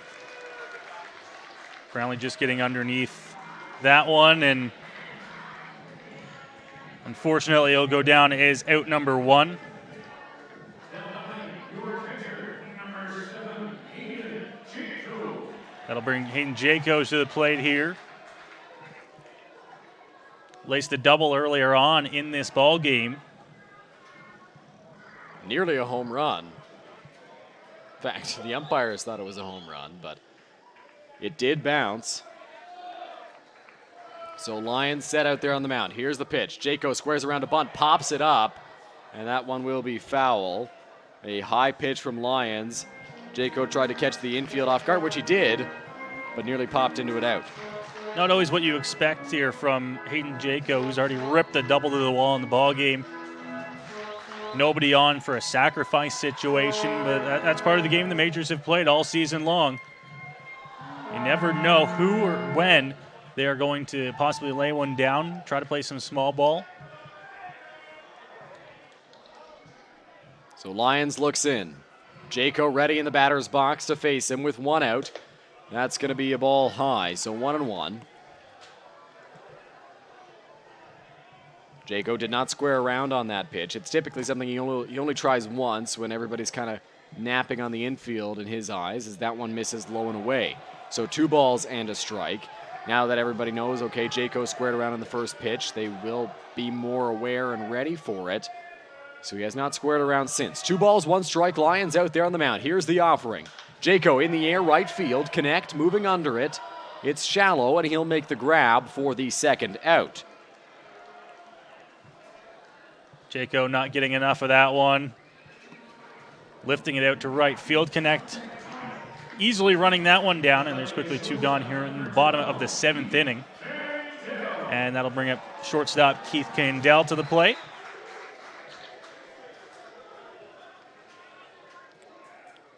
Brownlee just getting underneath that one, and unfortunately he'll go down as out number 1. That'll bring Hayden Jaco to the plate here. Laced a double earlier on in this ball game. Nearly a home run. In fact, the umpires thought it was a home run, but it did bounce. So Lyons set out there on the mound. Here's the pitch. Jaco squares around a bunt, pops it up, and that one will be foul. A high pitch from Lyons. Jaco tried to catch the infield off guard, which he did, but nearly popped into it out. Not always what you expect here from Hayden Jaco, who's already ripped a double to the wall in the ball game. Nobody on for a sacrifice situation, but that's part of the game the Majors have played all season long. You never know who or when they are going to possibly lay one down, try to play some small ball. So Lyons looks in. Jaco ready in the batter's box to face him with 1 out. That's going to be a ball high, so 1-1. Jaco did not square around on that pitch. It's typically something he only tries once when everybody's kind of napping on the infield in his eyes, as that one misses low and away. So 2 balls and a strike. Now that everybody knows, okay, Jaco squared around in the first pitch, they will be more aware and ready for it. So he has not squared around since. 2 balls, 1 strike. Lyons out there on the mound. Here's the offering. Jaco in the air, right field, connect, moving under it. It's shallow, and he'll make the grab for the second out. Jaco not getting enough of that one. Lifting it out to right field, connect. Easily running that one down, and there's quickly 2 gone here in the bottom of the 7th inning. And that'll bring up shortstop Keith Candell to the plate.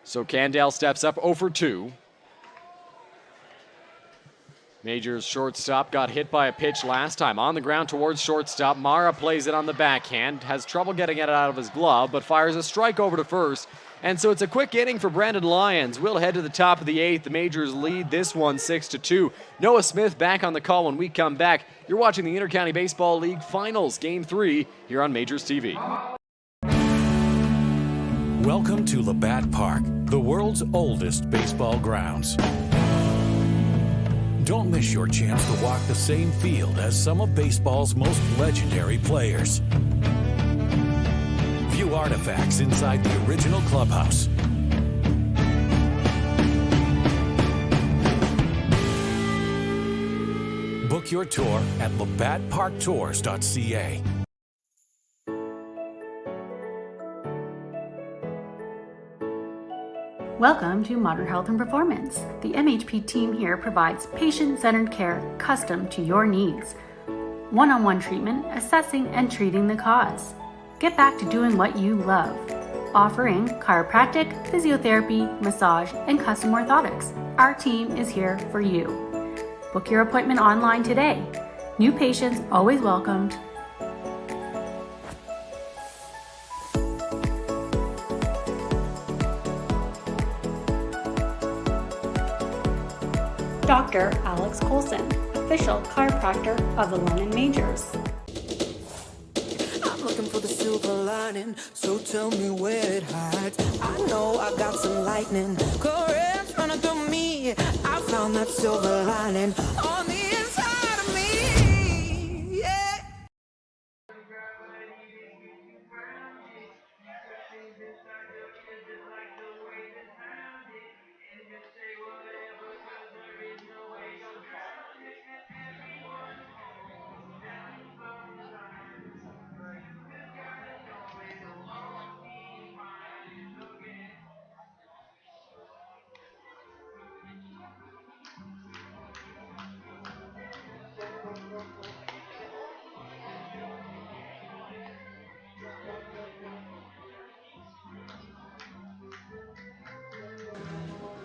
So Candell steps up 0 for 2. Majors shortstop got hit by a pitch last time. On the ground towards shortstop. Mara plays it on the backhand. Has trouble getting it out of his glove, but fires a strike over to first. And so it's a quick inning for Brandon Lyons. We'll head to the top of the 8th. The Majors lead this one 6-2. Noah Smith back on the call when we come back. You're watching the Intercounty Baseball League Finals, Game 3, here on Majors TV. Welcome to Labatt Park, the world's oldest baseball grounds. Don't miss your chance to walk the same field as some of baseball's most legendary players. View artifacts inside the original clubhouse. Book your tour at labattparktours.ca. Welcome to Modern Health and Performance. The MHP team here provides patient-centered care custom to your needs. One-on-one treatment, assessing and treating the cause. Get back to doing what you love. Offering chiropractic, physiotherapy, massage, and custom orthotics. Our team is here for you. Book your appointment online today. New patients always welcomed. Dr. Alex Colson, official chiropractor of the London Majors. I'm looking for the silver lining, so tell me where it hides. I know I got some lightning, currents running through me. I found that silver lining on the inside of me. Yeah.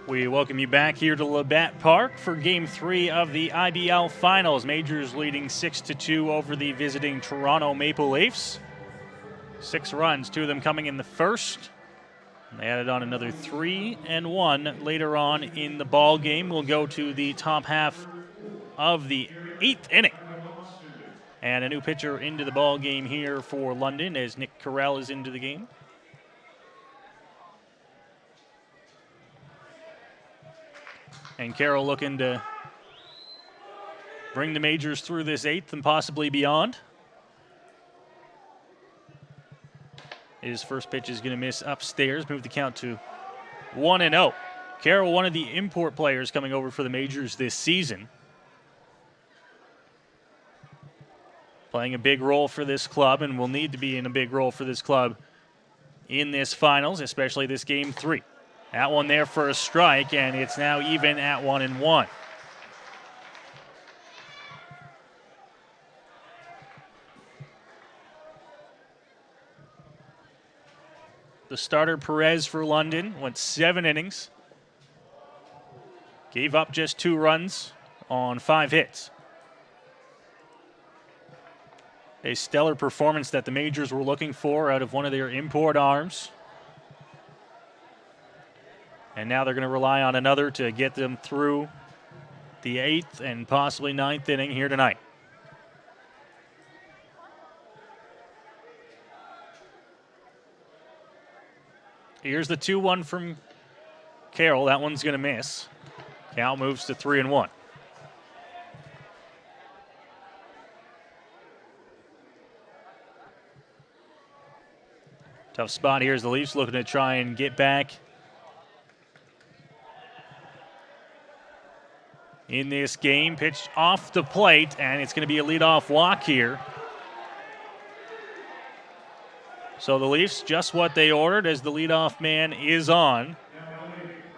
We welcome you back here to Labatt Park for Game 3 of the IBL Finals. Majors leading 6-2 over the visiting Toronto Maple Leafs. 6 runs, 2 of them coming in the first. They added on another 3 and 1 later on in the ball game. We'll go to the top half of the 8th inning. And a new pitcher into the ball game here for London as Nick Carell is into the game. And Carroll looking to bring the Majors through this 8th and possibly beyond. His first pitch is going to miss upstairs, move the count to 1-0. Carroll, one of the import players coming over for the Majors this season. Playing a big role for this club and will need to be in a big role for this club in this finals, especially this Game 3. That one there for a strike, and it's now even at 1-1. The starter, Perez, for London, went 7 innings. Gave up just 2 runs on 5 hits. A stellar performance that the Majors were looking for out of one of their import arms. And now they're going to rely on another to get them through the 8th and possibly 9th inning here tonight. Here's the 2-1 from Carroll. That one's going to miss. Count moves to 3-1. Tough spot here as the Leafs looking to try and get back in this game. Pitched off the plate, and it's going to be a leadoff walk here. So the Leafs, just what they ordered as the leadoff man is on.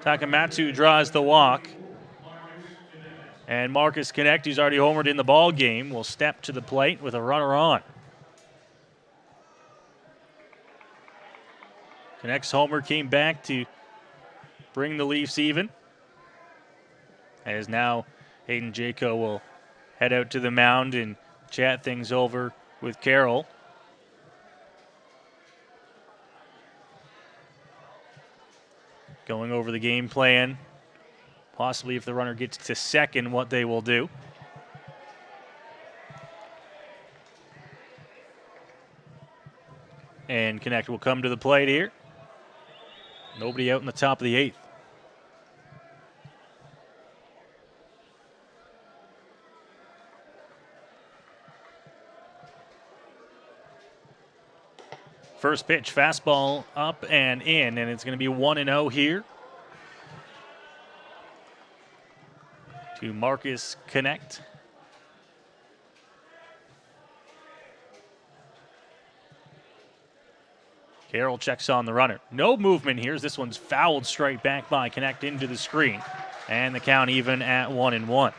Takamatsu draws the walk. And Marcus Connect, who's already homered in the ball game, will step to the plate with a runner on. Connect's homer came back to bring the Leafs even. As now Hayden Jaco will head out to the mound and chat things over with Carroll. Going over the game plan. Possibly if the runner gets to second, what they will do. And Connect will come to the plate here. Nobody out in the top of the 8th. First pitch, fastball up and in, and it's going to be 1-0 here to Marcus Connect. Carroll checks on the runner. No movement here as this one's fouled straight back by Connect into the screen. And the count even at 1-1.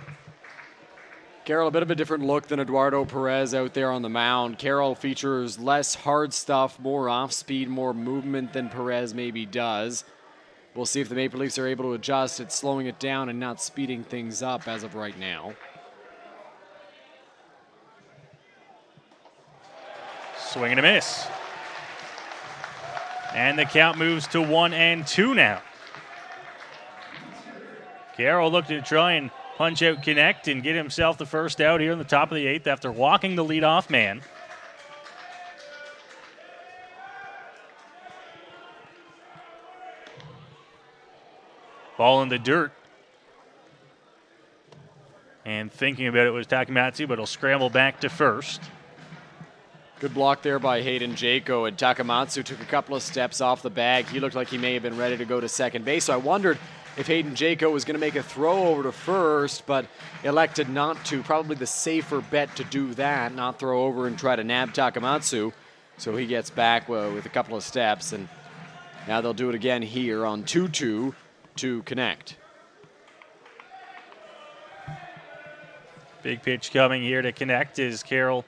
Carroll, a bit of a different look than Eduardo Perez out there on the mound. Carroll features less hard stuff, more off-speed, more movement than Perez maybe does. We'll see if the Maple Leafs are able to adjust at slowing it down and not speeding things up as of right now. Swing and a miss. And the count moves to 1-2 now. Carroll looking to try and punch out Connect and get himself the first out here in the top of the 8th after walking the leadoff man. Ball in the dirt. And thinking about it was Takamatsu, but he'll scramble back to first. Good block there by Hayden Jaco, and Takamatsu took a couple of steps off the bag. He looked like he may have been ready to go to second base, so I wondered if Hayden Jaco was going to make a throw over to first, but elected not to. Probably the safer bet to do that, not throw over and try to nab Takamatsu. So he gets back with a couple of steps, and now they'll do it again here on 2-2 to Connect. Big pitch coming here to Connect as Carroll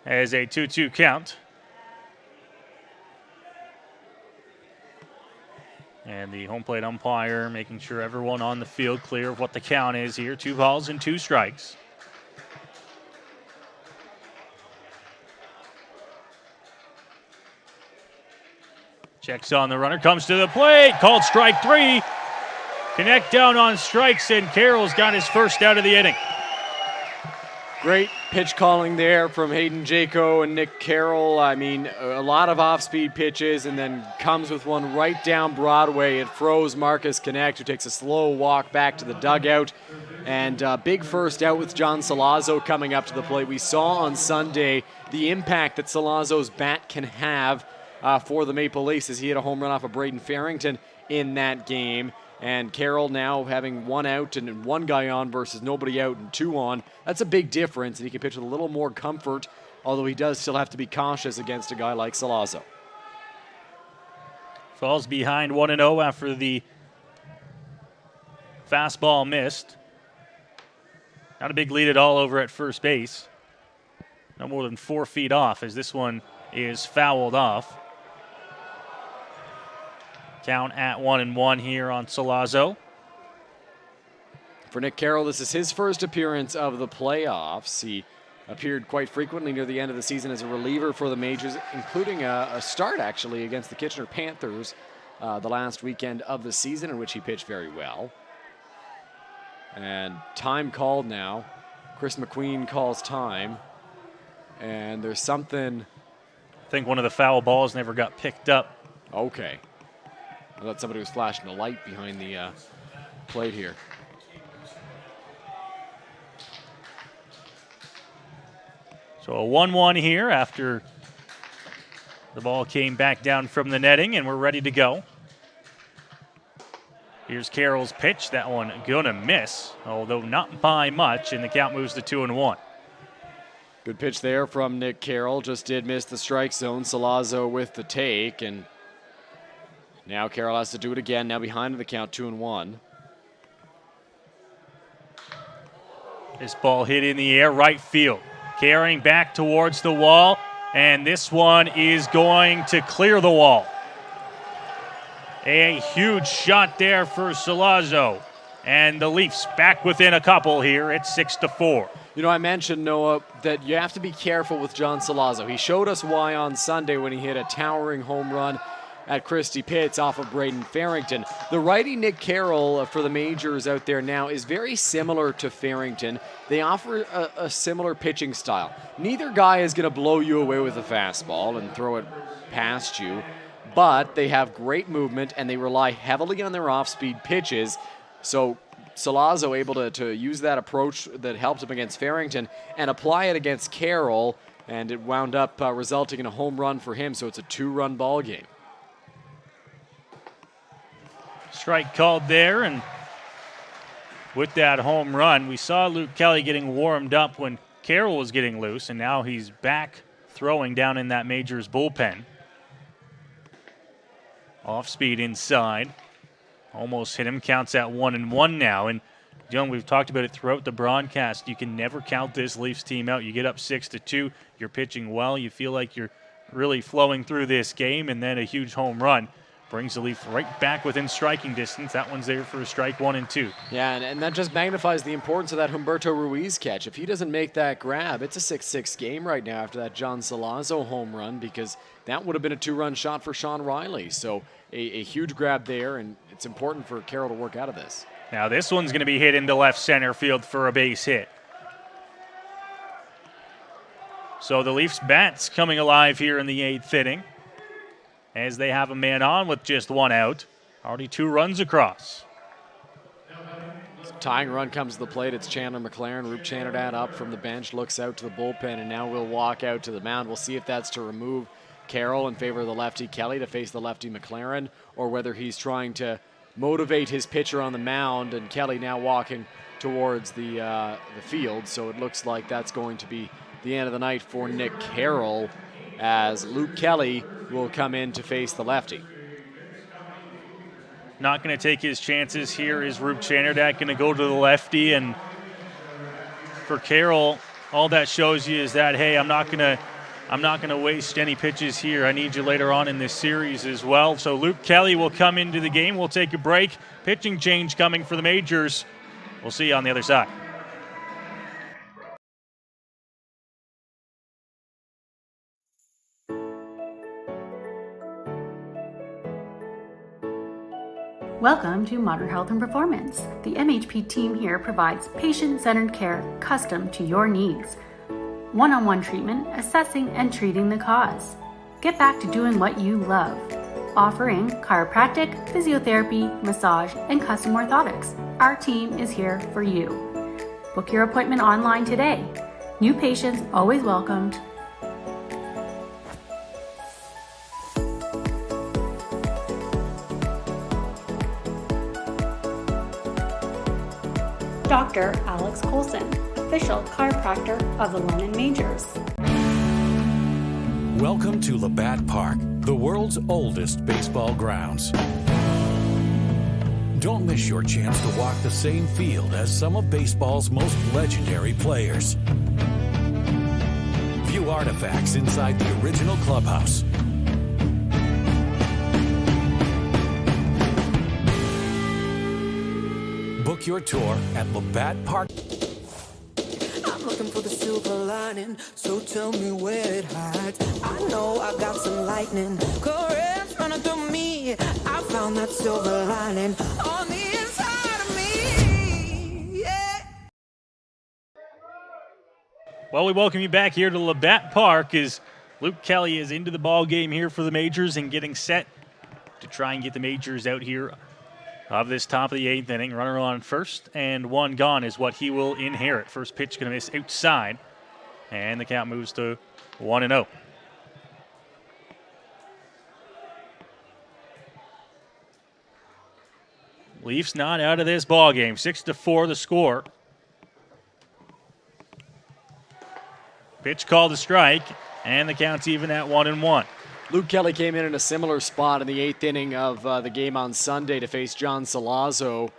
has a 2-2 count. And the home plate umpire making sure everyone on the field clear of what the count is here. 2 balls and 2 strikes. Checks on the runner, comes to the plate, called strike 3. Connect down on strikes, and Carroll's got his first out of the inning. Great pitch calling there from Hayden Jaco and Nick Carroll. I mean, a lot of off-speed pitches, and then comes with one right down Broadway. It froze Marcus Connect, who takes a slow walk back to the dugout. And big first out with John Salazzo coming up to the plate. We saw on Sunday the impact that Salazzo's bat can have for the Maple Leafs as he hit a home run off of Braden Farrington in that game. And Carroll now having 1 out and 1 guy on versus nobody out and 2 on. That's a big difference, and he can pitch with a little more comfort, although he does still have to be cautious against a guy like Salazzo. Falls behind 1-0 after the fastball missed. Not a big lead at all over at first base. No more than 4 feet off as this one is fouled off. Count at 1-1 here on Salazzo. For Nick Carroll, this is his first appearance of the playoffs. He appeared quite frequently near the end of the season as a reliever for the Majors, including a start, actually, against the Kitchener Panthers the last weekend of the season, in which he pitched very well. And time called now. Chris McQueen calls time. And there's something... I think one of the foul balls never got picked up. Okay. I thought somebody was flashing a light behind the plate here. So a 1-1 here after the ball came back down from the netting, and we're ready to go. Here's Carroll's pitch. That one gonna miss, although not by much, and the count moves to 2-1. Good pitch there from Nick Carroll. Just did miss the strike zone. Salazzo with the take, and now Carroll has to do it again. Now behind the count, 2-1. This ball hit in the air, right field. Carrying back towards the wall, and this one is going to clear the wall. A huge shot there for Salazzo. And the Leafs back within a couple here. It's 6-4. You know, I mentioned, Noah, that you have to be careful with John Salazzo. He showed us why on Sunday when he hit a towering home run at Christie Pitts off of Braden Farrington. The righty Nick Carroll for the Majors out there now is very similar to Farrington. They offer a similar pitching style. Neither guy is going to blow you away with a fastball and throw it past you, but they have great movement and they rely heavily on their off-speed pitches. So Salazzo able to use that approach that helped him against Farrington and apply it against Carroll, and it wound up resulting in a home run for him, so it's a 2-run ball game. Strike called there, and with that home run, we saw Luke Kelly getting warmed up when Carroll was getting loose, and now he's back throwing down in that Majors bullpen. Off speed inside. Almost hit him. Counts at 1-1 now. And Young, we've talked about it throughout the broadcast. You can never count this Leafs team out. You get up 6-2. You're pitching well. You feel like you're really flowing through this game, and then a huge home run brings the Leafs right back within striking distance. That one's there for a strike, 1-2. Yeah, and that just magnifies the importance of that Humberto Ruiz catch. If he doesn't make that grab, it's a 6-6 game right now after that John Salazzo home run, because that would have been a 2-run shot for Sean Riley. So a huge grab there, and it's important for Carroll to work out of this. Now this one's going to be hit into left center field for a base hit. So the Leafs bats coming alive here in the 8th inning, as they have a man on with just 1 out. Already 2 runs across. Tying run comes to the plate. It's Chandler McLaren. Roop Chanardad up from the bench, looks out to the bullpen, and now will walk out to the mound. We'll see if that's to remove Carroll in favor of the lefty Kelly to face the lefty McLaren, or whether he's trying to motivate his pitcher on the mound, and Kelly now walking towards the field. So it looks like that's going to be the end of the night for Nick Carroll, as Luke Kelly will come in to face the lefty. Not going to take his chances here is Roop Chanardad, going to go to the lefty, and for Carroll, all that shows you is that, hey, I'm not going to waste any pitches here. I need you later on in this series as well. So Luke Kelly will come into the game. We'll take a break. Pitching change coming for the Majors. We'll see you on the other side. Welcome to Modern Health and Performance. The MHP team here provides patient-centered care custom to your needs. One-on-one treatment, assessing and treating the cause. Get back to doing what you love. Offering chiropractic, physiotherapy, massage, and custom orthotics. Our team is here for you. Book your appointment online today. New patients always welcomed. Dr. Alex Coulson, official chiropractor of the London Majors. Welcome to Labatt Park, the world's oldest baseball grounds. Don't miss your chance to walk the same field as some of baseball's most legendary players. View artifacts inside the original clubhouse. Book your tour at Labatt Park. I'm looking for the silver lining, so tell me where it hides. I know I got some lightning, currents running through me. I found that silver lining on the inside of me. Yeah. Well, we welcome you back here to Labatt Park as Luke Kelly is into the ball game here for the Majors and getting set to try and get the Majors out here of this top of the 8th inning. Runner on first and 1 gone is what he will inherit. First pitch going to miss outside, and the count moves to 1-0. Leafs not out of this ball game. 6-4 the score. Pitch called a strike, and the count's even at 1-1. Luke Kelly came in a similar spot in the 8th inning of the game on Sunday to face John Salazzo,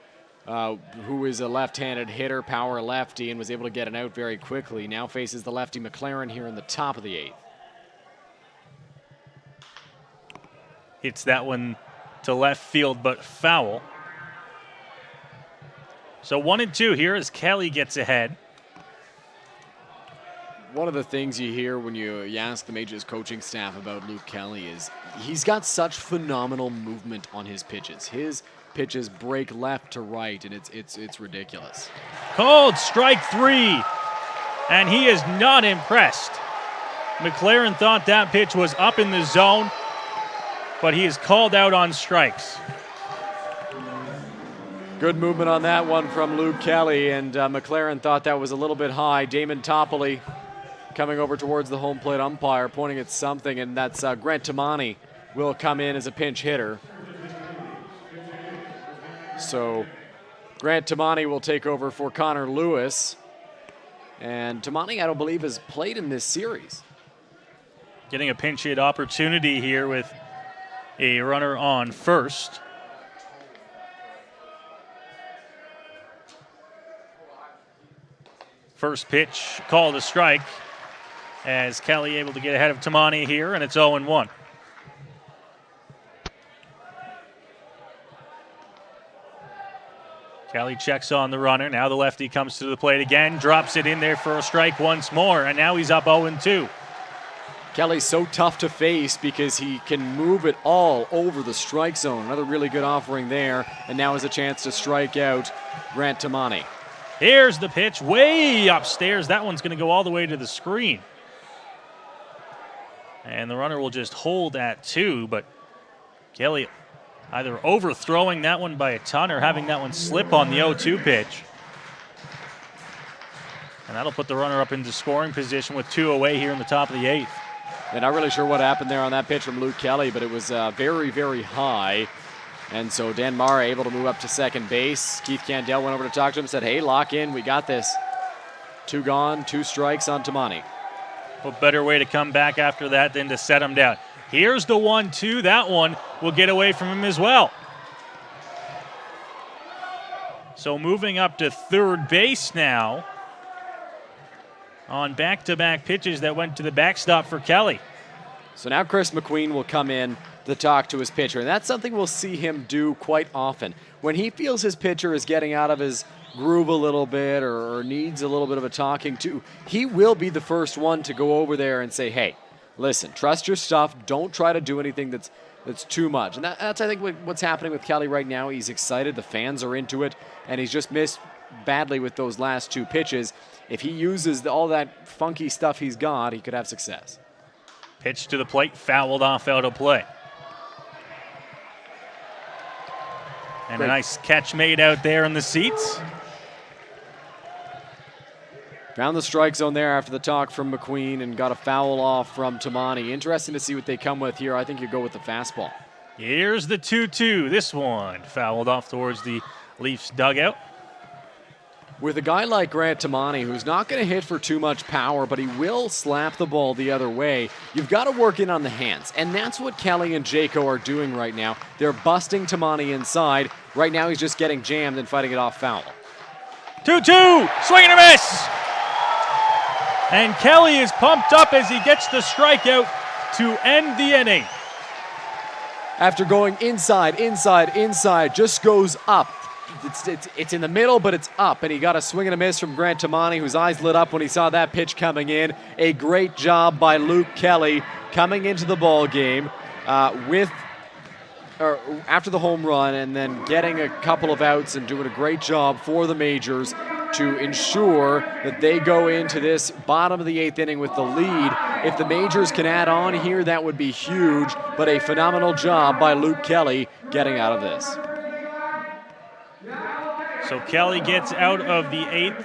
who is a left-handed hitter, power lefty, and was able to get an out very quickly. Now faces the lefty McLaren here in the top of the 8th. Hits that one to left field, but foul. So 1-2 here as Kelly gets ahead. One of the things you hear when you ask the Majors coaching staff about Luke Kelly is he's got such phenomenal movement on his pitches. His pitches break left to right, and it's ridiculous. Called strike 3, and he is not impressed. McLaren thought that pitch was up in the zone. but he is called out on strikes. Good movement on that one from Luke Kelly, and McLaren thought that was a little bit high. Damon Toppoli coming over towards the home plate umpire, pointing at something, and that's Grant Tamani will come in as a pinch hitter. So Grant Tamani will take over for Connor Lewis. And Tamani, I don't believe, has played in this series. Getting a pinch hit opportunity here with a runner on first. First pitch called a strike as Kelly able to get ahead of Tamani here, and it's 0-1. Kelly checks on the runner. Now the lefty comes to the plate again, drops it in there for a strike once more, and now he's up 0-2. Kelly's so tough to face because he can move it all over the strike zone. Another really good offering there, and now has a chance to strike out Grant Tamani. Here's the pitch way upstairs. That one's going to go all the way to the screen. And the runner will just hold at 2, but Kelly either overthrowing that one by a ton or having that one slip on the 0-2 pitch. And that'll put the runner up into scoring position with 2 away here in the top of the 8th. And not really sure what happened there on that pitch from Luke Kelly, but it was very, very high. And so Dan Mara able to move up to second base. Keith Candell went over to talk to him, said, hey, lock in, we got this. 2 gone, 2 strikes on Tamani. What better way to come back after that than to set him down? Here's the 1-2. That one will get away from him as well. So moving up to third base now on back-to-back pitches that went to the backstop for Kelly. So now Chris McQueen will come in to talk to his pitcher, and that's something we'll see him do quite often. When he feels his pitcher is getting out of his groove a little bit or needs a little bit of a talking to, he will be the first one to go over there and say, hey, listen, trust your stuff. Don't try to do anything that's too much. And that's, I think, what's happening with Kelly right now. He's excited. The fans are into it, and he's just missed badly with those last 2 pitches. If he uses all that funky stuff he's got, he could have success. Pitch to the plate, fouled off out of play. And a nice catch made out there in the seats. Found the strike zone there after the talk from McQueen and got a foul off from Tamani. Interesting to see what they come with here. I think you go with the fastball. Here's the 2-2. This one fouled off towards the Leafs dugout. With a guy like Grant Tamani, who's not going to hit for too much power, but he will slap the ball the other way, you've got to work in on the hands. And that's what Kelly and Jaco are doing right now. They're busting Tamani inside. Right now he's just getting jammed and fighting it off foul. 2-2, swing and a miss. And Kelly is pumped up as he gets the strikeout to end the inning. After going inside, just goes up. It's in the middle, but it's up, and he got a swing and a miss from Grant Tamani, whose eyes lit up when he saw that pitch coming in. A great job by Luke Kelly coming into the ball game after the home run, and then getting a couple of outs and doing a great job for the Majors to ensure that they go into this bottom of the 8th inning with the lead. If the Majors can add on here, that would be huge, but a phenomenal job by Luke Kelly getting out of this. So Kelly gets out of the 8th,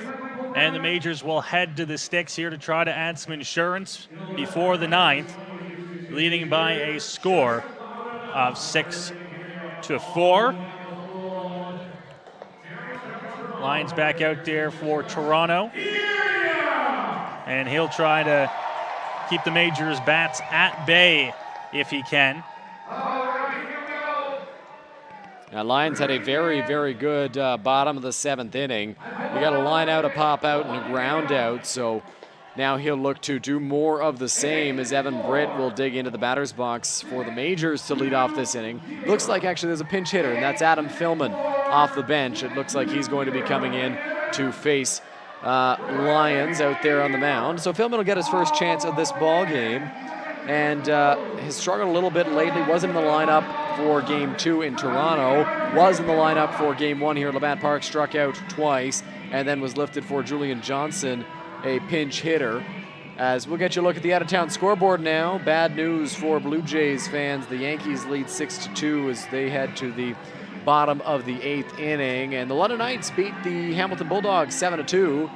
and the Majors will head to the sticks here to try to add some insurance before the 9th, leading by a score of 6-4. Lions back out there for Toronto, and he'll try to keep the Majors' bats at bay if he can. Now, Lions had a very, very good bottom of the 7th inning. You got a line out, a pop out, and a ground out. So now he'll look to do more of the same as Evan Britt will dig into the batter's box for the Majors to lead off this inning. Looks like actually there's a pinch hitter, and that's Adam Philman off the bench. It looks like he's going to be coming in to face Lions out there on the mound. So Philman will get his first chance of this ball game. And has struggled a little bit lately. Wasn't in the lineup for Game 2 in Toronto. Was in the lineup for Game 1 here at Labatt Park. Struck out twice, and then was lifted for Julian Johnson, a pinch hitter. As we'll get you a look at the out-of-town scoreboard now. Bad news for Blue Jays fans. The Yankees lead 6-2 as they head to the bottom of the 8th inning. And the London Knights beat the Hamilton Bulldogs 7-2.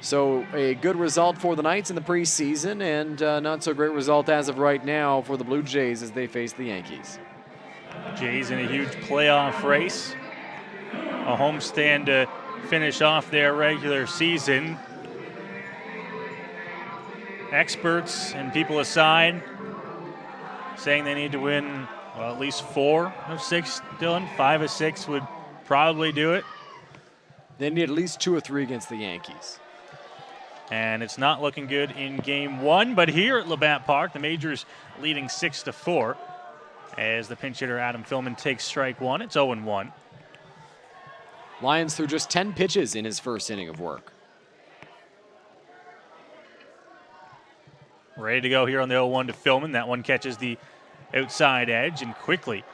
So a good result for the Knights in the preseason, and not so great result as of right now for the Blue Jays as they face the Yankees. Jays in a huge playoff race. A homestand to finish off their regular season. Experts and people aside saying they need to win, well, at least 4 of 6, Dylan. 5 of 6 would probably do it. They need at least 2 or 3 against the Yankees. And it's not looking good in game 1, but here at Labatt Park, the Majors leading 6-4 as the pinch hitter Adam Philman takes strike 1. It's 0-1. Lions threw just 10 pitches in his first inning of work. Ready to go here on the 0-1 to Philman. That one catches the outside edge, and quickly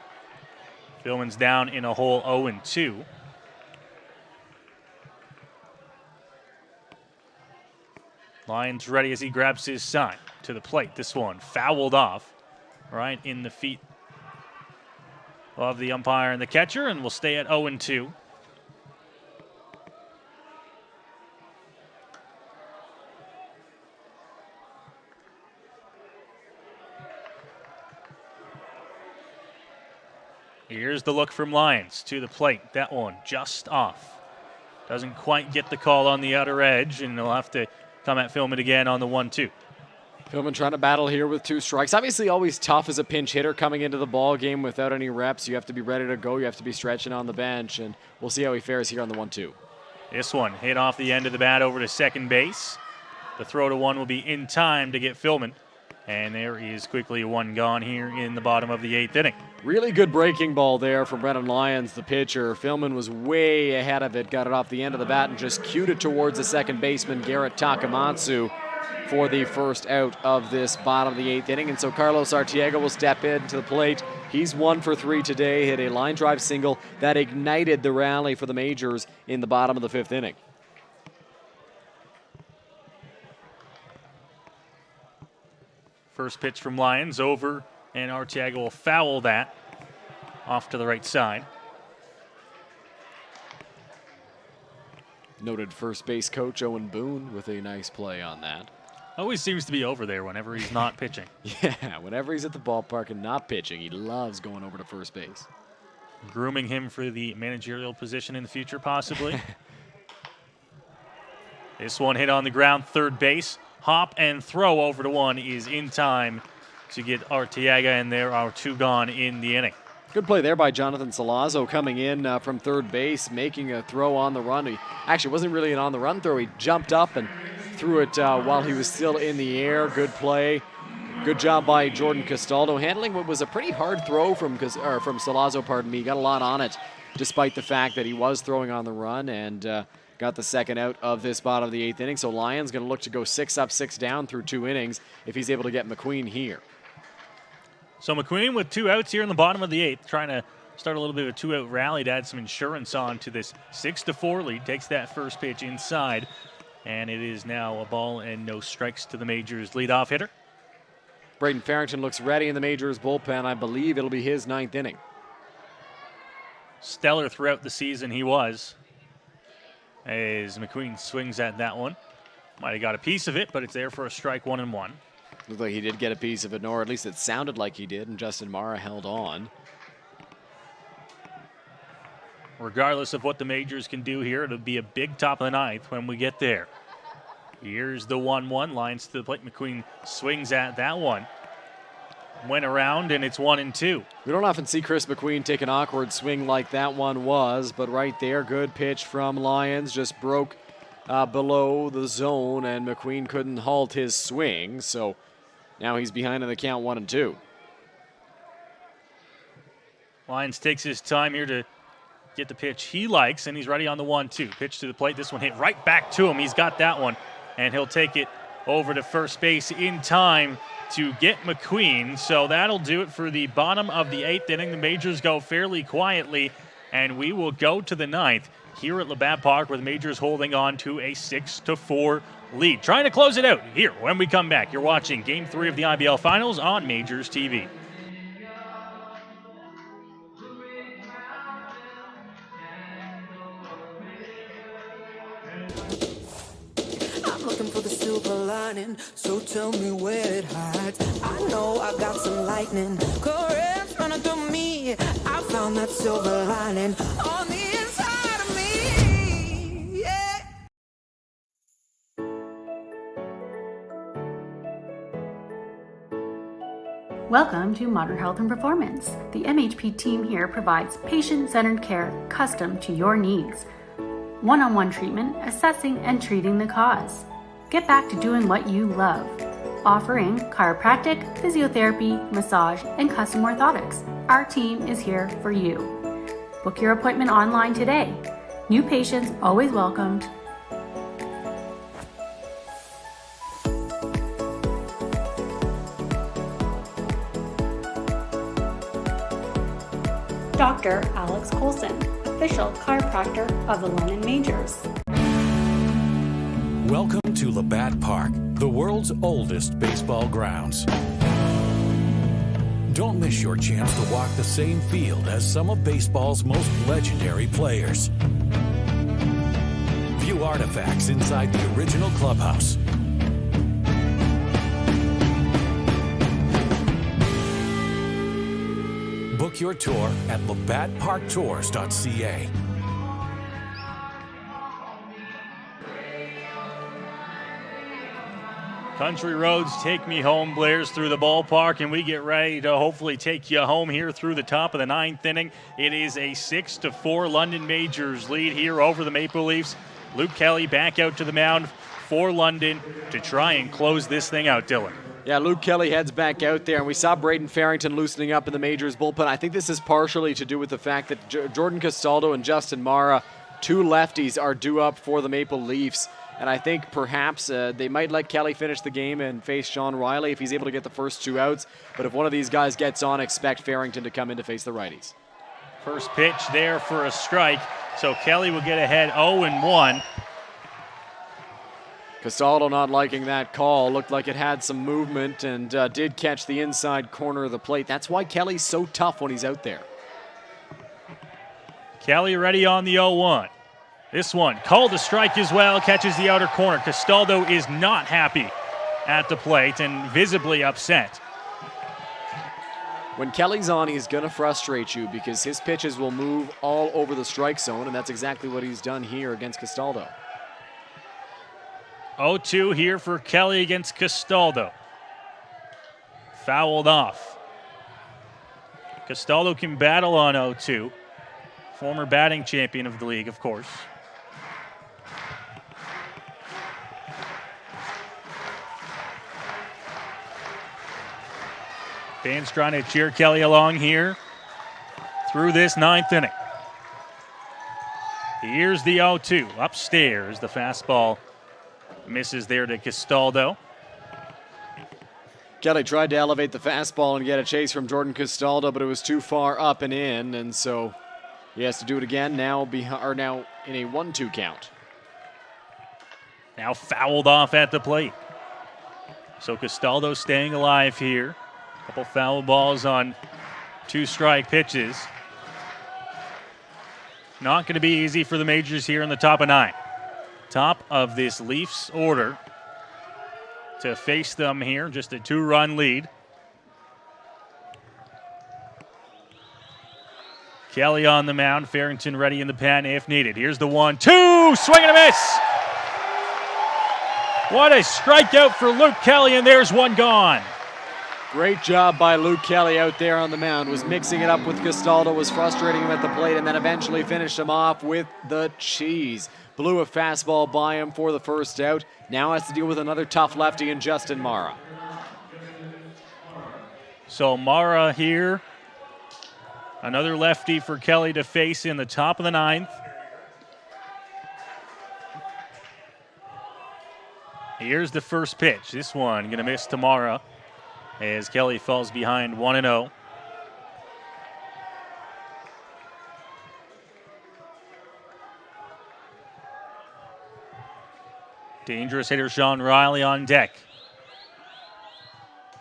Philman's down in a hole 0-2. Lions ready as he grabs his sign to the plate. This one fouled off right in the feet of the umpire and the catcher, and we'll stay at 0-2. Here's the look from Lions to the plate. That one just off. Doesn't quite get the call on the outer edge, and they'll have to come at Philman again on the 1-2. Philman trying to battle here with 2 strikes. Obviously always tough as a pinch hitter coming into the ball game without any reps. You have to be ready to go. You have to be stretching on the bench, and we'll see how he fares here on the 1-2. This one hit off the end of the bat over to second base. The throw to 1 will be in time to get Philman. And there is quickly 1 gone here in the bottom of the 8th inning. Really good breaking ball there from Brennan Lyons, the pitcher. Philman was way ahead of it, got it off the end of the bat and just cued it towards the second baseman, Garrett Takamatsu, for the first out of this bottom of the 8th inning. And so Carlos Arteaga will step into the plate. He's 1 for 3 today, hit a line drive single that ignited the rally for the Majors in the bottom of the 5th inning. First pitch from Lions over, and Arteaga will foul that off to the right side. Noted first base coach Owen Boone with a nice play on that. Always seems to be over there whenever he's not pitching. Yeah, whenever he's at the ballpark and not pitching, he loves going over to first base. Grooming him for the managerial position in the future, possibly. This one hit on the ground, third base. Hop and throw over to 1 is in time to get Arteaga, and there are 2 gone in the inning. Good play there by Jonathan Salazzo coming in from third base, making a throw on the run. He actually wasn't really an on-the-run throw. He jumped up and threw it while he was still in the air. Good play. Good job by Jordan Castaldo handling what was a pretty hard throw from Salazzo, pardon me. He got a lot on it despite the fact that he was throwing on the run, and got the second out of this bottom of the 8th inning. So Lions going to look to go 6 up, 6 down through 2 innings if he's able to get McQueen here. So McQueen with 2 outs here in the bottom of the 8th, trying to start a little bit of a 2-out rally to add some insurance on to this 6-4 lead. Takes that first pitch inside, and it is now a ball and no strikes to the Majors leadoff hitter. Braden Farrington looks ready in the Majors bullpen. I believe it'll be his 9th inning. Stellar throughout the season he was. As McQueen swings at that one. Might have got a piece of it, but it's there for a strike, 1-1. Looked like he did get a piece of it, or at least it sounded like he did, and Justin Mara held on. Regardless of what the Majors can do here, it'll be a big top of the 9th when we get there. Here's the 1-1. Lines to the plate. McQueen swings at that one. Went around, and it's 1-2. We don't often see Chris McQueen take an awkward swing like that one was, but right there, good pitch from Lions. Just broke below the zone, and McQueen couldn't halt his swing, so now he's behind in the count, 1-2. Lions takes his time here to get the pitch he likes, and he's ready on the 1-2. Pitch to the plate. This one hit right back to him. He's got that one, and he'll take it over to first base in time to get McQueen. So that'll do it for the bottom of the 8th inning. The Majors go fairly quietly, and we will go to the 9th here at Labatt Park, with the Majors holding on to a 6-4 lead. Trying to close it out here when we come back. You're watching Game 3 of the IBL Finals on Majors TV. I'm looking for the silver lining, so tell me where it hides. I know I got some lightning, currents running through me. I found that silver lining on the inside of me. Yeah. Welcome to Modern Health and Performance. The MHP team here provides patient-centered care custom to your needs. One-on-one treatment, assessing and treating the cause. Get back to doing what you love. Offering chiropractic, physiotherapy, massage, and custom orthotics. Our team is here for you. Book your appointment online today. New patients always welcomed. Dr. Alex Coulson, official chiropractor of the London Majors. Welcome to Labatt Park, the world's oldest baseball grounds. Don't miss your chance to walk the same field as some of baseball's most legendary players. View artifacts inside the original clubhouse. Book your tour at labattparktours.ca. Country Roads Take Me Home blares through the ballpark, and we get ready to hopefully take you home here through the top of the 9th inning. It is a 6-4 London Majors lead here over the Maple Leafs. Luke Kelly back out to the mound for London to try and close this thing out, Dylan. Yeah, Luke Kelly heads back out there, and we saw Braden Farrington loosening up in the Majors bullpen. I think this is partially to do with the fact that Jordan Castaldo and Justin Mara, two lefties, are due up for the Maple Leafs. And I think perhaps they might let Kelly finish the game and face Sean Riley if he's able to get the first two outs. But if one of these guys gets on, expect Farrington to come in to face the righties. First pitch there for a strike, so Kelly will get ahead 0-1. Castaldo not liking that call. Looked like it had some movement and did catch the inside corner of the plate. That's why Kelly's so tough when he's out there. Kelly ready on the 0-1. This one called a strike as well, catches the outer corner. Castaldo is not happy at the plate and visibly upset. When Kelly's on, he's going to frustrate you because his pitches will move all over the strike zone, and that's exactly what he's done here against Castaldo. 0-2 here for Kelly against Castaldo. Fouled off. Castaldo can battle on 0-2. Former batting champion of the league, of course. Fans trying to cheer Kelly along here through this 9th inning. Here's the 0-2. Upstairs, the fastball misses there to Castaldo. Kelly tried to elevate the fastball and get a chase from Jordan Castaldo, but it was too far up and in, and so he has to do it again now in a 1-2 count. Now fouled off at the plate. So Castaldo staying alive here. Couple foul balls on 2 strike pitches. Not going to be easy for the Majors here in the top of 9. Top of this Leafs order to face them here. Just a 2-run lead. Kelly on the mound. Farrington ready in the pen if needed. Here's the 1-2. Swing and a miss. What a strikeout for Luke Kelly, and there's one gone. Great job by Luke Kelly out there on the mound. Was mixing it up with Castaldo, was frustrating him at the plate, and then eventually finished him off with the cheese. Blew a fastball by him for the first out. Now has to deal with another tough lefty in Justin Mara. So Mara here. Another lefty for Kelly to face in the top of the 9th. Here's the first pitch. This one going to miss to Mara as Kelly falls behind 1-0. Dangerous hitter Sean Riley on deck.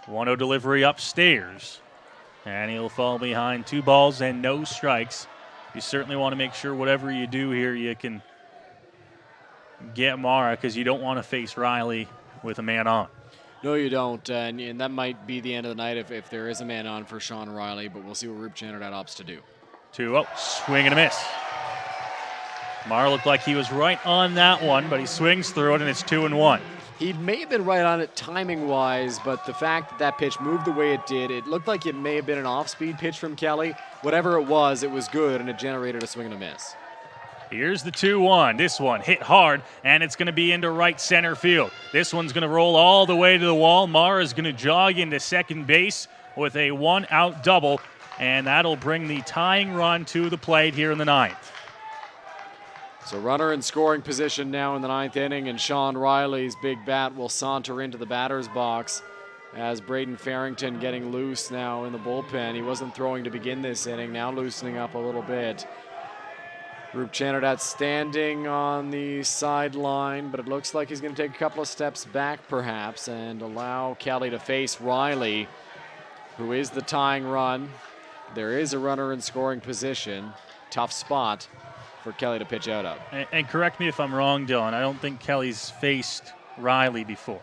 1-0 delivery upstairs. And he'll fall behind 2 balls and no strikes. You certainly want to make sure whatever you do here, you can get Mara, because you don't want to face Riley with a man on. No, you don't, and that might be the end of the night if there is a man on for Sean Riley, but we'll see what Rube Channerdat opts to do. 2-0, swing and a miss. Mara looked like he was right on that one, but he swings through it, and it's 2-1. He may have been right on it timing-wise, but the fact that that pitch moved the way it did, it looked like it may have been an off-speed pitch from Kelly. Whatever it was good, and it generated a swing and a miss. Here's the 2-1. This one hit hard, and it's going to be into right center field. This one's going to roll all the way to the wall. Mara's going to jog into second base with a 1-out double, and that'll bring the tying run to the plate here in the 9th. So runner in scoring position now in the 9th inning, and Sean Riley's big bat will saunter into the batter's box as Braden Farrington getting loose now in the bullpen. He wasn't throwing to begin this inning, now loosening up a little bit. Rube Channerdat standing on the sideline, but it looks like he's going to take a couple of steps back perhaps and allow Kelly to face Riley, who is the tying run. There is a runner in scoring position. Tough spot for Kelly to pitch out of. And correct me if I'm wrong, Dylan, I don't think Kelly's faced Riley before.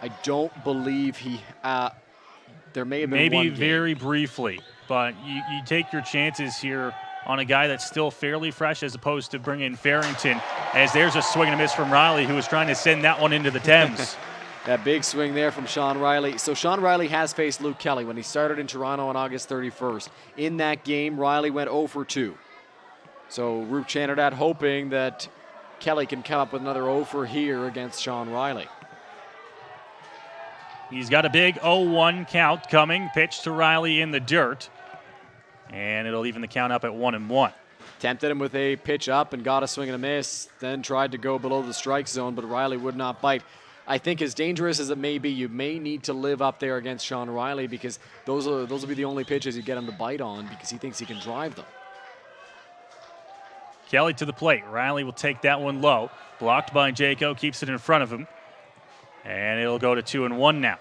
I don't believe he, there may have been maybe one game. Very briefly, but you take your chances here on a guy that's still fairly fresh as opposed to bringing Farrington, as there's a swing and a miss from Riley, who was trying to send that one into the Thames. That big swing there from Sean Riley. So Sean Riley has faced Luke Kelly when he started in Toronto on August 31st. In that game, Riley went 0 for 2. So Rube Channerdat hoping that Kelly can come up with another 0 for here against Sean Riley. He's got a big 0-1 count coming. Pitch to Riley in the dirt. And it'll even the count up at 1-1. Tempted him with a pitch up and got a swing and a miss. Then tried to go below the strike zone, but Riley would not bite. I think as dangerous as it may be, you may need to live up there against Sean Riley, because those will be the only pitches you get him to bite on, because he thinks he can drive them. Kelly to the plate. Riley will take that one low. Blocked by Jaco, keeps it in front of him. And it'll go to 2-1 now.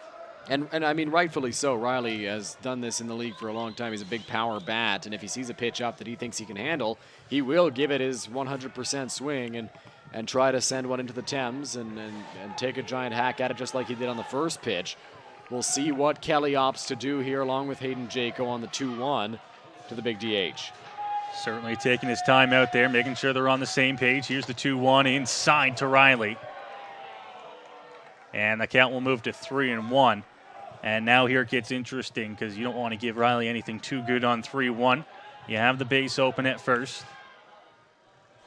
And I mean, rightfully so. Riley has done this in the league for a long time. He's a big power bat, and if he sees a pitch up that he thinks he can handle, he will give it his 100% swing and try to send one into the Thames and take a giant hack at it just like he did on the first pitch. We'll see what Kelly opts to do here along with Hayden Jaco on the 2-1 to the big DH. Certainly taking his time out there, making sure they're on the same page. Here's the 2-1 inside to Riley. And the count will move to 3-1. And now here it gets interesting, because you don't want to give Riley anything too good on 3-1. You have the base open at first.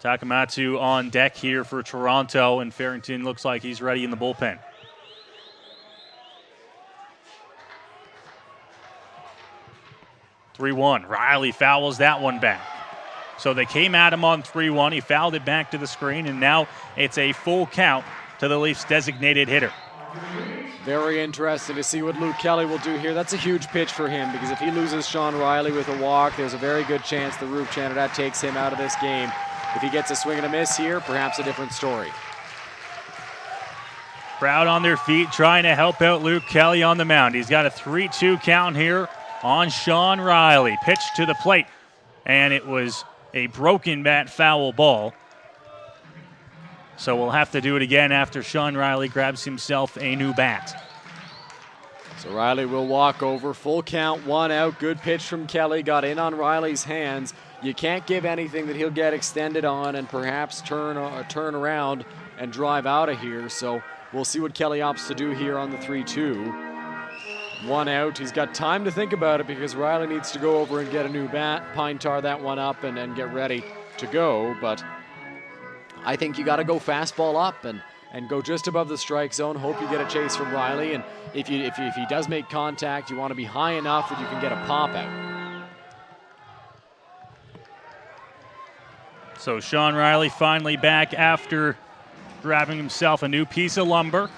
Takamatsu on deck here for Toronto, and Farrington looks like he's ready in the bullpen. Riley fouls that one back. So they came at him on 3-1. He fouled it back to the screen, and now it's a full count to the Leafs' designated hitter. Very interesting to see what Luke Kelly will do here. That's a huge pitch for him, because if he loses Sean Riley with a walk, there's a very good chance that Rube Channerdat takes him out of this game. If he gets a swing and a miss here, perhaps a different story. Crowd on their feet trying to help out Luke Kelly on the mound. He's got a 3-2 count here on Sean Riley. Pitch to the plate, and it was a broken bat foul ball. So we'll have to do it again after Sean Riley grabs himself a new bat. So Riley will walk over. Full count, 1 out. Good pitch from Kelly. Got in on Riley's hands. You can't give anything that he'll get extended on and perhaps turn around and drive out of here. So we'll see what Kelly opts to do here on the 3-2. 1 out. He's got time to think about it, because Riley needs to go over and get a new bat, pine tar that one up, and get ready to go. But I think you got to go fastball up and go just above the strike zone. Hope you get a chase from Riley. And if he does make contact, you want to be high enough that you can get a pop out. So Sean Riley finally back after grabbing himself a new piece of lumber.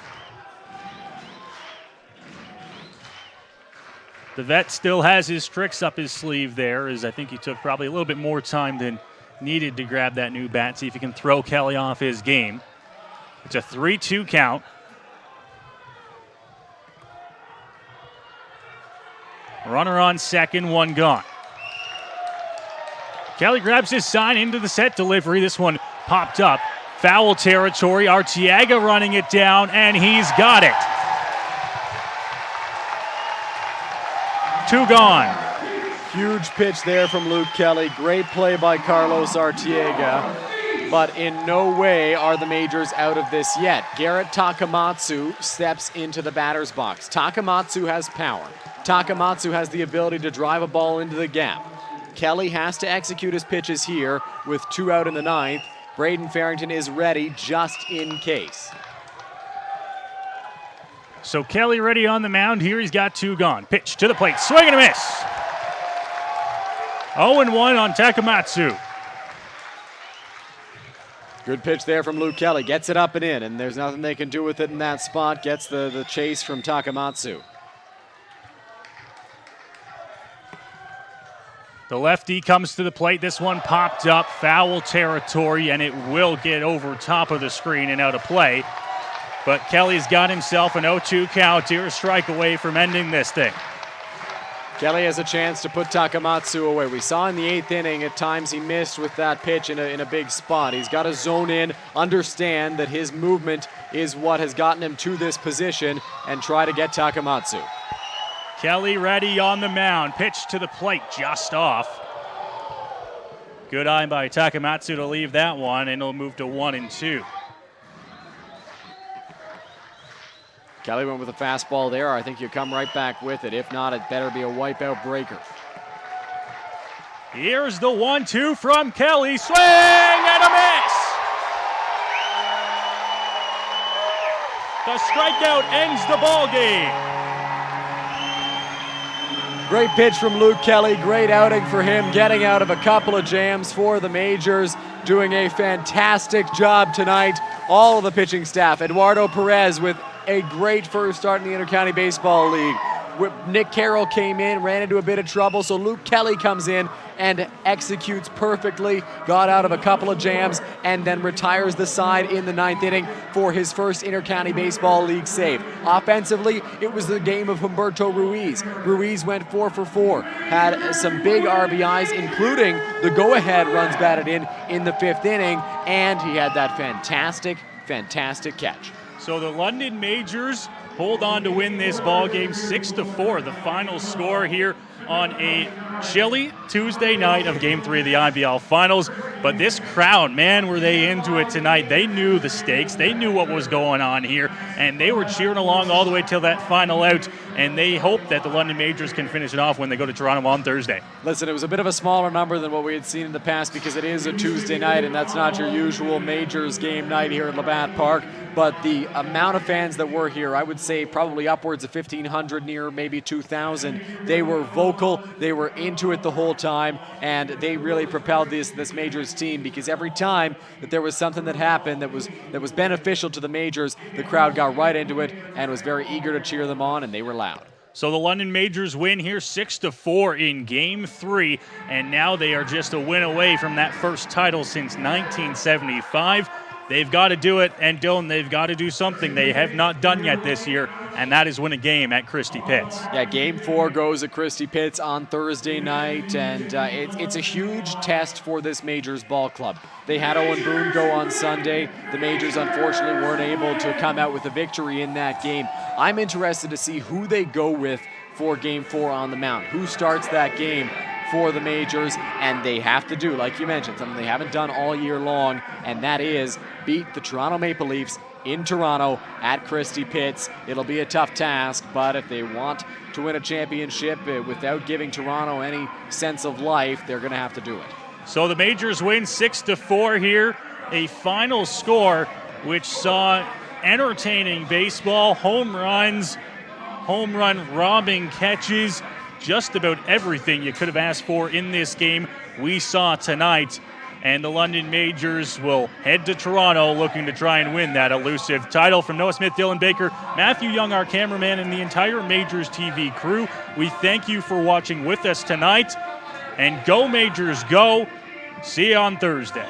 The vet still has his tricks up his sleeve there, as I think he took probably a little bit more time than needed to grab that new bat, see if he can throw Kelly off his game. It's a 3-2 count. Runner on second, one gone. Kelly grabs his sign into the set delivery. This one popped up. Foul territory. Arteaga running it down, and he's got it. 2 gone. Huge pitch there from Luke Kelly. Great play by Carlos Arteaga. But in no way are the Majors out of this yet. Garrett Takamatsu steps into the batter's box. Takamatsu has power. Takamatsu has the ability to drive a ball into the gap. Kelly has to execute his pitches here with 2 out in the 9th. Braden Farrington is ready just in case. So Kelly ready on the mound. Here he's got 2 gone. Pitch to the plate. Swing and a miss. 0-1 on Takamatsu. Good pitch there from Luke Kelly. Gets it up and in, and there's nothing they can do with it in that spot. Gets the chase from Takamatsu. The lefty comes to the plate. This one popped up, foul territory, and it will get over top of the screen and out of play. But Kelly's got himself an 0-2 count here, a strike away from ending this thing. Kelly has a chance to put Takamatsu away. We saw in the 8th inning at times he missed with that pitch in a big spot. He's got to zone in, understand that his movement is what has gotten him to this position, and try to get Takamatsu. Kelly ready on the mound. Pitch to the plate, just off. Good eye by Takamatsu to leave that one, and it'll move to 1-2. Kelly went with a fastball there. I think you come right back with it. If not, it better be a wipeout breaker. Here's the 1-2 from Kelly. Swing and a miss. The strikeout ends the ball game. Great pitch from Luke Kelly. Great outing for him, getting out of a couple of jams for the Majors. Doing a fantastic job tonight. All of the pitching staff. Eduardo Perez with a great first start in the Intercounty Baseball League. Nick Carroll came in, ran into a bit of trouble, so Luke Kelly comes in and executes perfectly, got out of a couple of jams, and then retires the side in the 9th inning for his first Intercounty Baseball League save. Offensively, it was the game of Humberto Ruiz. Ruiz went 4 for 4, had some big RBIs, including the go-ahead runs batted in the 5th inning, and he had that fantastic catch. So the London Majors hold on to win this ball game 6-4. The final score here on a chilly Tuesday night of Game 3 of the IBL Finals. But this crowd, man, were they into it tonight. They knew the stakes. They knew what was going on here. And they were cheering along all the way till that final out. And they hope that the London Majors can finish it off when they go to Toronto on Thursday. Listen, it was a bit of a smaller number than what we had seen in the past because it is a Tuesday night, and that's not your usual Majors game night here at Labatt Park. But the amount of fans that were here, I would say probably upwards of 1,500, near maybe 2,000. They were vocal, they were into it the whole time, and they really propelled this Majors team because every time that there was something that happened that was beneficial to the Majors, the crowd got right into it and was very eager to cheer them on, and they were loud. So the London Majors win here 6-4 in Game 3, and now they are just a win away from that first title since 1975. They've got to do it, and Dylan, they've got to do something they have not done yet this year, and that is win a game at Christie Pitts. Yeah, Game 4 goes at Christie Pitts on Thursday night, and it's a huge test for this Majors ball club. They had Owen Boone go on Sunday. The Majors, unfortunately, weren't able to come out with a victory in that game. I'm interested to see who they go with for Game 4 on the mound. Who starts that game for the Majors, and they have to do, like you mentioned, something they haven't done all year long, and that is beat the Toronto Maple Leafs in Toronto at Christie Pitts. It'll be a tough task, but if they want to win a championship without giving Toronto any sense of life, they're going to have to do it. So the Majors win 6-4 here. A final score which saw entertaining baseball, home runs, home run robbing catches, just about everything you could have asked for in this game we saw tonight. And the London Majors will head to Toronto looking to try and win that elusive title. From Noah Smith, Dylan Baker, Matthew Young, our cameraman, and the entire Majors TV crew, we thank you for watching with us tonight. And go Majors, go. See you on Thursday.